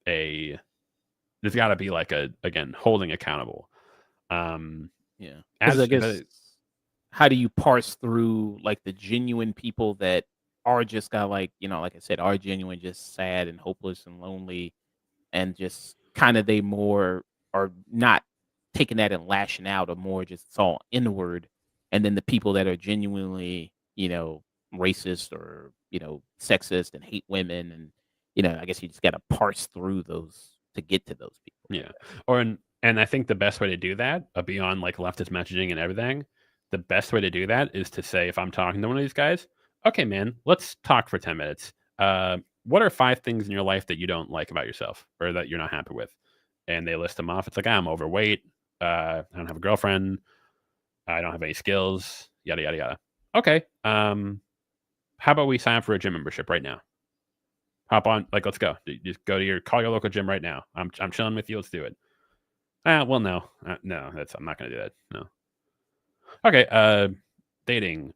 there's gotta be like again, holding accountable. Yeah. Because I guess, how do you parse through like the genuine people that are just kind of like, like I said, are genuine, just sad and hopeless and lonely, and just kind of they more are not taking that and lashing out, or more just it's all inward. And then the people that are genuinely, racist or, sexist and hate women. And, I guess you just got to parse through those to get to those people. Yeah. And I think the best way to do that, beyond like leftist messaging and everything, the best way to do that is to say, if I'm talking to one of these guys, okay, man, let's talk for 10 minutes. What are 5 things in your life that you don't like about yourself or that you're not happy with? And they list them off. It's like, I'm overweight. I don't have a girlfriend. I don't have any skills, yada, yada, yada. Okay. How about we sign up for a gym membership right now? Hop on, like, let's go. Just call your local gym right now. I'm chilling with you. Let's do it. Well, no, no, I'm not going to do that. No. Okay. Dating.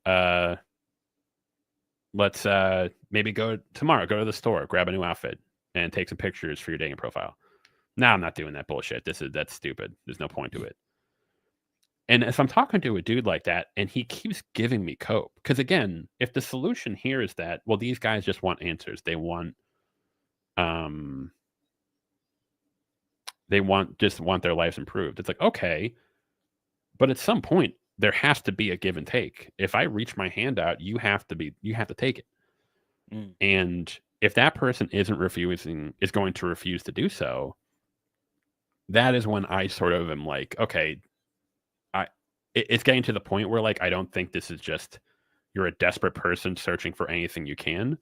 Let's maybe go tomorrow. Go to the store, grab a new outfit, and take some pictures for your dating profile. No, I'm not doing that bullshit. That's stupid. There's no point to it. And if I'm talking to a dude like that and he keeps giving me cope, because again, if the solution here is that, well, these guys just want answers. They want just want their lives improved. It's like, okay, but at some point there has to be a give and take. If I reach my hand out, you have to take it. Mm. And if that person is going to refuse to do so, that is when I sort of am like, okay, it's getting to the point where like I don't think this is just you're a desperate person searching for anything you can.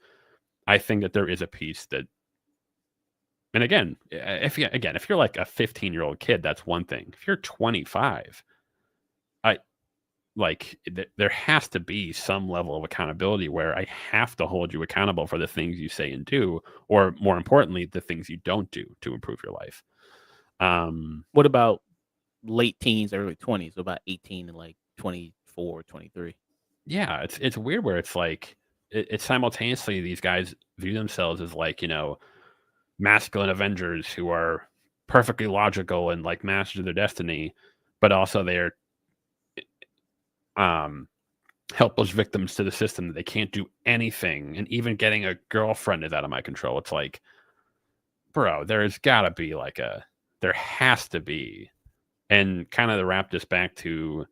I think that there is a piece that, and again, if you're like a 15-year-old kid, that's one thing. If you're 25, there has to be some level of accountability where I have to hold you accountable for the things you say and do, or more importantly, the things you don't do to improve your life. What about late teens, early 20s? What about 18 and like 24, 23? Yeah, it's weird where it's like it's simultaneously these guys view themselves as like, masculine Avengers who are perfectly logical and like masters of their destiny, but also they're helpless victims to the system that they can't do anything, and even getting a girlfriend is out of my control. It's like, bro, there has to be, and kind of to wrap this back to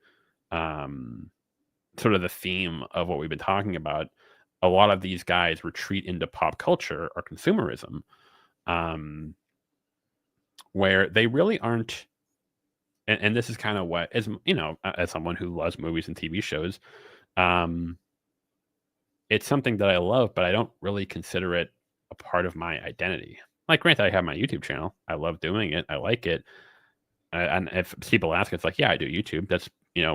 sort of the theme of what we've been talking about, a lot of these guys retreat into pop culture or consumerism, where they really aren't. And this is kind of what, as as someone who loves movies and TV shows, it's something that I love, but I don't really consider it a part of my identity. Like, granted, I have my YouTube channel. I love doing it. I like it. And if people ask, it's like, yeah, I do YouTube. That's,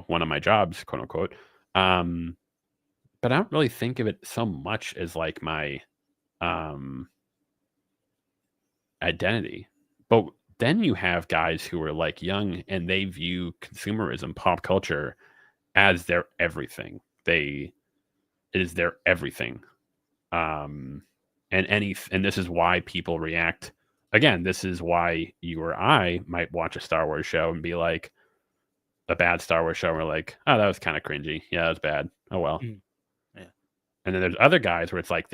one of my jobs, quote unquote. But I don't really think of it so much as like my identity. But then you have guys who are like young and they view consumerism, pop culture, as their everything. It is their everything. And this is why people react. Again, this is why you or I might watch a Star Wars show and be like, a bad Star Wars show, and we're like, oh, that was kind of cringy. Yeah, that was bad. Oh well. Yeah. And then there's other guys where it's like,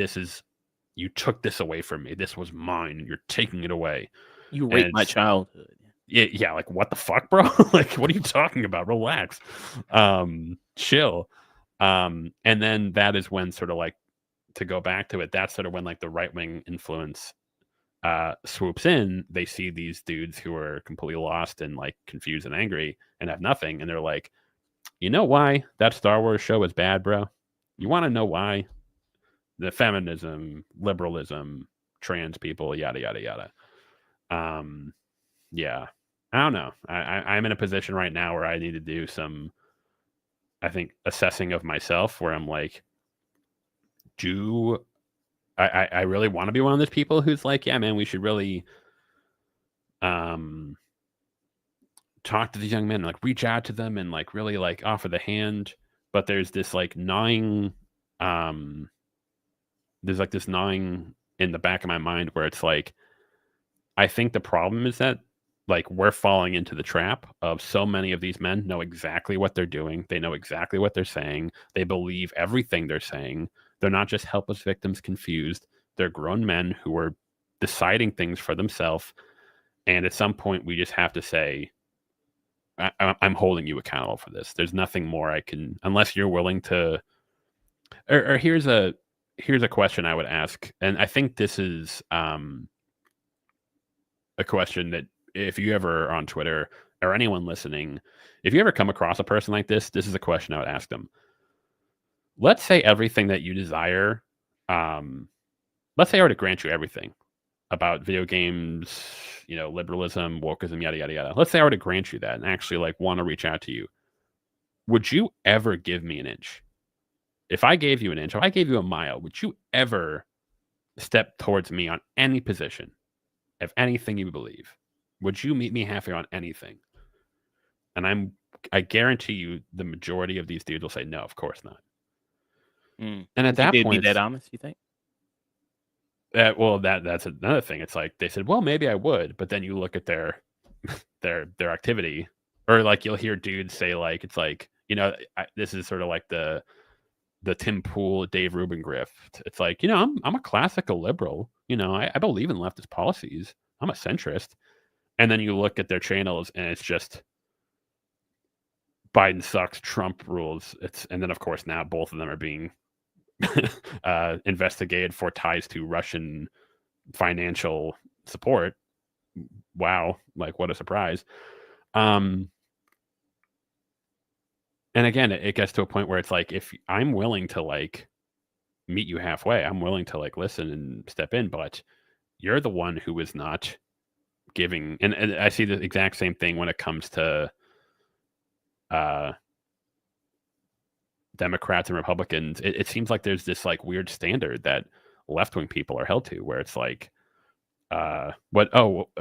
you took this away from me. This was mine. You're taking it away. You raped my childhood. Yeah, like what the fuck, bro? Like, what are you talking about? Relax. Chill. And then that is when, sort of like, to go back to it, that's sort of when like the right-wing influence swoops in. They see these dudes who are completely lost and like confused and angry and have nothing, and they're like, you know why that Star Wars show is bad, bro? You want to know why? The feminism, liberalism, trans people, yada yada yada. Yeah, I don't know. I'm in a position right now where I need to do some, I think, assessing of myself, where I'm like, I really want to be one of those people who's like, yeah, man, we should really talk to these young men, like reach out to them and like really like offer the hand. But there's this like gnawing, there's like this gnawing in the back of my mind where it's like, I think the problem is that like we're falling into the trap of so many of these men know exactly what they're doing. They know exactly what they're saying. They believe everything they're saying. They're not just helpless victims confused. They're grown men who are deciding things for themselves. And at some point, we just have to say, I'm holding you accountable for this. There's nothing more I can, unless you're willing to. Or here's a question I would ask, and I think this is a question that, if you ever are on Twitter or anyone listening, if you ever come across a person like this is a question I would ask them. Let's say everything that you desire, let's say I were to grant you everything about video games, liberalism, wokeism, yada, yada, yada. Let's say I were to grant you that and actually like want to reach out to you. Would you ever give me an inch? If I gave you an inch, if I gave you a mile, would you ever step towards me on any position of anything you believe? Would you meet me halfway on anything? And I guarantee you the majority of these dudes will say, no, of course not. Mm. And at that they'd point, be that honest, you think? Well, that's another thing. It's like they said, well, maybe I would, but then you look at their their activity, or like you'll hear dudes say like it's like this is sort of like the Tim Pool, Dave Rubin grift. It's like I'm a classical liberal. I believe in leftist policies. I'm a centrist, and then you look at their channels and it's just Biden sucks, Trump rules. And then of course now both of them are being investigated for ties to Russian financial support. Wow, like what a surprise. And again, it gets to a point where it's like, if I'm willing to like meet you halfway, I'm willing to like listen and step in, but you're the one who is not giving. And I see the exact same thing when it comes to Democrats and Republicans. It seems like there's this like weird standard that left-wing people are held to, where it's like, a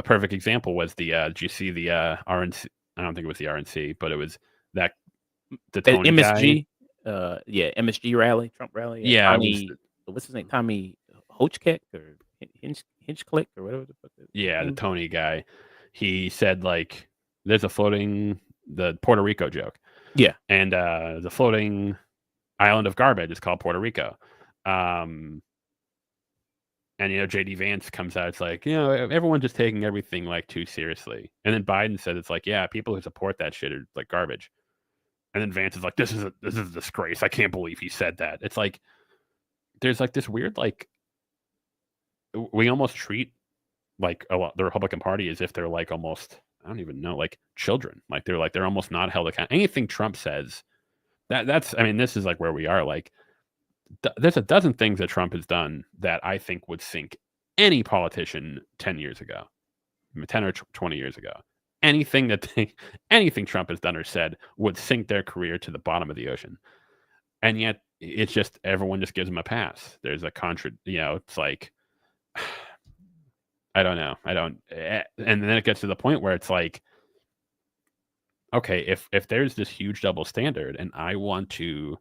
perfect example was did you see the RNC? I don't think it was the RNC, but it was the Tony MSG, guy. MSG rally, Trump rally. Yeah, Tommy, what's his name? Tommy Hochkick or Hinchclick or whatever the fuck. The Tony guy. He said like, there's the Puerto Rico joke. Yeah, and the floating island of garbage is called Puerto Rico. And JD Vance comes out, it's like, everyone's just taking everything like too seriously. And then Biden said it's like, yeah, people who support that shit are like garbage. And then Vance is like, this is a disgrace. I can't believe he said that. It's like there's like this weird like, we almost treat like the Republican Party as if they're like almost, I don't even know, like children. Like they're almost not held accountable. Anything Trump says, that's this is like where we are. Like there's a dozen things that Trump has done that I think would sink any politician 10 years ago, 10 or 20 years ago. Anything Trump has done or said would sink their career to the bottom of the ocean. And yet it's just, everyone just gives him a pass. There's a it's like, I don't know. And then it gets to the point where it's like, okay, if there's this huge double standard and I want to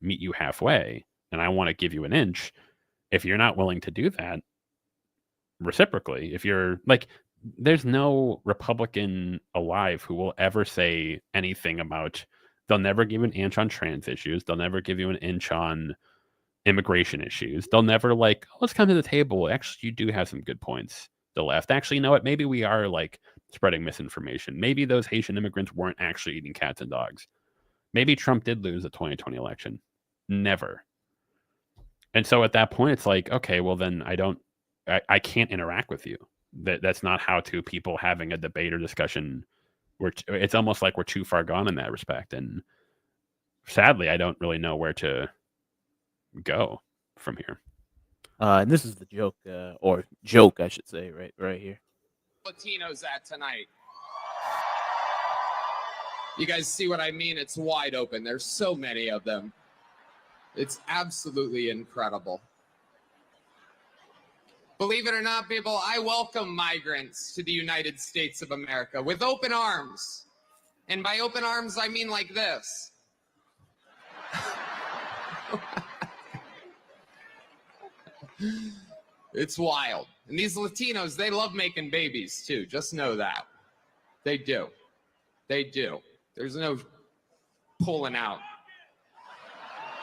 meet you halfway and I want to give you an inch, if you're not willing to do that reciprocally, if you're like, there's no Republican alive who will ever say anything about, they'll never give an inch on trans issues. They'll never give you an inch on immigration issues. They'll never like, let's come to the table. Actually, you do have some good points. The left, actually, you know what? Maybe we are like spreading misinformation. Maybe those Haitian immigrants weren't actually eating cats and dogs. Maybe Trump did lose the 2020 election. Never. And so at that point, it's like, okay, well then I can't interact with you. That's not how two people having a debate or discussion. It's almost like we're too far gone in that respect. And sadly, I don't really know where to go from here. And this is the joke, or joke, I should say, right here. Latinos at tonight. You guys see what I mean? It's wide open. There's so many of them. It's absolutely incredible. Believe it or not, people, I welcome migrants to the United States of America with open arms. And by open arms, I mean like this. It's wild. And these Latinos, they love making babies too. Just know that. They do. They do. There's no pulling out.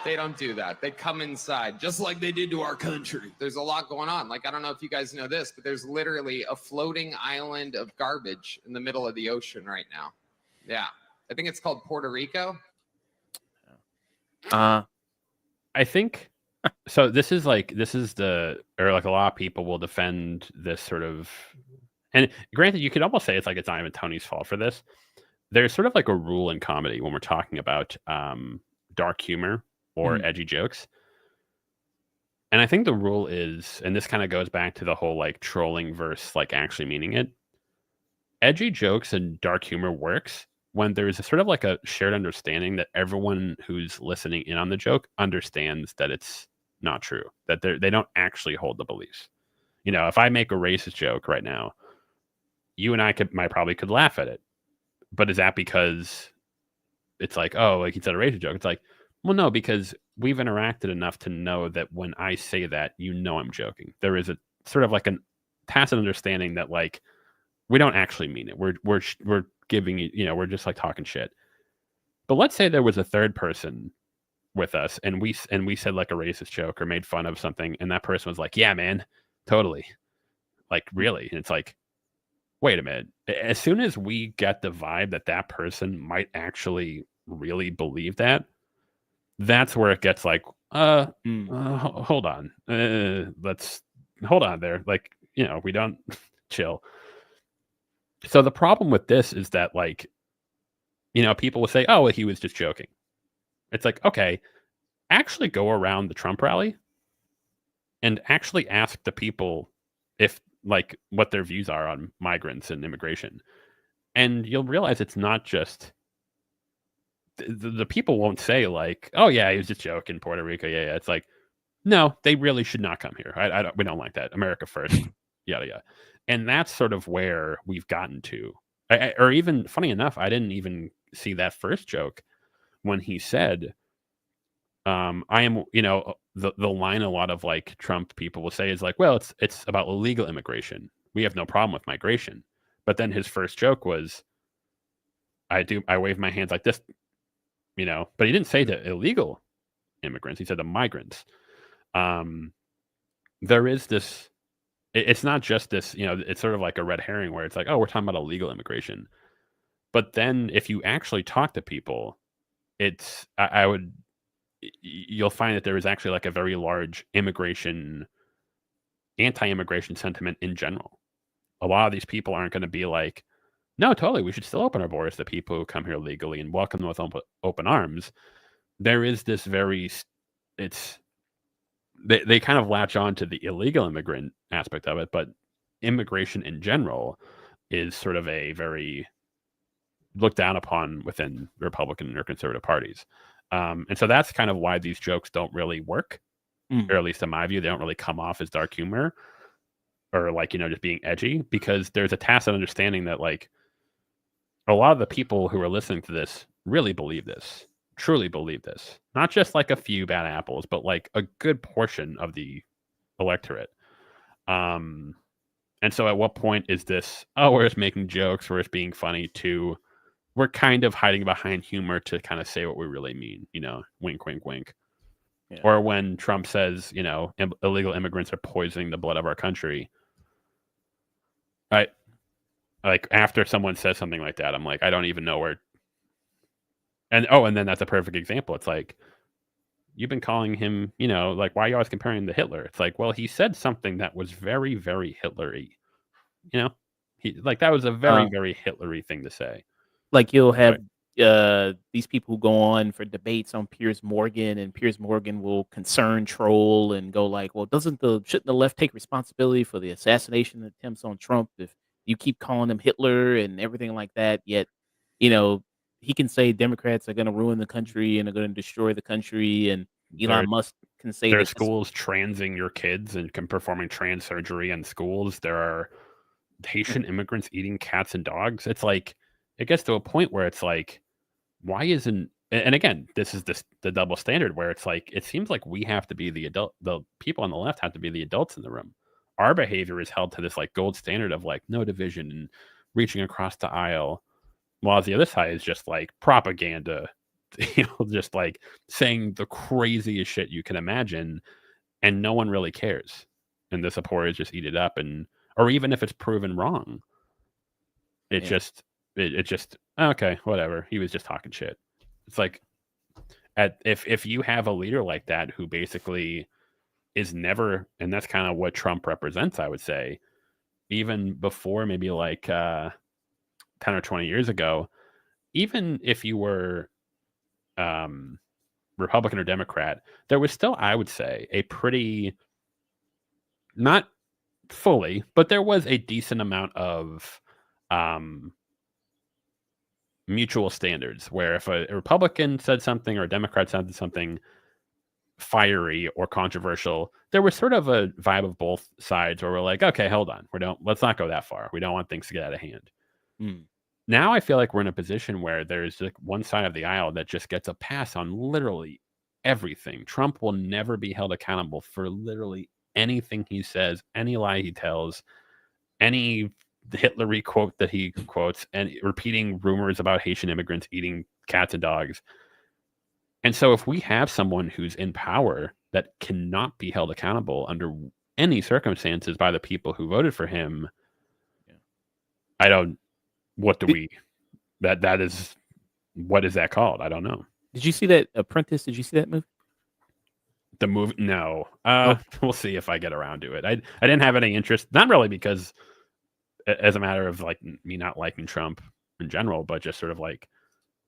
They don't do that. They come inside, just like they did to our country. There's a lot going on. Like, I don't know if you guys know this, but there's literally a floating island of garbage in the middle of the ocean right now. Yeah. I think it's called Puerto Rico. I think so. This is like a lot of people will defend this sort of, and granted, you could almost say it's like it's not even Tony's fault for this. There's sort of like a rule in comedy when we're talking about dark humor or edgy jokes. And I think the rule is, and this kind of goes back to the whole like trolling versus like actually meaning it. Edgy jokes and dark humor works when there's a sort of like a shared understanding that everyone who's listening in on the joke understands that it's not true, that they don't actually hold the beliefs. You know, if I make a racist joke right now, you and I probably could laugh at it. But is that because it's like, oh, like he said a racist joke? It's like, well, no, because we've interacted enough to know that when I say that, you know I'm joking. There is sort of like a tacit understanding that like we don't actually mean it. We're giving you, we're just like talking shit. But let's say there was a third person with us, and we said like a racist joke or made fun of something, and that person was like, "Yeah, man, totally." Like, really? And it's like, wait a minute. As soon as we get the vibe that that person might actually really believe that, that's where it gets like, hold on. Let's hold on there. Like, we don't chill. So the problem with this is that, like, people will say, oh, well, he was just joking. It's like, okay, actually go around the Trump rally and actually ask the people if, like, what their views are on migrants and immigration. And you'll realize it's not just the people won't say like, oh yeah, he was just joking, Puerto Rico. Yeah. It's like, no, they really should not come here. We don't like that. America first, yada, yada. And that's sort of where we've gotten to. Or even, funny enough, I didn't even see that first joke when he said, I am, the line a lot of like Trump people will say is like, well, it's about illegal immigration. We have no problem with migration. But then his first joke was, I wave my hands like this, but he didn't say the illegal immigrants. He said the migrants. There is this, it's not just this, it's sort of like a red herring where it's like, oh, we're talking about illegal immigration. But then if you actually talk to people, you'll find that there is actually like a very large anti-immigration sentiment in general. A lot of these people aren't going to be like, no, totally, we should still open our borders to people who come here legally and welcome them with open arms. There is this they kind of latch on to the illegal immigrant aspect of it, but immigration in general is sort of a very looked down upon within Republican or conservative parties. And so that's kind of why these jokes don't really work, or at least in my view, they don't really come off as dark humor or like, just being edgy, because there's a tacit understanding that like a lot of the people who are listening to this really believe this, truly believe this. Not just like a few bad apples, but like a good portion of the electorate. And so at what point is this, oh, we're just making jokes, we're just being funny, to we're kind of hiding behind humor to kind of say what we really mean, wink, wink, wink. Yeah. Or when Trump says, illegal immigrants are poisoning the blood of our country. Like after someone says something like that, I'm like, I don't even know where. And then that's a perfect example. It's like, you've been calling him, like, why are you always comparing him to Hitler? It's like, well, he said something that was very, very Hitler-y. That was a very, very Hitler-y thing to say. Like you'll have these people who go on for debates on Piers Morgan, and Piers Morgan will concern troll and go like, well, shouldn't the left take responsibility for the assassination attempts on Trump if you keep calling him Hitler and everything like that? Yet, he can say Democrats are going to ruin the country and are going to destroy the country, and Elon Musk can say there are schools transing your kids and performing trans surgery in schools. There are Haitian immigrants eating cats and dogs. It's like, it gets to a point where it's like, why isn't, and again, this is the double standard where it's like, it seems like we have to be the people on the left have to be the adults in the room. Our behavior is held to this like gold standard of like no division and reaching across the aisle, while the other side is just like propaganda, just like saying the craziest shit you can imagine, and no one really cares. And the supporters just eat it up, or even if it's proven wrong, it just okay, whatever. He was just talking shit. It's like, if you have a leader like that who basically is never, and that's kind of what Trump represents, I would say, even before maybe like 10 or 20 years ago, even if you were Republican or Democrat, there was still, I would say, a pretty, not fully, but there was a decent amount of mutual standards where if a Republican said something or a Democrat said something fiery or controversial, there was sort of a vibe of both sides where we're like, okay, hold on, let's not go that far. We don't want things to get out of hand. Now I feel like we're in a position where there's like one side of the aisle that just gets a pass on literally everything. Trump will never be held accountable for literally anything he says, any lie he tells, any Hitler quote that he quotes, and repeating rumors about Haitian immigrants eating cats and dogs. And so if we have someone who's in power that cannot be held accountable under any circumstances by the people who voted for him, I don't, what do we, that is, what is that called? I don't know. Did you see that Apprentice? Did you see that movie? The movie? No. Oh. We'll see if I get around to it. I didn't have any interest, not really because as a matter of like me not liking Trump in general, but just sort of like,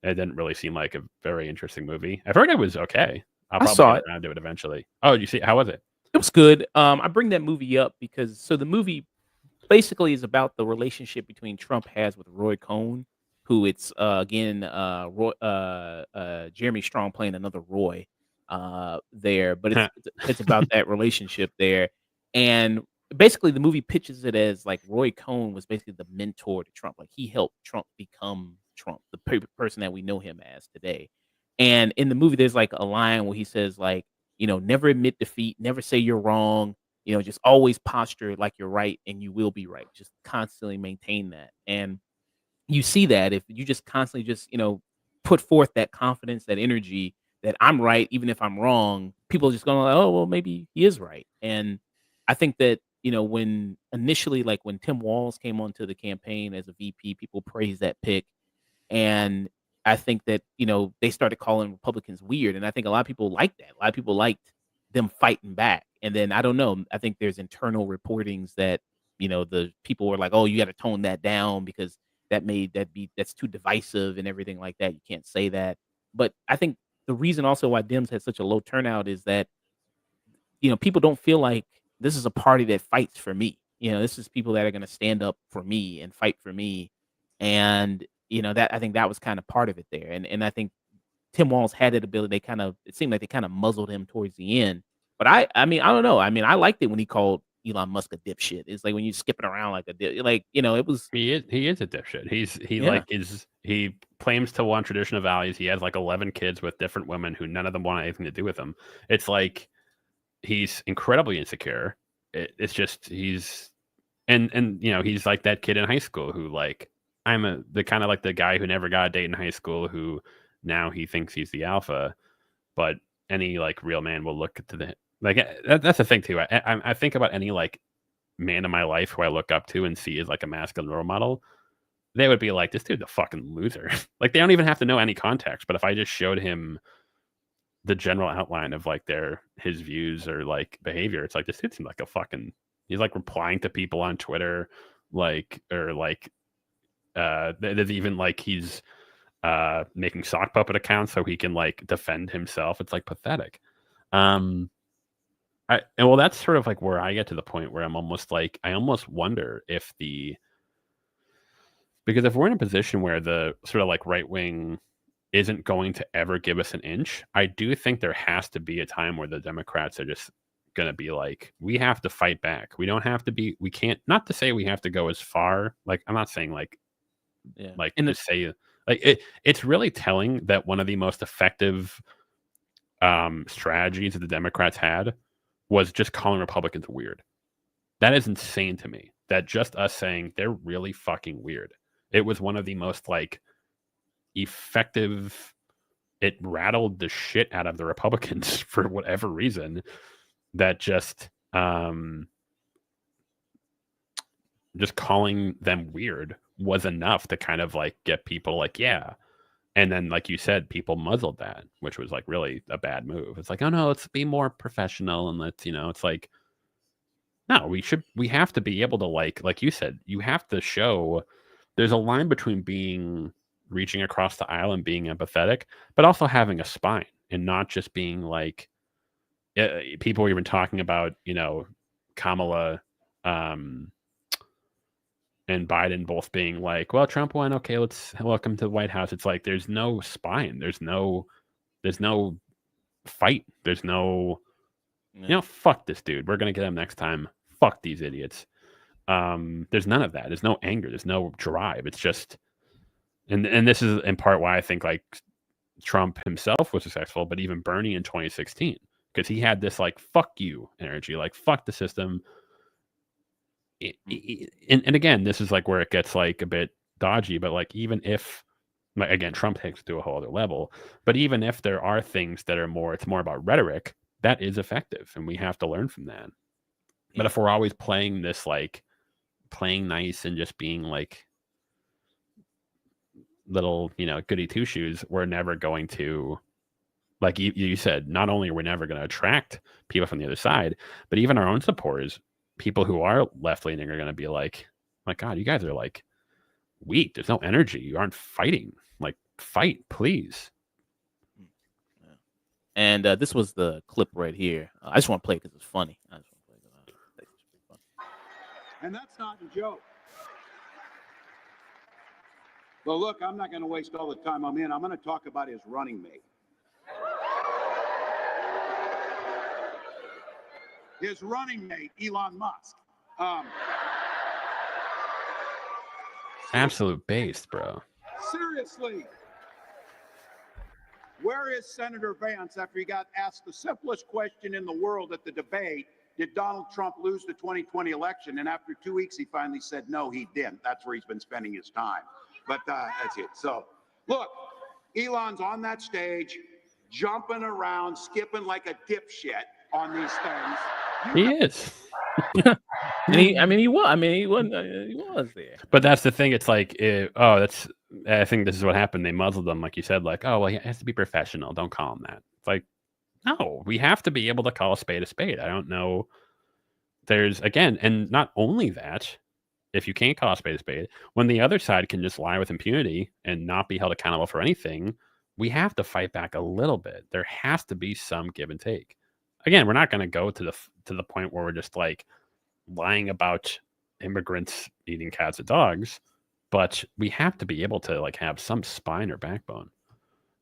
it didn't really seem like a very interesting movie. I've heard it was okay. I'll probably saw get around to it eventually. Oh, did you see it? How was it? It was good. I bring that movie up because the movie basically is about the relationship between Trump has with Roy Cohn, who it's again Jeremy Strong playing another Roy there, but it's about that relationship there, and basically the movie pitches it as like Roy Cohn was basically the mentor to Trump, like he helped Trump become Trump, the person that we know him as today. And in the movie, there's like a line where he says like, never admit defeat, never say you're wrong, just always posture like you're right and you will be right. Just constantly maintain that. And you see that if you just constantly just, put forth that confidence, that energy that I'm right, even if I'm wrong, people are just going like, oh, well, maybe he is right. And I think that, when initially, like when Tim Walz came onto the campaign as a VP, people praised that pick. And I think that, they started calling Republicans weird. And I think a lot of people liked that. A lot of people liked them fighting back. And then I don't know. I think there's internal reportings that, the people were like, oh, you got to tone that down because that's too divisive and everything like that. You can't say that. But I think the reason also why Dems had such a low turnout is that, people don't feel like this is a party that fights for me. This is people that are going to stand up for me and fight for me. And, that I think that was kind of part of it there. And I think Tim Walz had that ability. It seemed like they kind of muzzled him towards the end. But I mean, I don't know. I mean, I liked it when he called Elon Musk a dipshit. It's like when you're skipping around like a dip, like, it was. He is a dipshit. He claims to want traditional values. He has like 11 kids with different women who none of them want anything to do with him. It's like he's incredibly insecure. It's just he's he's like that kid in high school who like the kind of like the guy who never got a date in high school who now he thinks he's the alpha, but any like real man will look to the like that's the thing too. I think about any like man in my life who I look up to and see as like a masculine role model. They would be like, this dude's a fucking loser. Like they don't even have to know any context, but if I just showed him the general outline of like his views or like behavior, it's like this dude seems like he's like replying to people on Twitter, there's even like he's making sock puppet accounts so he can like defend himself. It's like pathetic. And that's sort of like where I get to the point where I'm almost like I almost wonder if because if we're in a position where the sort of like right wing isn't going to ever give us an inch, I do think there has to be a time where the Democrats are just going to be like, we have to fight back. We don't have to be, we can't, not to say we have to go as far. Like, I'm not saying like, it's really telling that one of the most effective strategies that the Democrats had was just calling Republicans weird. That is insane to me. That just us saying they're really fucking weird. It was one of the most like effective. It rattled the shit out of the Republicans for whatever reason. That just calling them weird was enough to kind of like get people like, yeah. And then, like you said, people muzzled that, which was like really a bad move. It's like, oh no, let's be more professional. And let's, it's like, no, we have to be able to like you said, you have to show there's a line between reaching across the aisle and being empathetic, but also having a spine and not just being like, people were even talking about, Kamala, and Biden both being like, well, Trump won. Okay, let's welcome to the White House. It's like, there's no spine. There's no fight. There's no, fuck this dude. We're going to get him next time. Fuck these idiots. There's none of that. There's no anger. There's no drive. It's just, and this is in part why I think like Trump himself was successful, but even Bernie in 2016, because he had this like fuck you energy, like fuck the system. And again, this is like where it gets like a bit dodgy, but like even if like, again, Trump takes it to a whole other level, but even if there are things that are more, it's more about rhetoric, that is effective, and we have to learn from that. But if we're always playing this like playing nice and just being like little, goody two shoes, we're never going to, like you said, not only are we never going to attract people from the other side, but even our own supporters, people who are left leaning, are going to be like, my God, you guys are like weak. There's no energy. You aren't fighting. Like, fight, please. And this was the clip right here. I just want to play it because it's funny. I just want to play it 'cause I think it's pretty funny. And that's not a joke. Well, look, I'm not going to waste all the time I'm in. I'm going to talk about his running mate. His running mate, Elon Musk. Absolute based, bro. Seriously. Where is Senator Vance after he got asked the simplest question in the world at the debate? Did Donald Trump lose the 2020 election? And after 2 weeks, he finally said, no, he didn't. That's where he's been spending his time. But that's it. So, look, Elon's on that stage, jumping around, skipping like a dipshit on these things. He is. And he was there. But that's the thing. It's like, I think this is what happened. They muzzled him, like you said, like, oh, well, he has to be professional. Don't call him that. It's like, no, we have to be able to call a spade a spade. I don't know. There's, again, and not only that, if you can't call a spade, when the other side can just lie with impunity and not be held accountable for anything, we have to fight back a little bit. There has to be some give and take. Again, we're not going to go to the point where we're just like lying about immigrants eating cats and dogs, but we have to be able to like have some spine or backbone.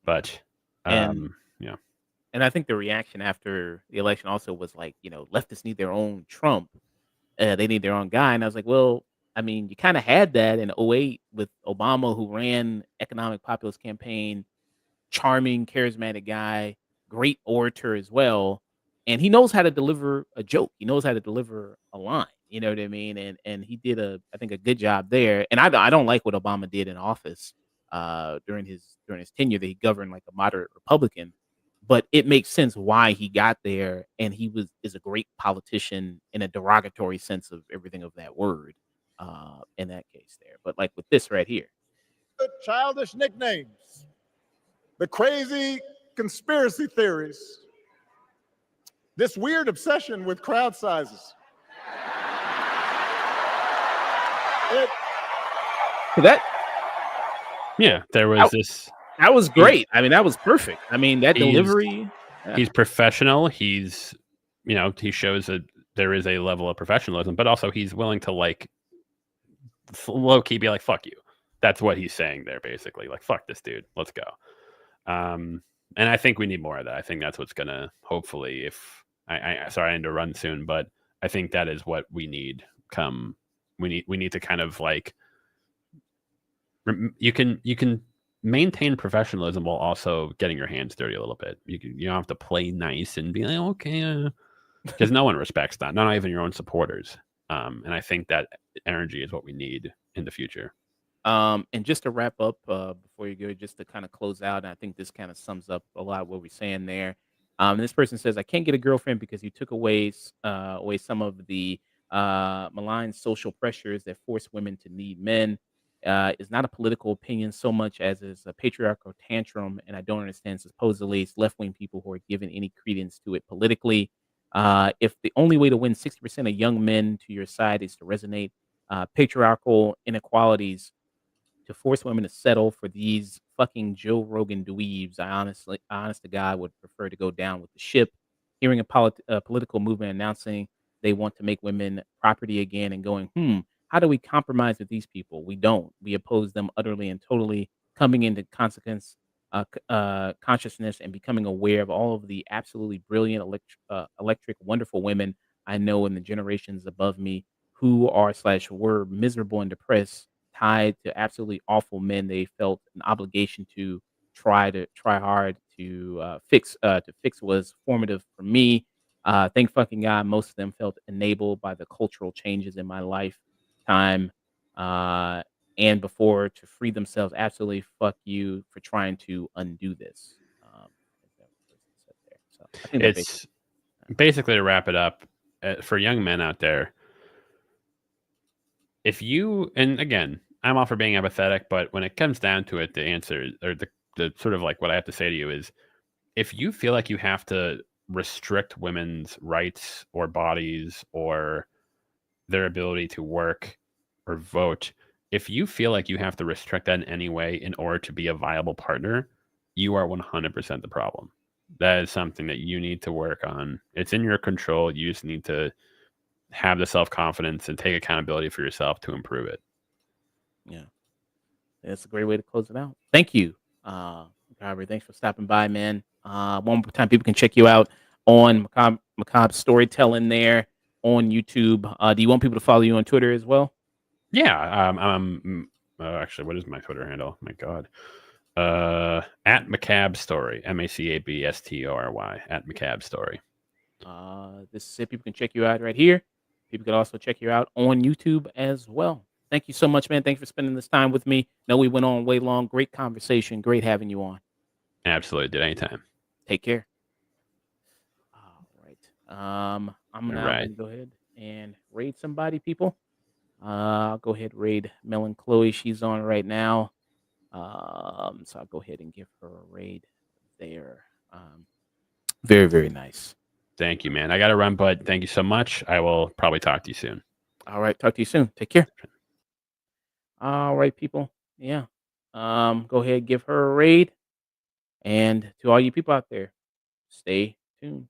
But yeah. And I think the reaction after the election also was like, leftists need their own Trump. They need their own guy. And I was like, well, I mean, you kind of had that in 2008 with Obama, who ran economic populist campaign, charming, charismatic guy, great orator as well. And he knows how to deliver a joke. He knows how to deliver a line. You know what I mean? And he did I think a good job there. And I don't like what Obama did in office during his tenure, that he governed like a moderate Republican. But it makes sense why he got there, and he is a great politician in a derogatory sense of everything of that word in that case there. But like with this right here, The childish nicknames, the crazy conspiracy theories, this weird obsession with crowd sizes. There was this. That was great. I mean, that was perfect. I mean, that delivery. He's professional. He's, he shows that there is a level of professionalism, but also he's willing to like low key be like, fuck you. That's what he's saying there, basically. Like, fuck this dude. Let's go. And I think we need more of that. I think that's what's gonna hopefully, if sorry, I need to run soon, but I think that is what we need. We need to kind of like you can maintain professionalism while also getting your hands dirty a little bit. You don't have to play nice and be like, okay, because no one respects that, not even your own supporters. And I think that energy is what we need in the future. And just to wrap up before you go, just to kind of close out, and I think this kind of sums up a lot of what we're saying there. This person says, I can't get a girlfriend because you took away some of the malign social pressures that force women to need men. Is not a political opinion so much as is a patriarchal tantrum, and I don't understand supposedly it's left-wing people who are giving any credence to it politically. If the only way to win 60% of young men to your side is to resonate patriarchal inequalities, to force women to settle for these fucking Joe Rogan dweebs, honest to God, would prefer to go down with the ship. Hearing a political movement announcing they want to make women property again and going, how do we compromise with these people? We don't. We oppose them utterly and totally, coming into consciousness and becoming aware of all of the absolutely brilliant, electric, wonderful women I know in the generations above me who are/were miserable and depressed, tied to absolutely awful men they felt an obligation to try hard fix was formative for me. Thank fucking God, most of them felt enabled by the cultural changes in my lifetime. Uh, and before to free themselves, absolutely fuck you for trying to undo this. I think that was what they said there. So I think that It's basically, to wrap it up, for young men out there, if you, and again, I'm all for being empathetic, but when it comes down to it, the answer, or the sort of like what I have to say to you is, if you feel like you have to restrict women's rights or bodies or their ability to work or vote, if you feel like you have to restrict that in any way in order to be a viable partner, you are 100% the problem. That is something that you need to work on. It's in your control. You just need to have the self-confidence and take accountability for yourself to improve it. Yeah. That's a great way to close it out. Thank you, Macabre. Thanks for stopping by, man. One more time, people can check you out on Macabre Storytelling there on YouTube. Do you want people to follow you on Twitter as well? Yeah. Actually, what is my Twitter handle? My God. At Macabre Story. MACABSTORY. At Macabre Story. This is it. People can check you out right here. People can also check you out on YouTube as well. Thank you so much, man. Thanks for spending this time with me. No, we went on way long. Great conversation. Great having you on. Absolutely. Did anytime. Take care. All right. I'm now Right. going to go ahead and raid somebody, people. I'll go ahead and raid Melon Chloe. She's on right now. So I'll go ahead and give her a raid there. Very, very nice. Thank you, man. I got to run, but thank you so much. I will probably talk to you soon. All right. Talk to you soon. Take care. All right, people. Yeah. Go ahead, give her a raid. And to all you people out there, stay tuned.